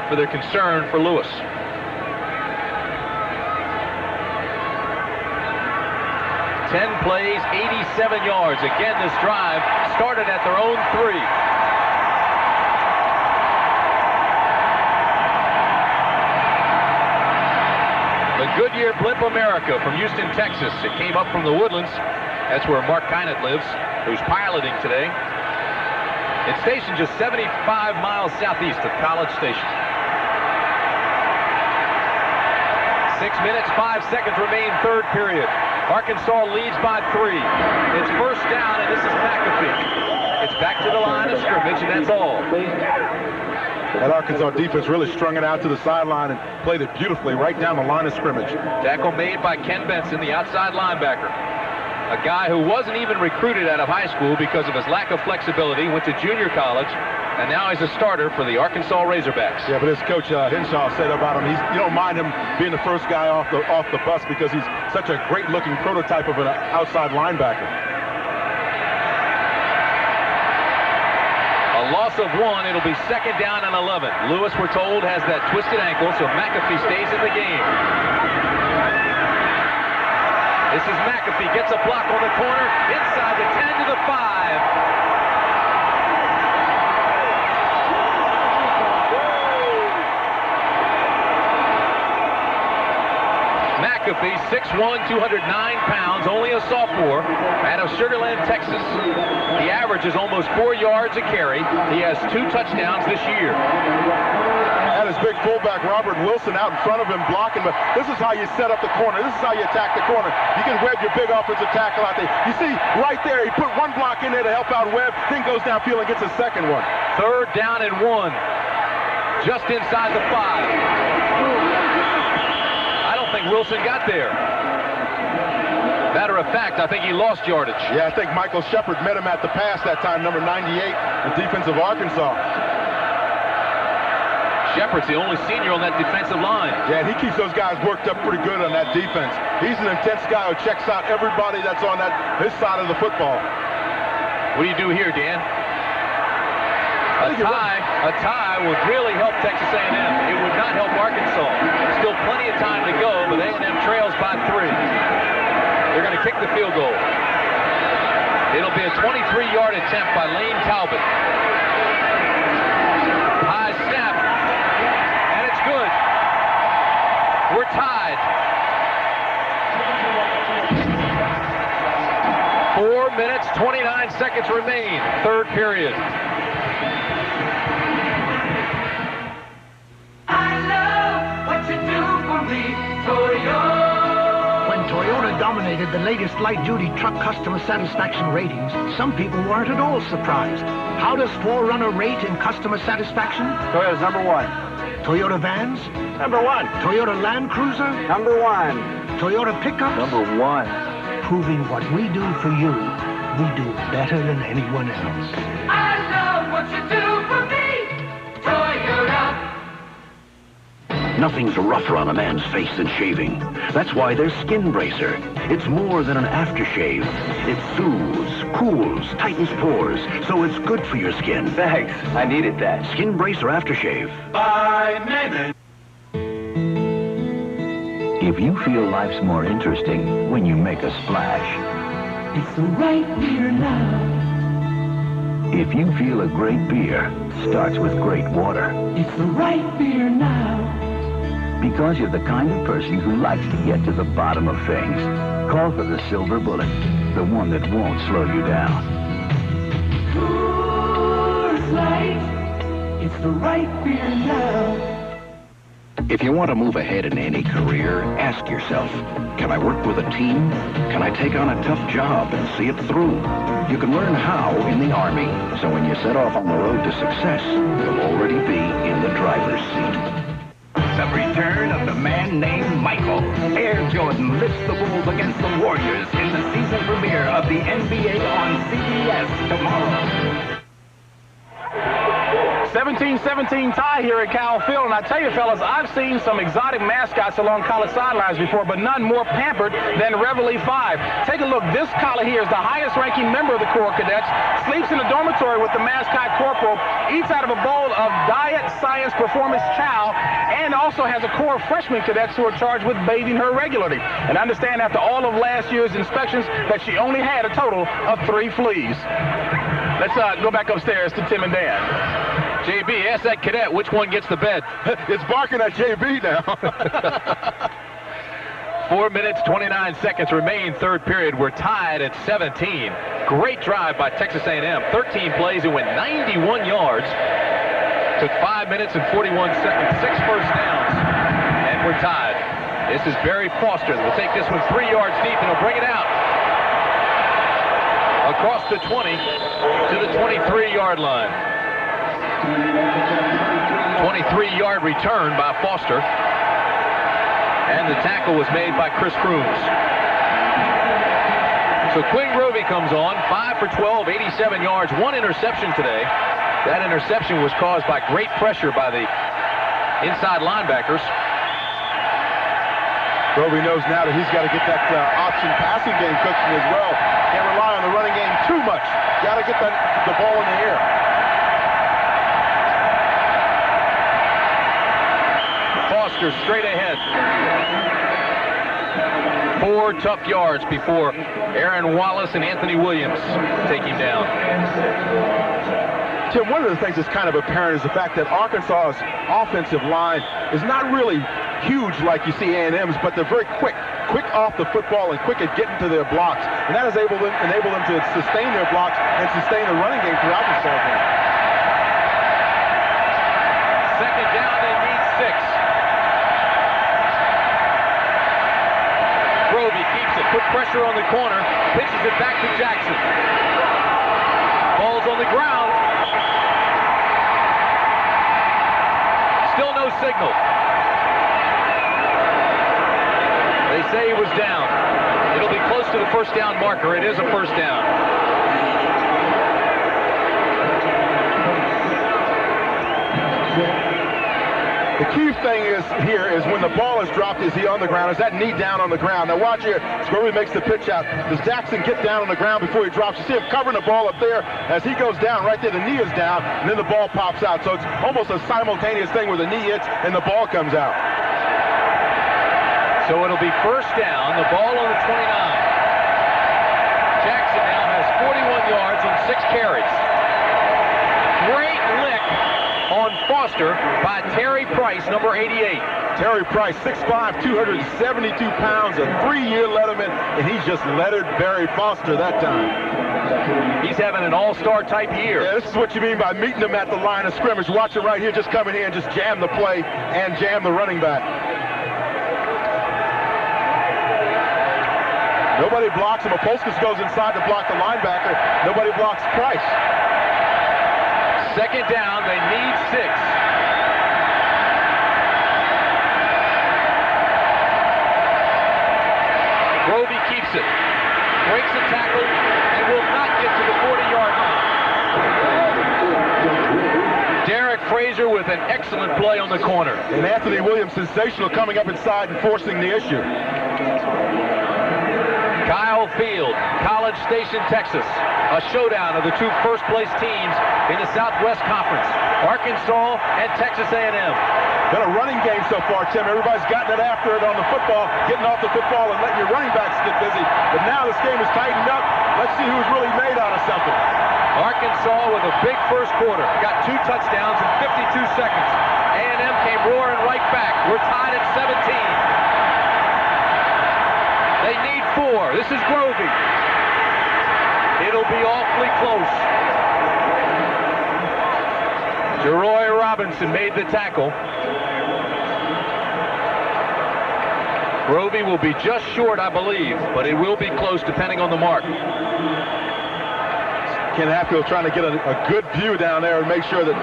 for their concern for Lewis. Ten plays, 87 yards. Again, this drive started at their own 3. The Goodyear Blimp America from Houston, Texas. It came up from the Woodlands. That's where Mark Kynett lives, who's piloting today. It's stationed just 75 miles southeast of College Station. 6 minutes, 5 seconds remain, third period. Arkansas leads by 3. It's first down, and this is McAfee. It's back to the line of scrimmage, and that's all. That Arkansas defense really strung it out to the sideline and played it beautifully right down the line of scrimmage. Tackle made by Ken Benson, the outside linebacker. A guy who wasn't even recruited out of high school because of his lack of flexibility, went to junior college, and now he's a starter for the Arkansas Razorbacks. Yeah, but as Coach Henshaw said about him, you don't mind him being the first guy off the bus because he's such a great-looking prototype of an outside linebacker. A loss of 1, it'll be second down and 11. Lewis, we're told, has that twisted ankle, so McAfee stays in the game. This is McAfee, gets a block on the corner, inside the 10 to the 5. McAfee, 6'1", 209 pounds, only a sophomore, out of Sugar Land, Texas. The average is almost 4 yards a carry. He has 2 touchdowns this year. Had his big fullback, Robert Wilson, out in front of him blocking, but this is how you set up the corner. This is how you attack the corner. You can web your big offensive tackle out there. You see, right there, he put one block in there to help out Webb, then goes downfield and gets a second one. Third down and 1, just inside the 5. Wilson got there. Matter of fact, I think he lost yardage. Yeah, I think Michael Shepard met him at the pass that time, number 98, the defense of Arkansas. Shepard's the only senior on that defensive line. Yeah, and he keeps those guys worked up pretty good on that defense. He's an intense guy who checks out everybody that's on his side of the football. What do you do here, Dan? A tie would really help Texas A&M. It would not help Arkansas. Still plenty of time to go, but A&M trails by 3. They're going to kick the field goal. It'll be a 23-yard attempt by Lane Talbot. High snap, and it's good. We're tied. 4 minutes, 29 seconds remain. Third period. When Toyota dominated the latest light-duty truck customer satisfaction ratings, some people weren't at all surprised. How does 4Runner rate in customer satisfaction? Toyota's number 1. Toyota vans? Number 1. Toyota Land Cruiser? Number 1. Toyota pickups? Number 1. Proving what we do for you, we do better than anyone else. I love what you do for me, Toyota. Nothing's rougher on a man's face than shaving. That's why there's Skin Bracer. It's more than an aftershave. It soothes, cools, tightens pores, so it's good for your skin. Thanks. I needed that. Skin Bracer Aftershave. By Maven. If you feel life's more interesting when you make a splash. It's the right beer now. If you feel a great beer starts with great water. It's the right beer now. Because you're the kind of person who likes to get to the bottom of things. Call for the Silver Bullet, the one that won't slow you down. Coors Light. It's the right beer now. If you want to move ahead in any career, ask yourself, can I work with a team? Can I take on a tough job and see it through? You can learn how in the Army, so when you set off on the road to success, you'll already be in the driver's seat. The return of the man named Michael. Air Jordan lifts the Bulls against the Warriors in the season premiere of the NBA on CBS tomorrow. 17-17 tie here at Kyle Field, and I tell you, fellas, I've seen some exotic mascots along college sidelines before, but none more pampered than Reveille 5. Take a look. This collie here is the highest-ranking member of the Corps Cadets, sleeps in a dormitory with the mascot corporal, eats out of a bowl of Diet Science Performance Chow, and also has a Corps of freshman cadets who are charged with bathing her regularly. And understand, after all of last year's inspections, that she only had a total of 3 fleas. Let's go back upstairs to Tim and Dan. JB, ask that cadet which one gets the bed. It's barking at JB now. 4 minutes, 29 seconds remain, third period. We're tied at 17. Great drive by Texas A&M. 13 plays and went 91 yards. Took 5 minutes and 41 seconds, 6 first downs, and we're tied. This is Barry Foster. Will take this one 3 yards deep, and he'll bring it out. Across the 20 to the 23-yard line. 23-yard return by Foster. And the tackle was made by Chris Crooms. So Quinn Grovey comes on, 5 for 12, 87 yards, 1 interception today. That interception was caused by great pressure by the inside linebackers. Grovey knows now that he's got to get that option passing game cooking as well. Can't rely on the running game too much. Got to get the ball in the air. Foster straight ahead. 4 tough yards before Aaron Wallace and Anthony Williams take him down. Tim, one of the things that's kind of apparent is the fact that Arkansas's offensive line is not really huge like you see A&M's, but they're very quick off the football and quick at getting to their blocks. And that has enabled them to sustain their blocks and sustain the running game throughout this ball game. Second down, they need 6. Grovey keeps it, put pressure on the corner, pitches it back to Jackson. Ball's on the ground. Still no signal. They say he was down. It'll be close to the first down marker. It is a first down. The key thing here is when the ball is dropped, is he on the ground? Is that knee down on the ground? Now watch here. Grovey makes the pitch out. Does Jackson get down on the ground before he drops? You see him covering the ball up there. As he goes down, right there, the knee is down, and then the ball pops out. So it's almost a simultaneous thing where the knee hits and the ball comes out. So it'll be first down, the ball on the 29. Jackson now has 41 yards on 6 carries. Great lick on Foster by Terry Price, number 88. Terry Price, 6'5", 272 pounds, a 3-year letterman, and he just lettered Barry Foster that time. He's having an all-star type year. Yeah, this is what you mean by meeting him at the line of scrimmage. Watch him right here, just come in here and just jam the play and jam the running back. Nobody blocks him. Apolskas goes inside to block the linebacker. Nobody blocks Price. Second down, they need 6. Grovey keeps it. Breaks the tackle and will not get to the 40-yard line. Derek Frazier with an excellent play on the corner. And Anthony Williams, sensational, coming up inside and forcing the issue. Kyle Field, College Station, Texas. A showdown of the 2 first-place teams in the Southwest Conference, Arkansas and Texas A&M. Been a running game so far, Tim. Everybody's gotten it after it on the football, getting off the football and letting your running backs get busy. But now this game is tightened up. Let's see who's really made out of something. Arkansas with a big first quarter. Got 2 touchdowns in 52 seconds. A&M came roaring right back. We're tied at 17. They need 4. This is Grovey. It'll be awfully close. Jeroy Robinson made the tackle. Grovey will be just short, I believe, but it will be close depending on the mark. Ken Hatfield trying to get a good view down there and make sure that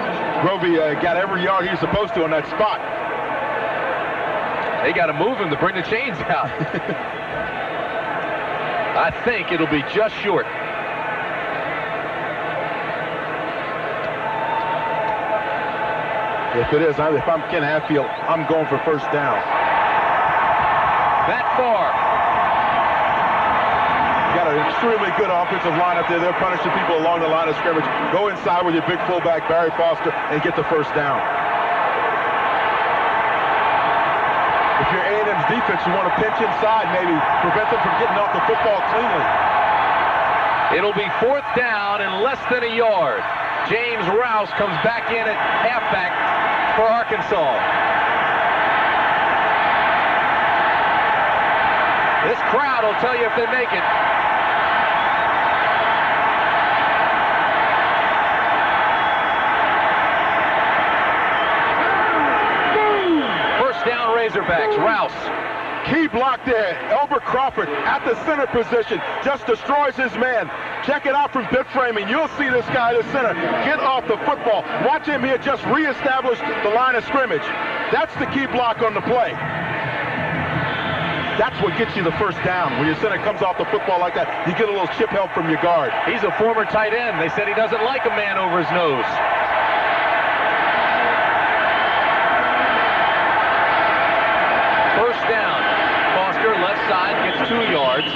Grovey got every yard he was supposed to on that spot. They got to move him to bring the chains out. I think it'll be just short. If it is, if I'm Ken Hatfield, I'm going for first down. That far. You got an extremely good offensive line up there. They're punishing people along the line of scrimmage. Go inside with your big fullback, Barry Foster, and get the first down. If you're A&M's defense, you want to pinch inside, maybe prevent them from getting off the football cleanly. It'll be 4th down and less than a yard. James Rouse comes back in at halfback for Arkansas. This crowd will tell you if they make it. First down, Razorbacks. Rouse Key block there. Elbert Crawford at the center position. Just destroys his man. Check it out from pit framing. You'll see this guy at the center get off the football. Watch him here just reestablish the line of scrimmage. That's the key block on the play. That's what gets you the first down. When your center comes off the football like that, you get a little chip help from your guard. He's a former tight end. They said he doesn't like a man over his nose. First down. Foster, left side, gets 2 yards.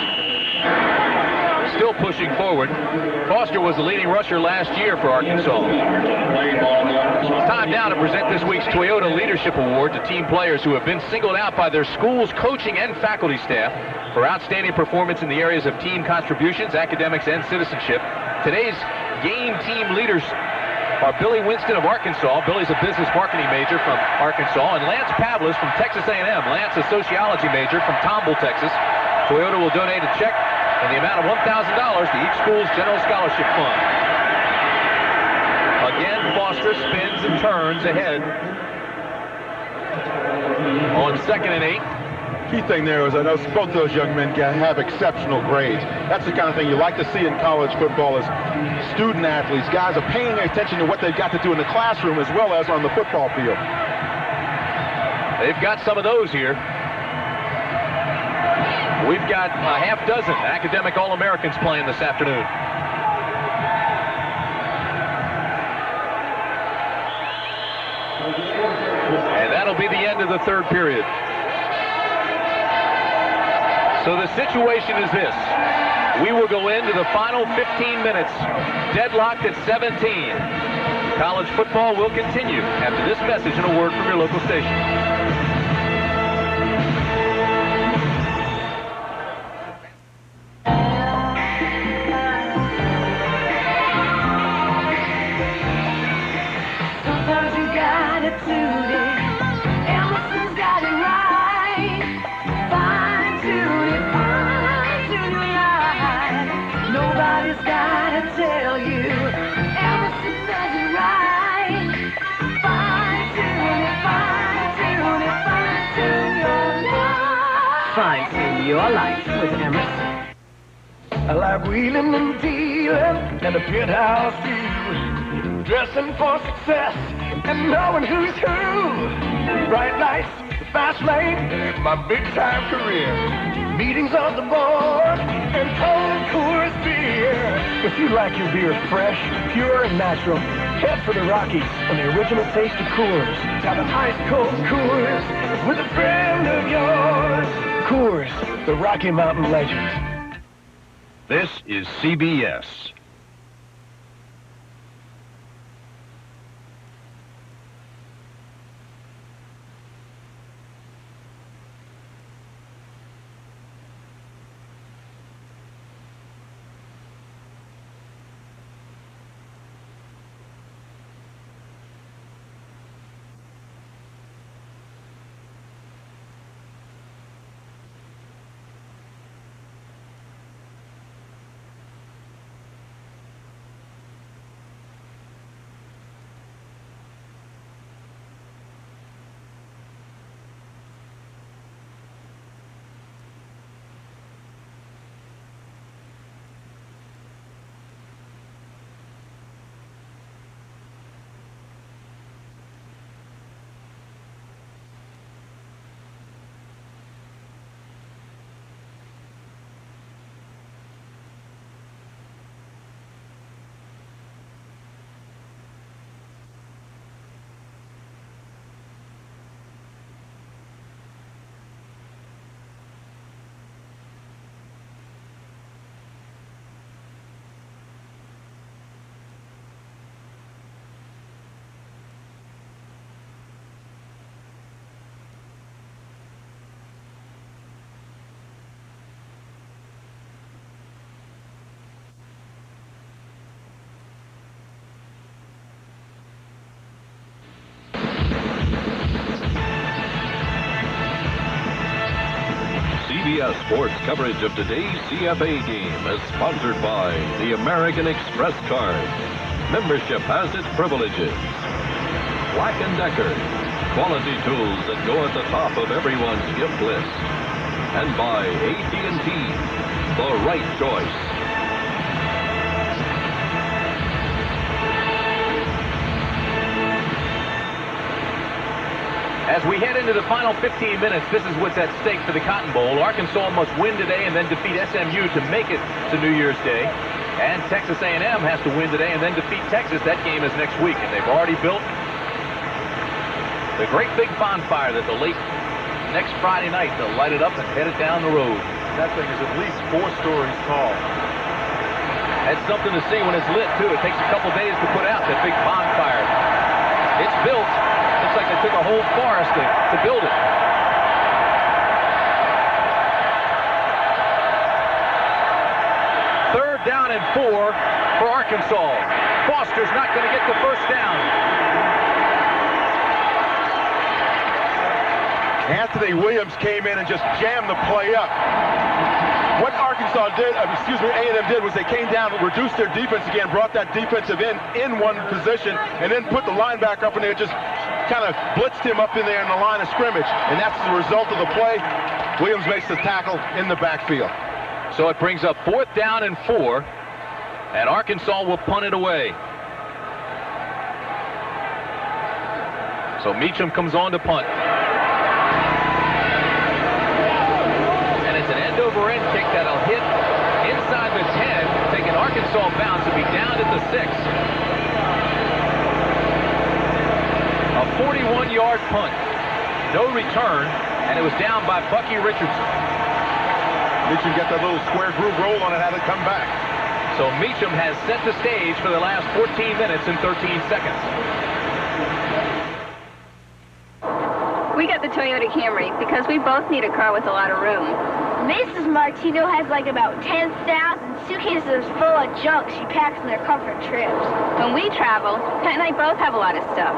Still pushing forward. Foster was the leading rusher last year for Arkansas. It's time now to present this week's Toyota Leadership Award to team players who have been singled out by their school's coaching and faculty staff for outstanding performance in the areas of team contributions, academics, and citizenship. Today's game team leaders are Billy Winston of Arkansas. Billy's a business marketing major from Arkansas, and Lance Pavlis from Texas A&M. Lance, a sociology major from Tomball, Texas. Toyota will donate a check in the amount of $1,000 to each school's general scholarship fund. Again, Foster spins and turns ahead on 2nd and 8. Key thing there is I know both those young men have exceptional grades. That's the kind of thing you like to see in college football is student athletes. Guys are paying attention to what they've got to do in the classroom as well as on the football field. They've got some of those here. We've got a half dozen academic All-Americans playing this afternoon. And that'll be the end of the third period. So the situation is this. We will go into the final 15 minutes, deadlocked at 17. College football will continue after this message and a word from your local station. Fine-tune your life with Emerson. I like wheeling and dealing and a penthouse view, dressing for success and knowing who's who. Bright lights, the fast lane, my big-time career. Meetings on the board and cold Coors beer. If you like your beer fresh, pure, and natural, head for the Rockies on the original taste of Coors. Have an ice-cold Coors with a friend of yours. Coors, the Rocky Mountain legend. This is CBS. CBS Sports coverage of today's CFA game is sponsored by the American Express card. Membership has its privileges. Black & Decker, quality tools that go at the top of everyone's gift list. and by AT&T, the right choice. As we head into the final 15 minutes, this is what's at stake for the Cotton Bowl. Arkansas must win today and then defeat SMU to make it to New Year's Day. And Texas A&M has to win today and then defeat Texas. That game is next week. And they've already built the great big bonfire that the late next Friday night they'll light it up and head it down the road. That thing is at least 4 stories tall. That's something to see when it's lit, too. It takes a couple days to put out that big bonfire. It's built. Looks like they took a whole forest to build it. Third down and 4 for Arkansas. Foster's not going to get the first down. Anthony Williams came in and just jammed the play up. What Arkansas did, A&M did, was they came down, reduced their defense again, brought that defensive end in one position, and then put the linebacker up in there, just kind of blitzed him up in there in the line of scrimmage. And that's the result of the play. Williams makes the tackle in the backfield. So it brings up 4th down and 4, and Arkansas will punt it away. So Meacham comes on to punt. End kick that'll hit inside the 10, take an Arkansas bounce and be down at the 6. A 41-yard punt. No return, and it was down by Bucky Richardson. Meacham got that little square groove roll on it, had to come back. So Meacham has set the stage for the last 14 minutes and 13 seconds. We got the Toyota Camry because we both need a car with a lot of room. Mrs. Martino has like about 10,000 suitcases full of junk she packs in their comfort trips. When we travel, Pat and I both have a lot of stuff.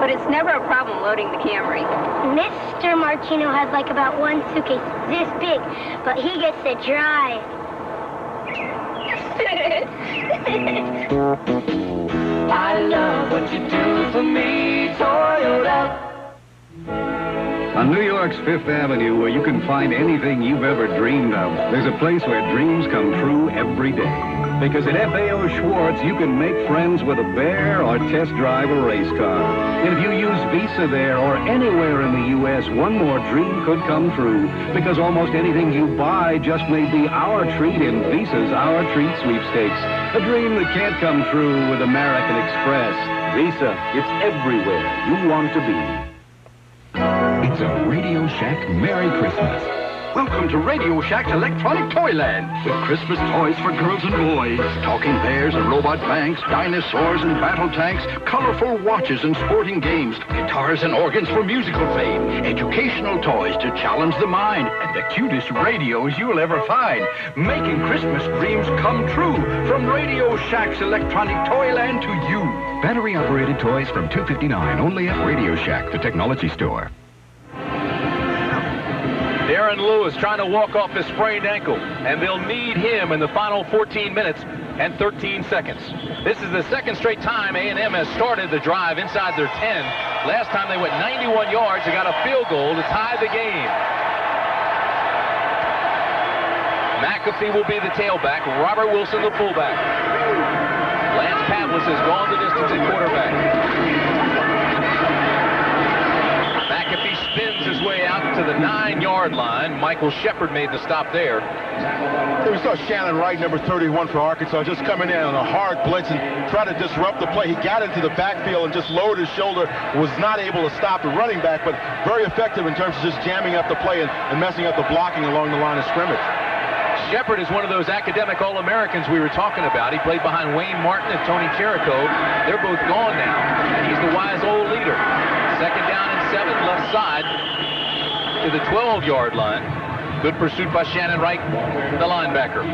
But it's never a problem loading the Camry. Mr. Martino has like about 1 suitcase this big, but he gets to drive. I love what you do for me, Toyota. On New York's 5th Avenue, where you can find anything you've ever dreamed of, there's a place where dreams come true every day. Because at FAO Schwartz, you can make friends with a bear or test drive a race car. And if you use Visa there or anywhere in the U.S., one more dream could come true. Because almost anything you buy just may be our treat in Visa's Our Treat Sweepstakes. A dream that can't come true with American Express. Visa, it's everywhere you want to be. It's a Radio Shack Merry Christmas. Welcome to Radio Shack's Electronic Toyland, with Christmas toys for girls and boys. Talking bears and robot banks, dinosaurs and battle tanks, colorful watches and sporting games, guitars and organs for musical fame, educational toys to challenge the mind, and the cutest radios you'll ever find. Making Christmas dreams come true from Radio Shack's Electronic Toyland to you. Battery-operated toys from $2.59 only at Radio Shack, the technology store. Darren Lewis trying to walk off his sprained ankle, and they'll need him in the final 14 minutes and 13 seconds. This is the second straight time A&M has started the drive inside their 10. Last time they went 91 yards and got a field goal to tie the game. McAfee will be the tailback, Robert Wilson the fullback. Lance Pavlis has gone the distance at quarterback. McAfee spins his way out to the 9-yard line. Michael Shepard made the stop there. We saw Shannon Wright, number 31 for Arkansas, just coming in on a hard blitz and try to disrupt the play. He got into the backfield and just lowered his shoulder, was not able to stop the running back, but very effective in terms of just jamming up the play and messing up the blocking along the line of scrimmage. Shepard is one of those academic All-Americans we were talking about. He played behind Wayne Martin and Tony Cherico. They're both gone now, and he's the wise old leader. Second down and 7, left side to the 12-yard line. Good pursuit by Shannon Wright, the linebacker.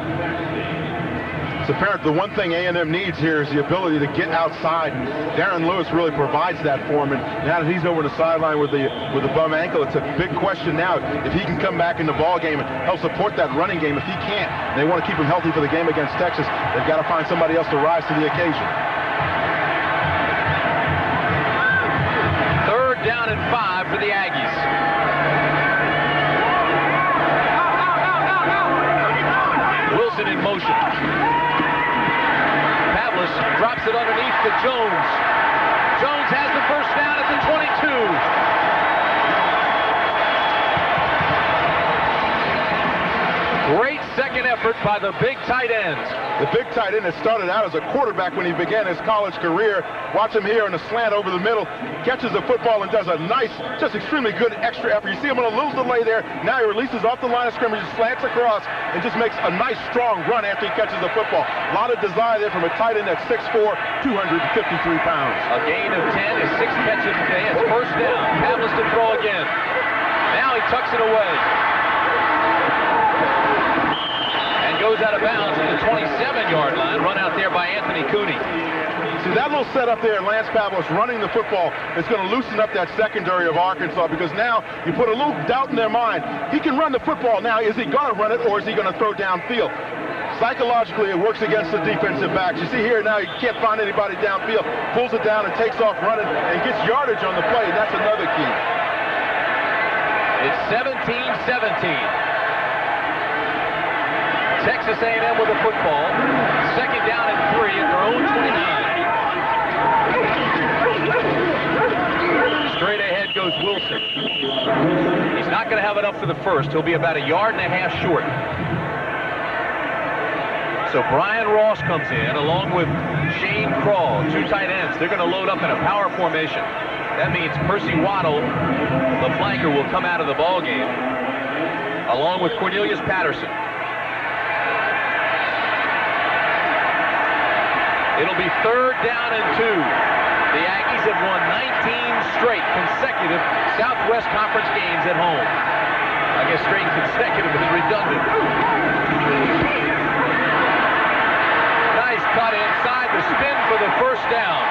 It's apparent the one thing A&M needs here is the ability to get outside, and Darren Lewis really provides that for him. And now that he's over the sideline with the bum ankle, it's a big question now if he can come back in the ball game and help support that running game. If he can't, they want to keep him healthy for the game against Texas. They've got to find somebody else to rise to the occasion. Third down and 5 for the Aggies. second effort by the big tight end. The big tight end that started out as a quarterback when he began his college career. Watch him here in a slant over the middle. Catches the football and does a nice, just extremely good extra effort. You see him on a little delay there. Now he releases off the line of scrimmage, slants across, and just makes a nice, strong run after he catches the football. A lot of desire there from a tight end that's 6'4", 253 pounds. A gain of 10, his 6th catch of the day. It's first down. Pavlis to throw again. Now he tucks it away. Goes out of bounds at the 27-yard line. Run out there by Anthony Cooney. See, that little setup there, Lance Pavlis running the football, is going to loosen up that secondary of Arkansas, because now you put a little doubt in their mind. He can run the football now. Is he going to run it, or is he going to throw downfield? Psychologically, it works against the defensive backs. You see here now, he can't find anybody downfield. Pulls it down and takes off running and gets yardage on the play. That's another key. It's 17-17. Texas A&M with the football. Second down and 3 at their own 29. Straight ahead goes Wilson. He's not going to have it up for the first. He'll be about 1.5 yards short. So Brian Ross comes in along with Shane Crawl, 2 tight ends. They're going to load up in a power formation. That means Percy Waddle, the flanker, will come out of the ball game along with Cornelius Patterson. It'll be third down and 2. The Aggies have won 19 straight consecutive Southwest Conference games at home. I guess straight consecutive is redundant. Nice cut inside, the spin for the first down.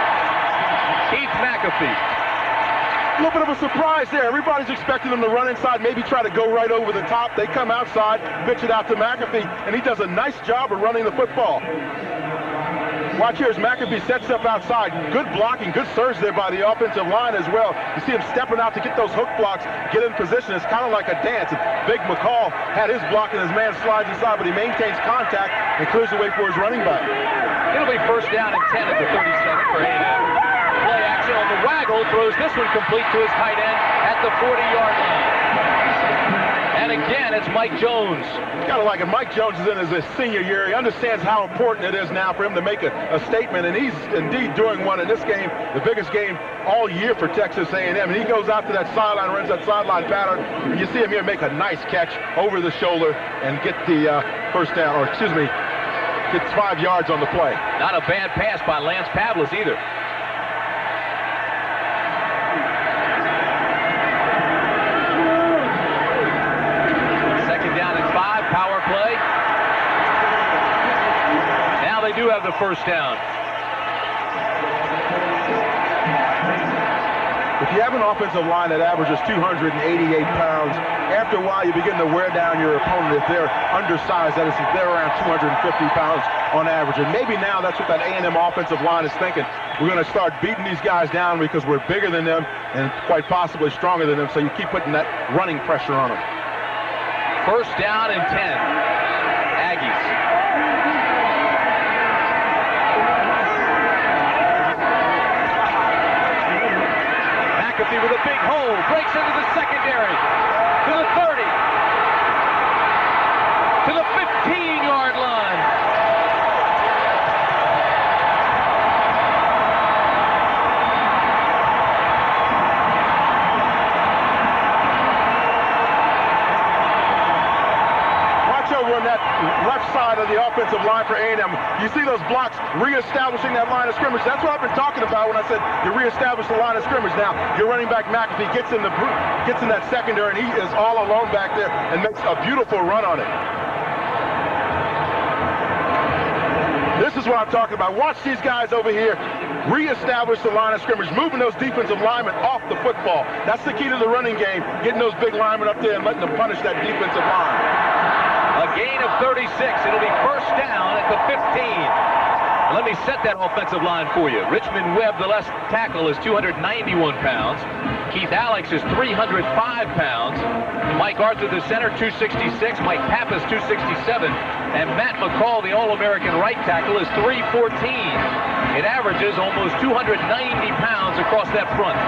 Keith McAfee. A little bit of a surprise there. Everybody's expecting them to run inside, maybe try to go right over the top. They come outside, pitch it out to McAfee, and he does a nice job of running the football. Watch here as McAfee sets up outside. Good blocking, good surge there by the offensive line as well. You see him stepping out to get those hook blocks, get in position. It's kind of like a dance. And Big McCall had his block and his man slides inside, but he maintains contact and clears the way for his running back. It'll be first down and 10 at the 37 for A&M. Play action on the waggle, throws this one complete to his tight end at the 40-yard line. And again, it's Mike Jones. Gotta like it. Mike Jones is in his senior year. He understands how important it is now for him to make a statement, and he's indeed doing one in this game, the biggest game all year for Texas A&M. And he goes out to that sideline, runs that sideline pattern, and you see him here make a nice catch over the shoulder and get the first down, or excuse me, gets 5 yards on the play. Not a bad pass by Lance Pavlis either. Power play. Now they do have the first down. If you have an offensive line that averages 288 pounds, after a while you begin to wear down your opponent if they're undersized. That is, if they're around 250 pounds on average. And maybe now that's what that A&M offensive line is thinking. We're going to start beating these guys down because we're bigger than them and quite possibly stronger than them, so you keep putting that running pressure on them. First down and 10. Aggies. McAfee with a big hole. Breaks into the secondary. To the 30. To the 15-yard line. On that left side of the offensive line for A&M, you see those blocks reestablishing that line of scrimmage. That's what I've been talking about when I said you reestablish the line of scrimmage. Now your running back McAfee gets in that secondary, and he is all alone back there and makes a beautiful run on it. This is what I'm talking about. Watch these guys over here reestablish the line of scrimmage, moving those defensive linemen off the football. That's the key to the running game, getting those big linemen up there and letting them punish that defensive line. A gain of 36. It'll be first down at the 15. Let me set that offensive line for you. Richmond Webb, the left tackle, is 291 pounds. Keith Alex is 305 pounds. Mike Arthur, the center, 266. Mike Pappas, 267. And Matt McCall, the All-American right tackle, is 314. It averages almost 290 pounds across that front.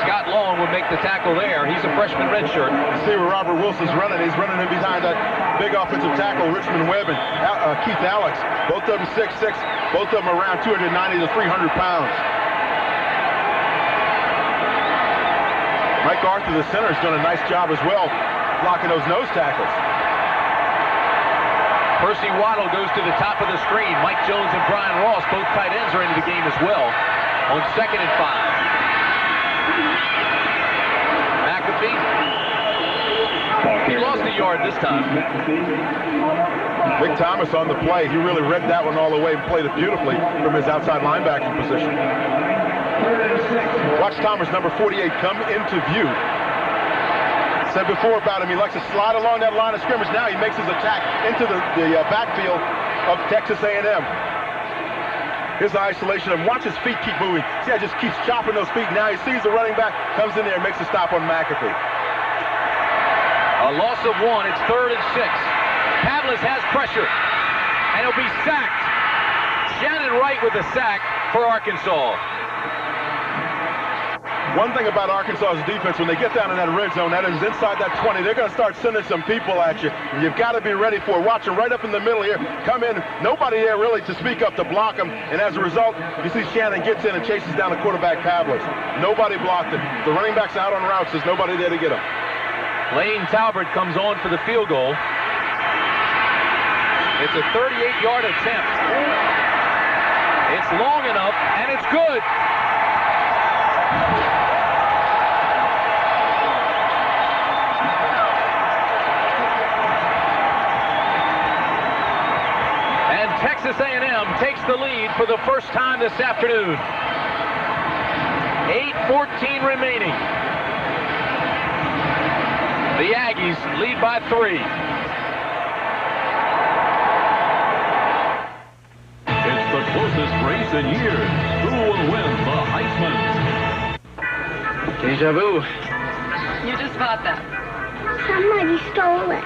Scott Long would make the tackle there. He's a freshman redshirt. See where Robert Wilson's running. He's running in behind that big offensive tackle, Richmond Webb and Keith Alex. Both of them 6'6", both of them around 290 to 300 pounds. Mike Arthur, the center, has done a nice job as well, blocking those nose tackles. Percy Waddle goes to the top of the screen. Mike Jones and Brian Ross, both tight ends, are into the game as well on 2nd and 5. McAfee. He lost a yard this time. Vic Thomas on the play. He really read that one all the way and played it beautifully from his outside linebacking position. Watch Thomas, number 48, come into view. Said before about him, he likes to slide along that line of scrimmage. Now he makes his attack into the backfield of Texas A&M. Here's the isolation, and watch his feet keep moving. See how he just keeps chopping those feet. Now he sees the running back, comes in there and makes a stop on McAfee. A loss of 1. It's 3rd and 6. Pavlis has pressure, and he'll be sacked. Shannon Wright with the sack for Arkansas. One thing about Arkansas's defense, when they get down in that red zone, that is inside that 20, they're going to start sending some people at you. You've got to be ready for it. Watch them right up in the middle here. Come in. Nobody there really to speak up to block them. And as a result, you see Shannon gets in and chases down the quarterback, Pavlis. Nobody blocked him. The running back's out on routes. There's nobody there to get him. Lane Talbert comes on for the field goal. It's a 38-yard attempt. It's long enough, and it's good. Texas A&M takes the lead for the first time this afternoon. 8:14 remaining. The Aggies lead by 3. It's the closest race in years. Who will win the Heisman? Deja vu. You just bought that. Somebody stole it.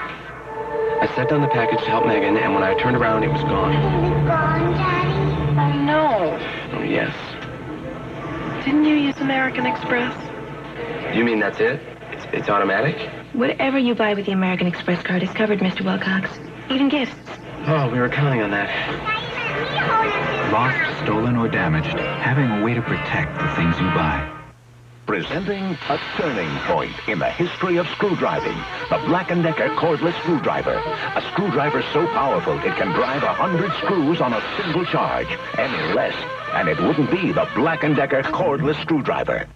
I set down the package to help Megan, and when I turned around, it was gone. Is it gone, Daddy? Oh, no. Oh, yes. Didn't you use American Express? You mean that's it? It's automatic? Whatever you buy with the American Express card is covered, Mr. Wilcox. Even gifts. Oh, we were counting on that. Lost, stolen, or damaged, having a way to protect the things you buy. Presenting a turning point in the history of screwdriving. The Black & Decker cordless screwdriver. A screwdriver so powerful it can drive 100 screws on a single charge. Any less, and it wouldn't be the Black & Decker cordless screwdriver.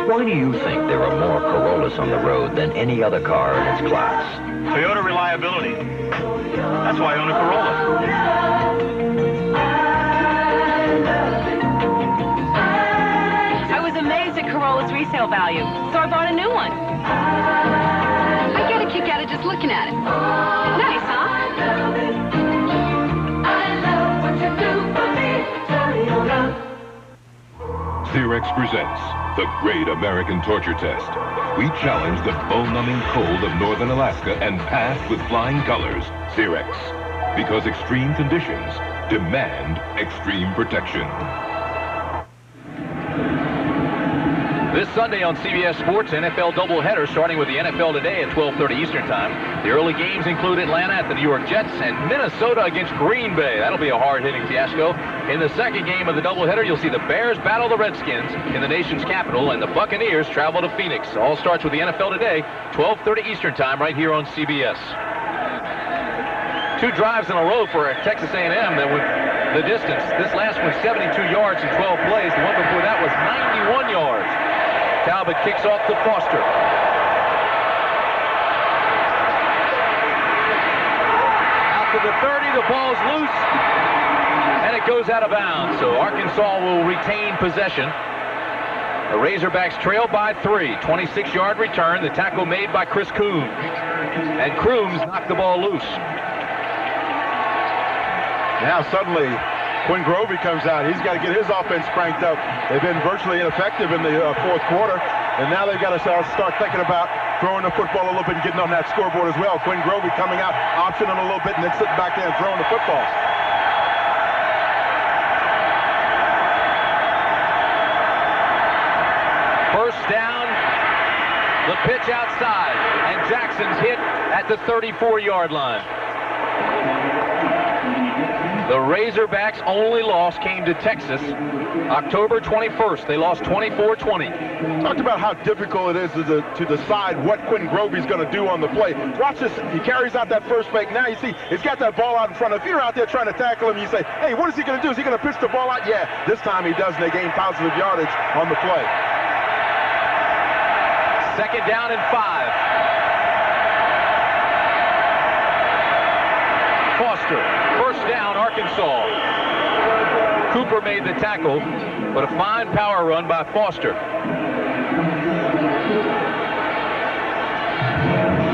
Why do you think there are more Corollas on the road than any other car in its class? Toyota reliability. That's why I own a Corolla. Amazed at Corolla's resale value, so I bought a new one. I get a kick out of just looking at it. Nice, huh? Xerox presents the Great American Torture Test. We challenge the bone-numbing cold of northern Alaska and pass with flying colors. Xerox, because extreme conditions demand extreme protection. This Sunday on CBS Sports, NFL doubleheader starting with the NFL Today at 12:30 Eastern Time. The early games include Atlanta at the New York Jets and Minnesota against Green Bay. That'll be a hard-hitting fiasco. In the second game of the doubleheader, you'll see the Bears battle the Redskins in the nation's capital, and the Buccaneers travel to Phoenix. All starts with the NFL Today, 12:30 Eastern Time, right here on CBS. 2 drives in a row for Texas A&M that went the distance. This last one, 72 yards in 12 plays. The one before that was 91 yards. Talbot kicks off to Foster. Out to the 30, the ball's loose, and it goes out of bounds. So Arkansas will retain possession. The Razorbacks trail by 3. 26-yard return, the tackle made by Chris Coombs. And Coombs knocked the ball loose. Now suddenly, Quinn Grovey comes out. He's got to get his offense cranked up. They've been virtually ineffective in the fourth quarter, and now they've got to start thinking about throwing the football a little bit and getting on that scoreboard as well. Quinn Grovey coming out, optioning a little bit, and then sitting back there and throwing the football. pitch outside, and Jackson's hit at the 34-yard line. The Razorbacks' only loss came to Texas October 21st. They lost 24-20. Talked about how difficult it is to decide what Quentin Grovey's going to do on the play. Watch this. He carries out that first fake. Now you see he's got that ball out in front. If you're out there trying to tackle him, you say, hey, what is he going to do? Is he going to pitch the ball out? Yeah, this time he does, and they gain positive yardage on the play. Second down and 5. Foster, first down, Arkansas. Cooper made the tackle, but a fine power run by Foster.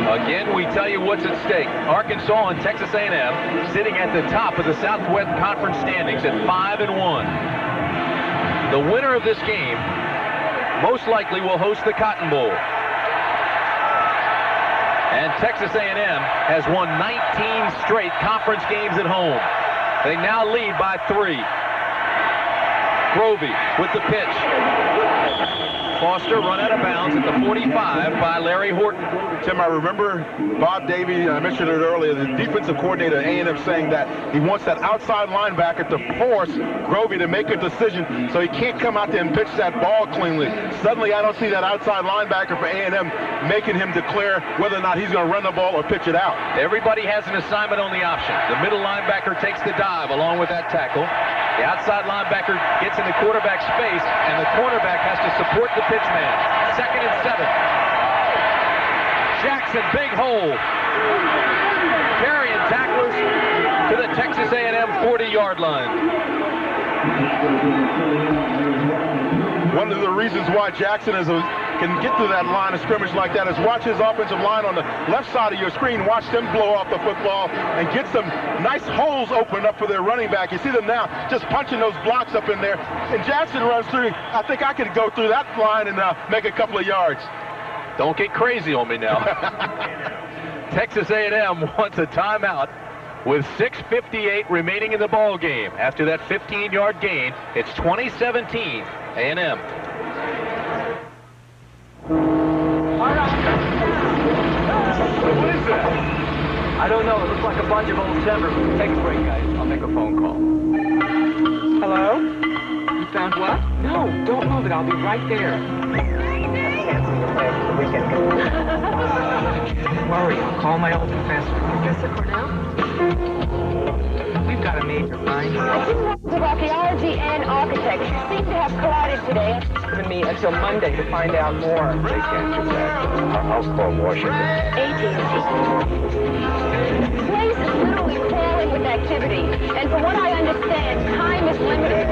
Again, we tell you what's at stake. Arkansas and Texas A&M sitting at the top of the Southwest Conference standings at 5-1. The winner of this game most likely will host the Cotton Bowl. And Texas A&M has won 19 straight conference games at home. They now lead by 3. Grovey with the pitch. Foster run out of bounds at the 45 by Larry Horton. Tim, I remember Bob Davie, I mentioned it earlier, the defensive coordinator at A&M saying that he wants that outside linebacker to force Grovey to make a decision so he can't come out there and pitch that ball cleanly. Suddenly, I don't see that outside linebacker for A&M making him declare whether or not he's going to run the ball or pitch it out. Everybody has an assignment on the option. The middle linebacker takes the dive along with that tackle. The outside linebacker gets in the quarterback's space, and the cornerback has to support the pitch man. 2nd and 7. Jackson, big hole. Carrying tacklers to the Texas A&M 40-yard line. One of the reasons why Jackson can get through that line of scrimmage like that is watch his offensive line on the left side of your screen. Watch them blow off the football and get some nice holes opened up for their running back. You see them now just punching those blocks up in there. And Jackson runs through. I think I could go through that line and make a couple of yards. Don't get crazy on me now. Texas A&M wants a timeout with 6:58 remaining in the ball game. After that 15-yard gain, it's 2017 A&M. What is that? I don't know. It looks like a bunch of old timber. Take a break, guys. I'll make a phone call. Hello? You found what? No, don't move it. I'll be right there. Don't worry, I'll call my old professor. Professor Cornell? We've got a major find here. I think works of archaeology and architecture seem to have collided today. Giving me until Monday to find out more. They can't do that. I'll call Washington. AT&T. The place is literally crawling with activity, and from what I understand, time is limited.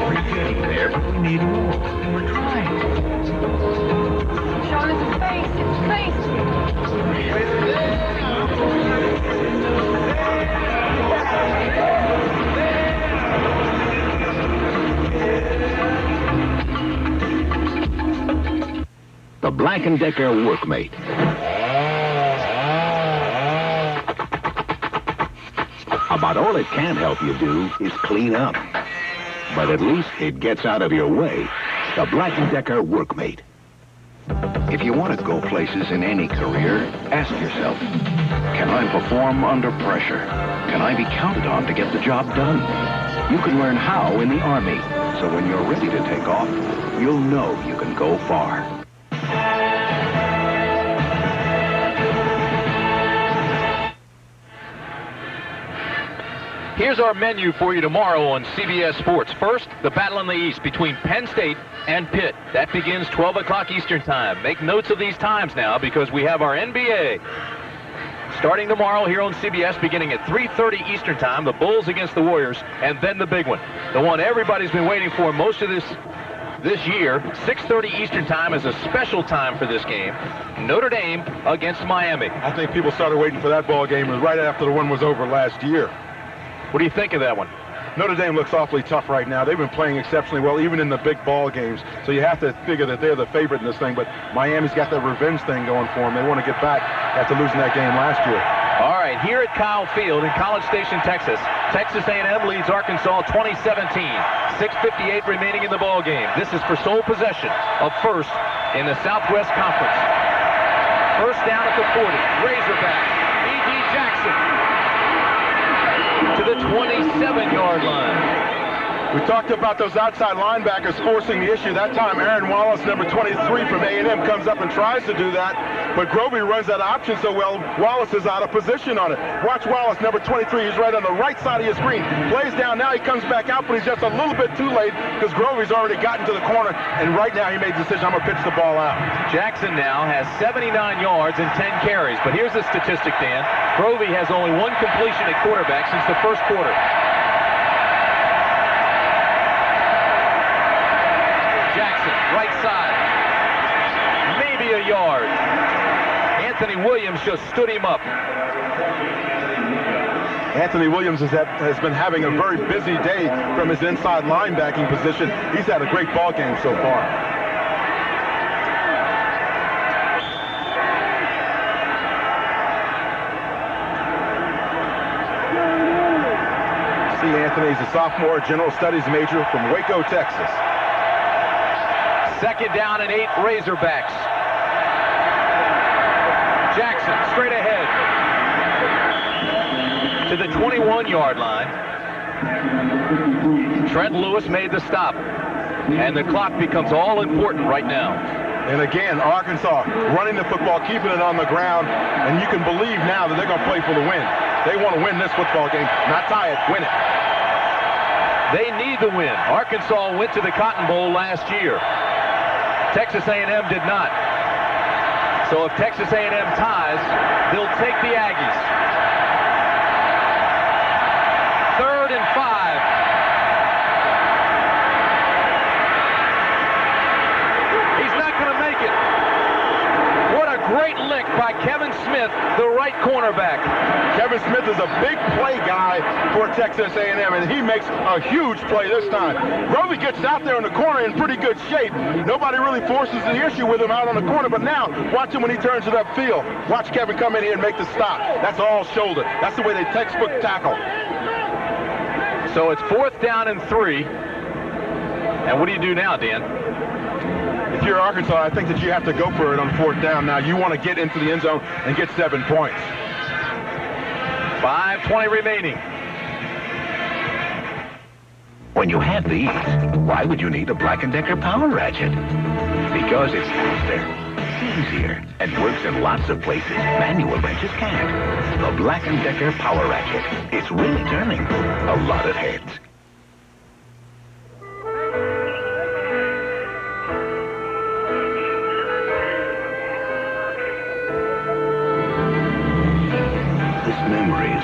We're getting there, but we need more, and we're trying. Sean, it's space. It's space. The Black & Decker Workmate. About all it can help you do is clean up. But at least it gets out of your way. The Black & Decker Workmate. If you want to go places in any career, ask yourself, can I perform under pressure? Can I be counted on to get the job done? You can learn how in the Army, so when you're ready to take off, you'll know you can go far. Here's our menu for you tomorrow on CBS Sports. First, the battle in the East between Penn State and Pitt. That begins 12 o'clock Eastern Time. Make notes of these times now because we have our NBA starting tomorrow here on CBS beginning at 3:30 Eastern Time. The Bulls against the Warriors, and then the big one. The one everybody's been waiting for most of this year. 6:30 Eastern Time is a special time for this game. Notre Dame against Miami. I think people started waiting for that ball game right after the one was over last year. What do you think of that one? Notre Dame looks awfully tough right now. They've been playing exceptionally well, even in the big ball games. So you have to figure that they're the favorite in this thing. But Miami's got the revenge thing going for them. They want to get back after losing that game last year. All right, here at Kyle Field in College Station, Texas, Texas A&M leads Arkansas 2017. 6:58 remaining in the ball game. This is for sole possession of first in the Southwest Conference. First down at the 40. Razorbacks. E.D. Jackson to the 27-yard line. We talked about those outside linebackers forcing the issue. That time, Aaron Wallace, number 23 from A&M, comes up and tries to do that. But Grovey runs that option so well, Wallace is out of position on it. Watch Wallace, number 23. He's right on the right side of your screen. Plays down. Now he comes back out, but he's just a little bit too late because Grovey's already gotten to the corner. And right now he made the decision, I'm going to pitch the ball out. Jackson now has 79 yards and 10 carries. But here's the statistic, Dan. Grovey has only one completion at quarterback since the first quarter. Jackson, right side. Maybe a yard. Anthony Williams just stood him up. Anthony Williams has been having a very busy day from his inside linebacking position. He's had a great ball game so far. See, Anthony's a sophomore general studies major from Waco, Texas. Second down and 8, Razorbacks. Jackson straight ahead to the 21-yard line. Trent Lewis made the stop, and the clock becomes all important right now. And again, Arkansas running the football, keeping it on the ground, and you can believe now that they're going to play for the win. They want to win this football game, not tie it, win it. They need the win. Arkansas went to the Cotton Bowl last year. Texas A&M did not. So if Texas A&M ties, they'll take the Aggies. 3rd and 5. He's not going to make it. What a great lick by Kevin Smith, the right cornerback. Kevin Smith is a big play guy for Texas A&M, and he makes a huge play this time. Grovey gets out there in the corner in pretty good shape. Nobody really forces the issue with him out on the corner, but now, watch him when he turns it upfield. Watch Kevin come in here and make the stop. That's all shoulder. That's the way they textbook tackle. So it's 4th down and 3. And what do you do now, Dan? If you're Arkansas, I think that you have to go for it on 4th down. Now, you want to get into the end zone and get 7 points. 5:20 remaining. When you have these, why would you need a Black & Decker Power Ratchet? Because it's faster, easier, and works in lots of places manual wrenches can't. The Black & Decker Power Ratchet. It's really turning a lot of heads.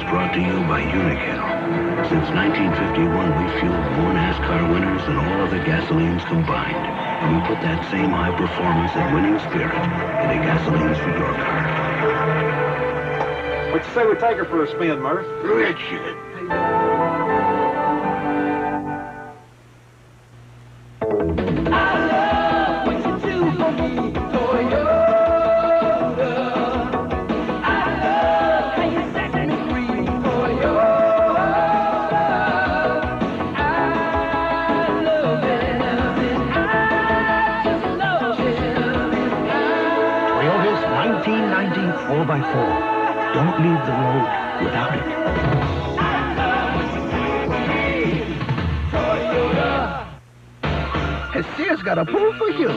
Brought to you by Unicel. Since 1951, we've fueled more NASCAR winners than all other gasolines combined. And we put that same high performance and winning spirit into gasolines for your car. What you say we take her for a spin, Murph? Richard. Toyota's 1990 4x4. Don't leave the road without it. Has Sears got a pool for you?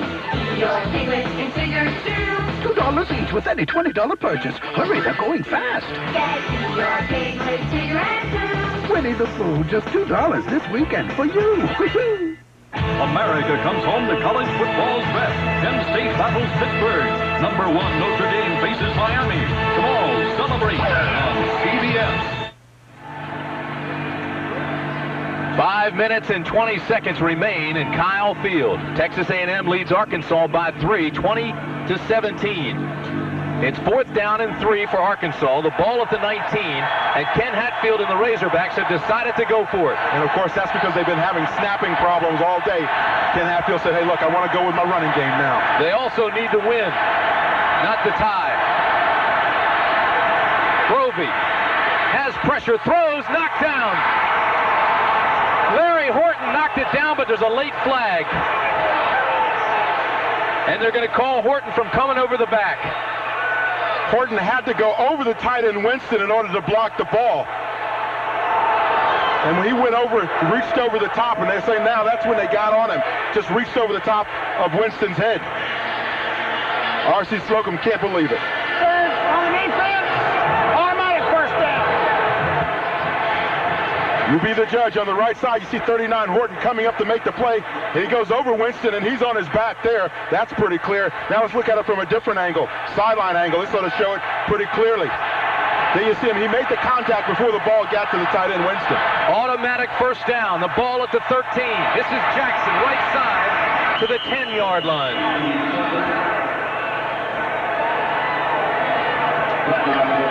Your piglets into your zoo. $2 each with any $20 purchase. Hurry, they're going fast. Get your piglets to your zoo. Winnie the Pooh, just $2 this weekend for you. America comes home to college football's best. Penn State battles Pittsburgh. Number 1 Notre Dame faces Miami. Tomorrow, celebrate on CBS. 5 minutes and 20 seconds remain in Kyle Field. Texas A&M leads Arkansas by 3, 20-17. It's 4th down and 3 for Arkansas. The ball at the 19, and Ken Hatfield and the Razorbacks have decided to go for it. And of course, that's because they've been having snapping problems all day. Ken Hatfield said, hey, look, I want to go with my running game now. They also need the win, not the tie. Grovey has pressure, throws, knocked down. Larry Horton knocked it down, but there's a late flag. And they're going to call Horton from coming over the back. Horton had to go over the tight end Winston in order to block the ball. And when he went over, reached over the top, and they say now that's when they got on him. Just reached over the top of Winston's head. R.C. Slocum can't believe it. On the defense, automatic first down. You be the judge. On the right side, you see 39 Horton coming up to make the play, and he goes over Winston, and he's on his back there. That's pretty clear. Now let's look at it from a different angle, sideline angle. This ought to show it pretty clearly. There you see him. He made the contact before the ball got to the tight end Winston. Automatic first down. The ball at the 13. This is Jackson, right side to the 10-yard line.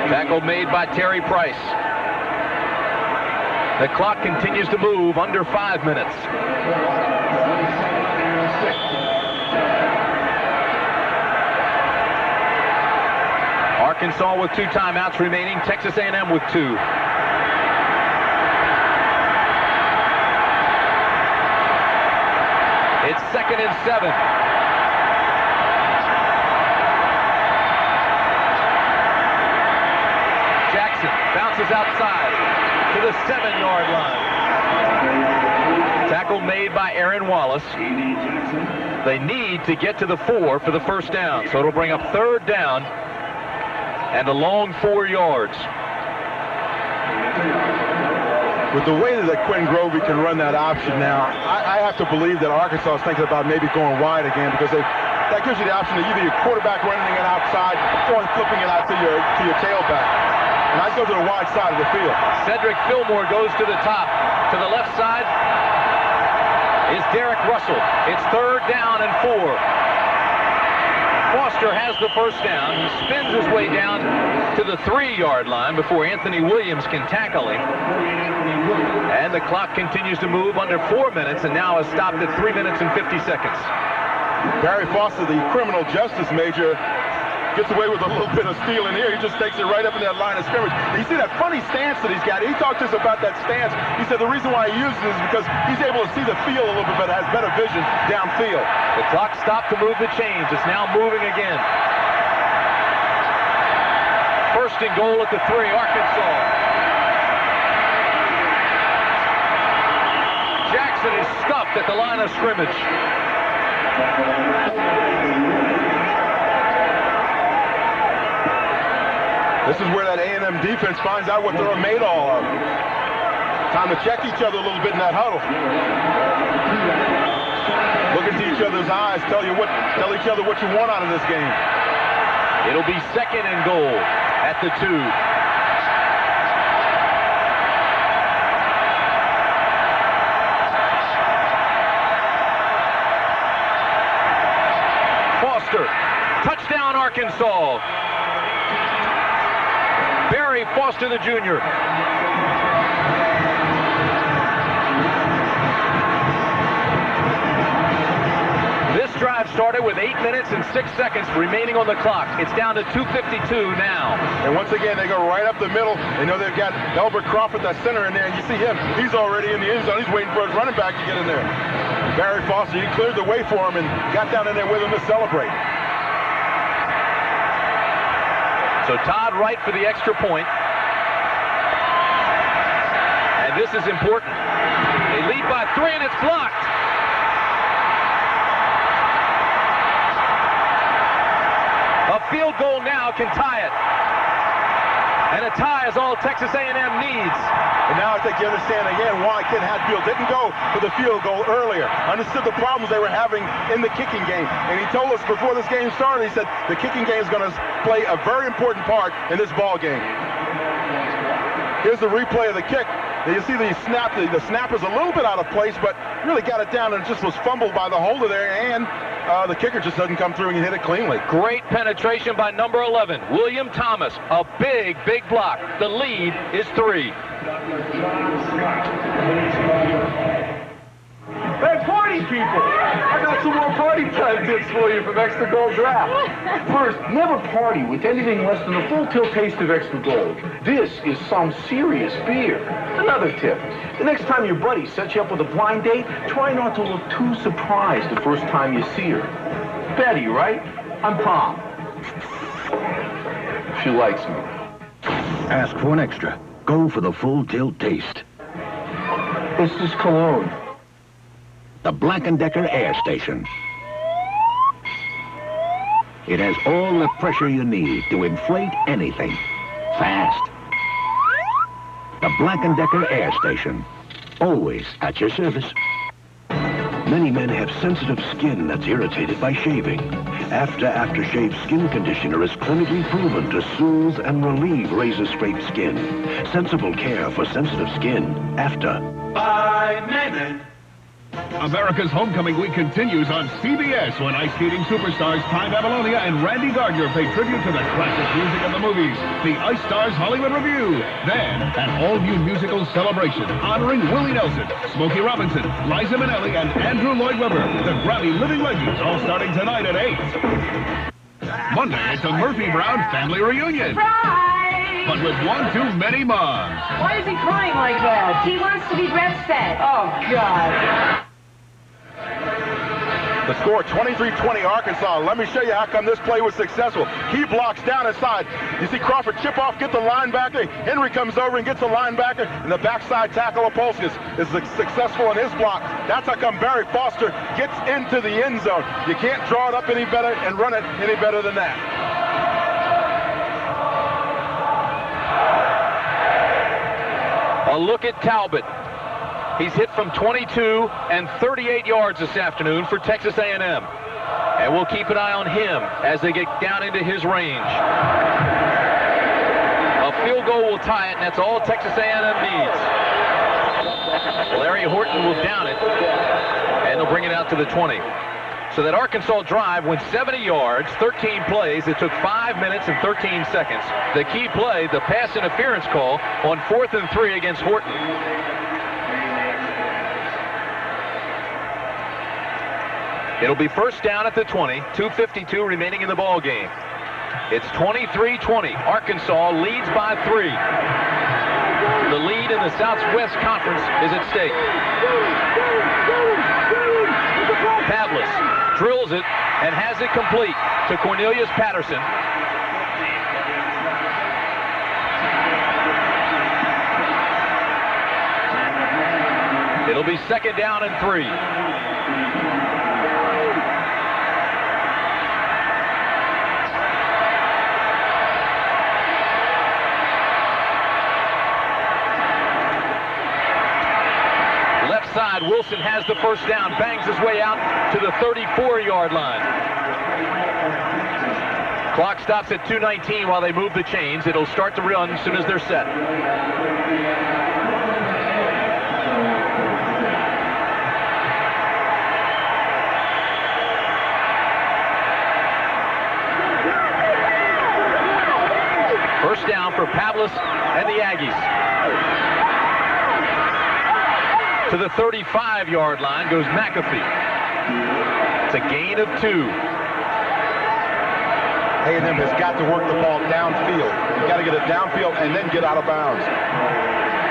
Tackle made by Terry Price. The clock continues to move, under 5 minutes. Arkansas with 2 timeouts remaining. Texas A&M with 2. It's 2nd and 7. Jackson bounces outside to the 7-yard line. Tackle made by Aaron Wallace. They need to get to the 4 for the first down, so it'll bring up 3rd down and a long 4 yards. With the way that Quinn Grovey can run that option now, I have to believe that Arkansas is thinking about maybe going wide again, because that gives you the option of either your quarterback running it outside or flipping it out to your tailback. And I go to the wide side of the field. Cedric Fillmore goes to the top. To the left side is Derek Russell. It's 3rd down and 4. Foster has the first down. He spins his way down to the 3-yard line before Anthony Williams can tackle him. And the clock continues to move under 4 minutes, and now has stopped at 3 minutes and 50 seconds. Barry Foster, the criminal justice major, gets away with a little bit of stealing here. He just takes it right up in that line of scrimmage. And you see that funny stance that he's got. He talked to us about that stance. He said the reason why he uses it is because he's able to see the field a little bit better, has better vision downfield. The clock stopped to move the chains. It's now moving again. 1st and goal at the 3, Arkansas. Jackson is stuffed at the line of scrimmage. This is where that A&M defense finds out what they're made all of. Time to check each other a little bit in that huddle. Look into each other's eyes, tell each other what you want out of this game. It'll be 2nd and goal at the 2. Foster, touchdown Arkansas. Barry Foster, the junior. This drive started with 8 minutes and 6 seconds remaining on the clock. It's down to 2:52 now. And once again, they go right up the middle. They know they've got Elbert Crawford, that center in there, and you see him. He's already in the end zone. He's waiting for his running back to get in there. Barry Foster, he cleared the way for him and got down in there with him to celebrate. So Todd Wright for the extra point. And this is important. They lead by 3, and it's blocked. A field goal now can tie it. And a tie is all Texas A&M needs. And now I think you understand again why Ken Hatfield didn't go for the field goal earlier. Understood the problems they were having in the kicking game. And he told us before this game started, he said the kicking game is going to play a very important part in this ball game. Here's the replay of the kick. You see the snap. The snap is a little bit out of place, but really got it down and just was fumbled by the holder there, and the kicker just doesn't come through and hit it cleanly. Great penetration by number 11, William Thomas. A big, big block. The lead is 3. Hey, party people! I got some more party time tips for you from Extra Gold Draft. First, never party with anything less than a full tilt taste of Extra Gold. This is some serious beer. Another tip, the next time your buddy sets you up with a blind date, try not to look too surprised the first time you see her. Betty, right? I'm Tom. she likes me. Ask for an extra. Go for the full tilt taste. This is cologne. The Black & Decker Air Station. It has all the pressure you need to inflate anything. Fast. The Black & Decker Air Station. Always at your service. Many men have sensitive skin that's irritated by shaving. Aftershave skin conditioner is clinically proven to soothe and relieve razor-scraped skin. Sensible care for sensitive skin. After. 5 minutes. America's Homecoming Week continues on CBS when ice skating superstars Ty Babylonia and Randy Gardner pay tribute to the classic music of the movies, the Ice Stars Hollywood Review. Then, an all-new musical celebration honoring Willie Nelson, Smokey Robinson, Liza Minnelli, and Andrew Lloyd Webber, the Grammy Living Legends, all starting tonight at 8. Monday, it's a Murphy Brown family reunion. But with one too many moms. Why is he crying like that? He wants to be breastfed. Oh, God. The score, 23-20 Arkansas. Let me show you how come this play was successful. Key blocks down inside. You see Crawford chip off, get the linebacker. Henry comes over and gets the linebacker. And the backside tackle of Polskas is successful in his block. That's how come Barry Foster gets into the end zone. You can't draw it up any better and run it any better than that. A look at Talbot. He's hit from 22 and 38 yards this afternoon for Texas A&M. And we'll keep an eye on him as they get down into his range. A field goal will tie it, and that's all Texas A&M needs. Larry Horton will down it, and they'll bring it out to the 20. So that Arkansas drive went 70 yards, 13 plays. It took 5 minutes and 13 seconds. The key play, the pass interference call on 4th and 3 against Horton. It'll be first down at the 20, 2:52 remaining in the ball game. It's 23-20. Arkansas leads by 3. The lead in the Southwest Conference is at stake. Pavlis drills it and has it complete to Cornelius Patterson. It'll be second down and 3. Side, Wilson has the first down, bangs his way out to the 34-yard line. Clock stops at 2:19 while they move the chains. It'll start to run as soon as they're set. First down for Pavlis and the Aggies. To the 35-yard line goes McAfee. It's a gain of 2. A&M has got to work the ball downfield. You've got to get it downfield and then get out of bounds.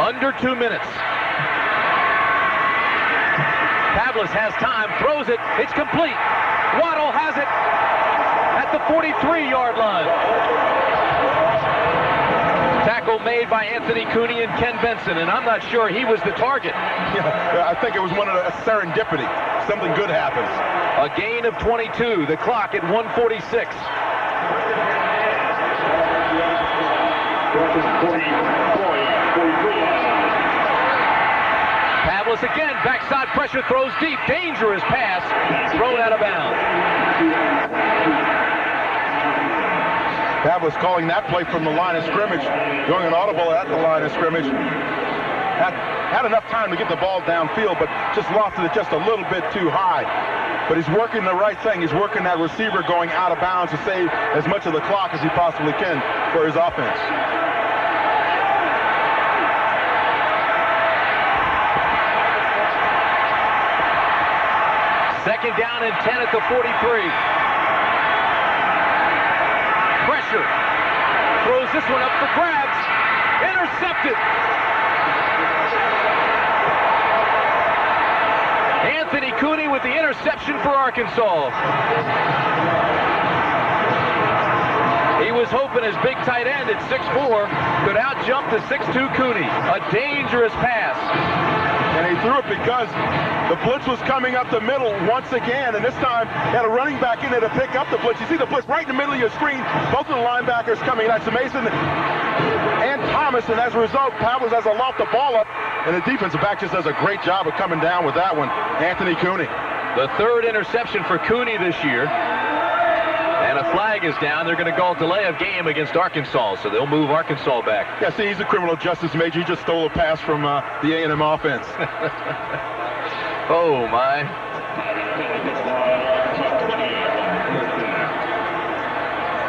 Under 2 minutes. Pavlis has time, throws it. It's complete. Waddle has it at the 43-yard line. Tackle made by Anthony Cooney and Ken Benson, and I'm not sure he was the target. Yeah, I think it was one of the serendipity. Something good happens. A gain of 22. The clock at 1:46. Pavlis again, backside pressure, throws deep. Dangerous pass, thrown out of bounds. Pavlis calling that play from the line of scrimmage, going an audible at the line of scrimmage. Had enough time to get the ball downfield, but just lost it just a little bit too high. But he's working the right thing. He's working that receiver going out of bounds to save as much of the clock as he possibly can for his offense. Second down and 10 at the 43. Pressure. Throws this one up for grabs. Intercepted. Anthony Cooney with the interception for Arkansas. He was hoping his big tight end at 6'4" could out-jump the 6'2" Cooney. A dangerous pass. And he threw it because the blitz was coming up the middle once again, and this time he had a running back in there to pick up the blitz. You see the blitz right in the middle of your screen. Both of the linebackers coming. That's Mason and Thomas, and as a result, Pavlis has to loft the ball up, and the defensive back just does a great job of coming down with that one. Anthony Cooney. The third interception for Cooney this year. And a flag is down. They're going to call delay of game against Arkansas, so they'll move Arkansas back. Yeah, see, he's a criminal justice major. He just stole a pass from the A&M offense. Oh, my.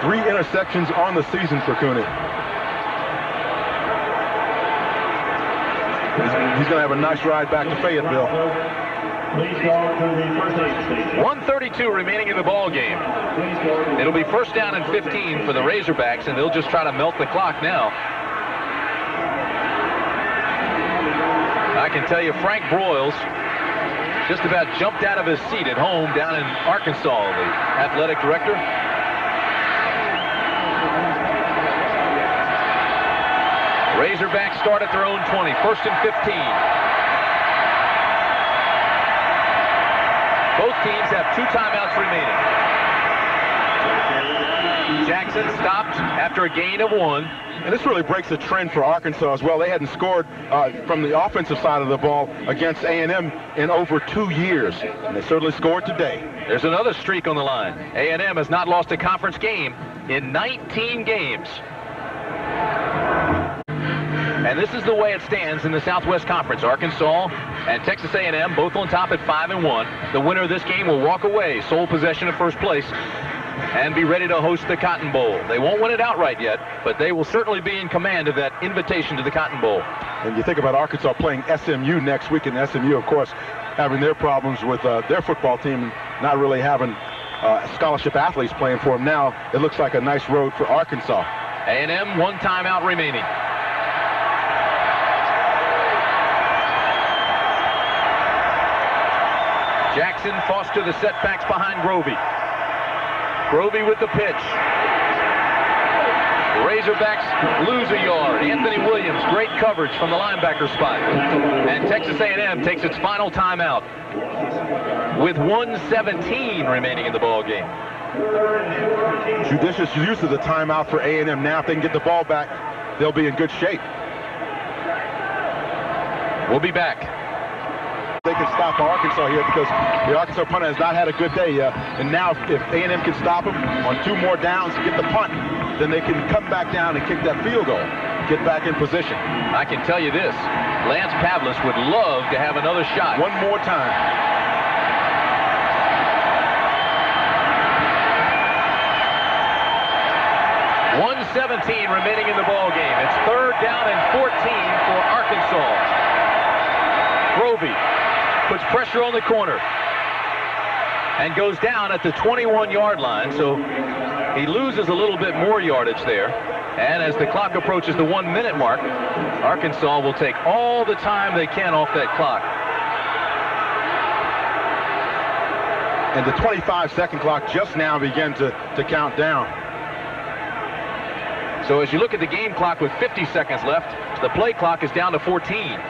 Three interceptions on the season for Cooney. He's going to have a nice ride back to Fayetteville. 1:32 remaining in the ball game. It'll be first down and 15 for the Razorbacks, and they'll just try to melt the clock now. I can tell you Frank Broyles just about jumped out of his seat at home down in Arkansas, the athletic director. Razorbacks start at their own 20, first and 15. Both teams have 2 timeouts remaining. Jackson stopped after a gain of 1. And this really breaks the trend for Arkansas as well. They hadn't scored from the offensive side of the ball against A&M in over 2 years. And they certainly scored today. There's another streak on the line. A&M has not lost a conference game in 19 games. And this is the way it stands in the Southwest Conference. Arkansas and Texas A&M both on top at 5-1. The winner of this game will walk away, sole possession of first place, and be ready to host the Cotton Bowl. They won't win it outright yet, but they will certainly be in command of that invitation to the Cotton Bowl. And you think about Arkansas playing SMU next week, and SMU, of course, having their problems with their football team, not really having scholarship athletes playing for them now. It looks like a nice road for Arkansas. A&M, 1 timeout remaining. Jackson Foster the setbacks behind Grovey. Grovey with the pitch. Razorbacks lose a yard. Anthony Williams, great coverage from the linebacker spot. And Texas A&M takes its final timeout with 1:17 remaining in the ball game. Judicious use of the timeout for A&M now. If they can get the ball back, they'll be in good shape. We'll be back. They can stop Arkansas here because the Arkansas punter has not had a good day. And now if A&M can stop them on 2 more downs to get the punt, then they can come back down and kick that field goal, get back in position. I can tell you this, Lance Pavlis would love to have another shot. 1 more time. .117 remaining in the ball game. It's 3rd down and 14 for Arkansas. Grovey puts pressure on the corner and goes down at the 21-yard line, so he loses a little bit more yardage there. And as the clock approaches the 1-minute mark, Arkansas will take all the time they can off that clock. And the 25-second clock just now began to count down. So as you look at the game clock with 50 seconds left, the play clock is down to 14.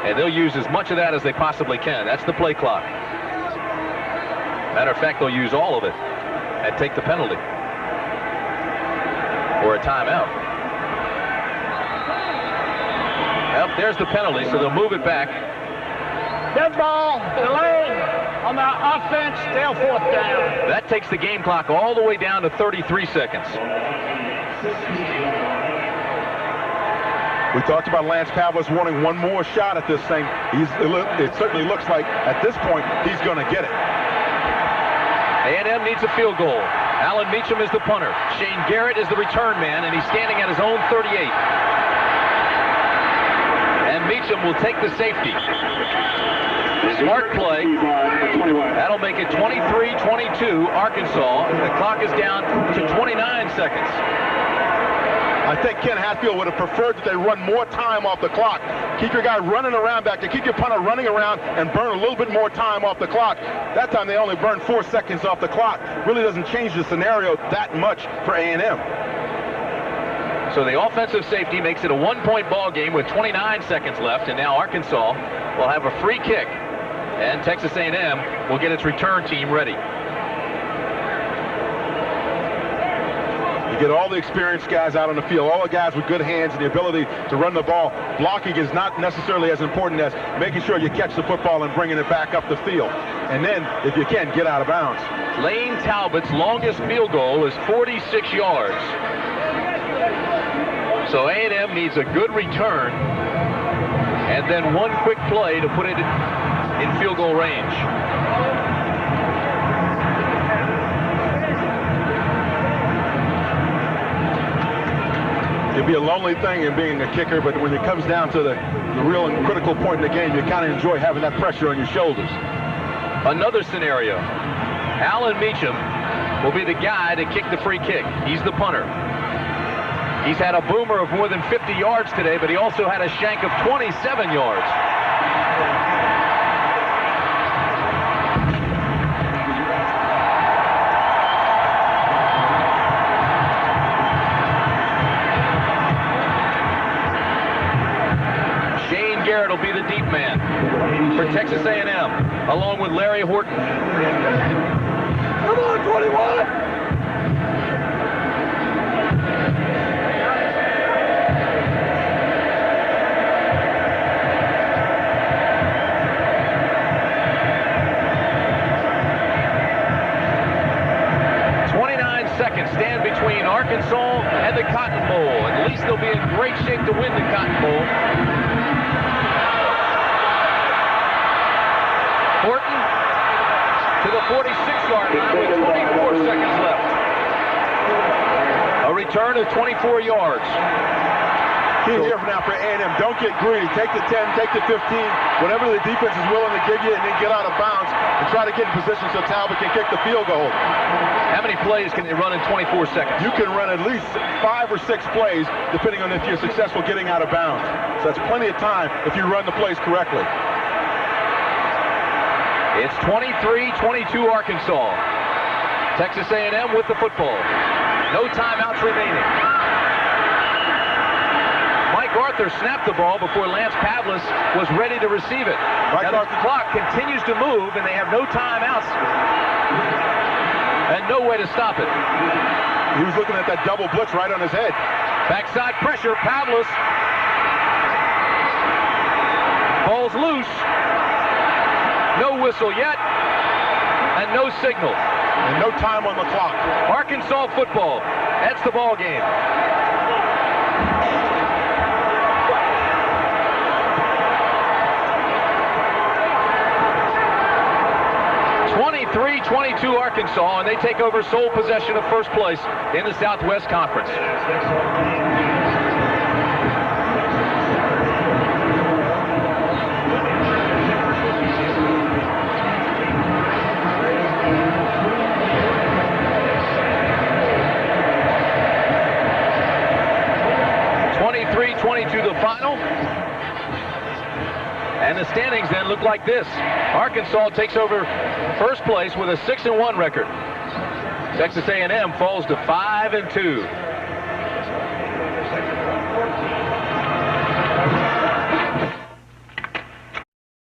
And they'll use as much of that as they possibly can. That's the play clock. Matter of fact, they'll use all of it and take the penalty. Or a timeout. Well, there's the penalty, so they'll move it back. Dead ball, delay on the offense, still 4th down. That takes the game clock all the way down to 33 seconds. We talked about Lance Pavlis wanting 1 more shot at this thing. It certainly looks like at this point he's going to get it. A&M needs a field goal. Alan Meacham is the punter. Shane Garrett is the return man, and he's standing at his own 38. And Meacham will take the safety. Smart play. That'll make it 23-22 Arkansas. The clock is down to 29 seconds. I think Ken Hatfield would have preferred that they run more time off the clock. Keep your guy running around back there. Keep your punter running around and burn a little bit more time off the clock. That time they only burned 4 seconds off the clock. Really doesn't change the scenario that much for A&M. So the offensive safety makes it a 1-point ball game with 29 seconds left, and now Arkansas will have a free kick, and Texas A&M will get its return team ready. You get all the experienced guys out on the field, all the guys with good hands and the ability to run the ball. Blocking is not necessarily as important as making sure you catch the football and bringing it back up the field. And then, if you can, get out of bounds. Lane Talbot's longest field goal is 46 yards. So A&M needs a good return and then one quick play to put it in field goal range. It'd be a lonely thing in being a kicker, but when it comes down to the real and critical point in the game, you kind of enjoy having that pressure on your shoulders. Another scenario. Alan Meacham will be the guy to kick the free kick. He's the punter. He's had a boomer of more than 50 yards today, but he also had a shank of 27 yards. Garrett will be the deep man for Texas A&M, along with Larry Horton. Come on, 21! Seconds stand between Arkansas and the Cotton Bowl. At least they'll be in great shape to win the Cotton Bowl. Horton to the 46-yard line with 24 seconds left. A return of 24 yards. Key here for now for A&M. Don't get greedy. Take the 10, take the 15, whatever the defense is willing to give you, and then get out of bounds and try to get in position so Talbot can kick the field goal. How many plays can they run in 24 seconds? You can run at least 5 or 6 plays, depending on if you're successful getting out of bounds. So that's plenty of time if you run the plays correctly. It's 23-22 Arkansas. Texas A&M with the football. No timeouts remaining. Mike Arthur snapped the ball before Lance Pavlis was ready to receive it. Now the clock continues to move, and they have no timeouts and no way to stop it. He was looking at that double blitz right on his head. Backside pressure, Pavlis falls loose. No whistle yet, and no signal. And no time on the clock. Arkansas football. That's the ball game. 23-22 Arkansas, and they take over sole possession of first place in the Southwest Conference. To the final. And the standings then look like this. Arkansas takes over first place with a 6-1 record. Texas A&M falls to 5-2.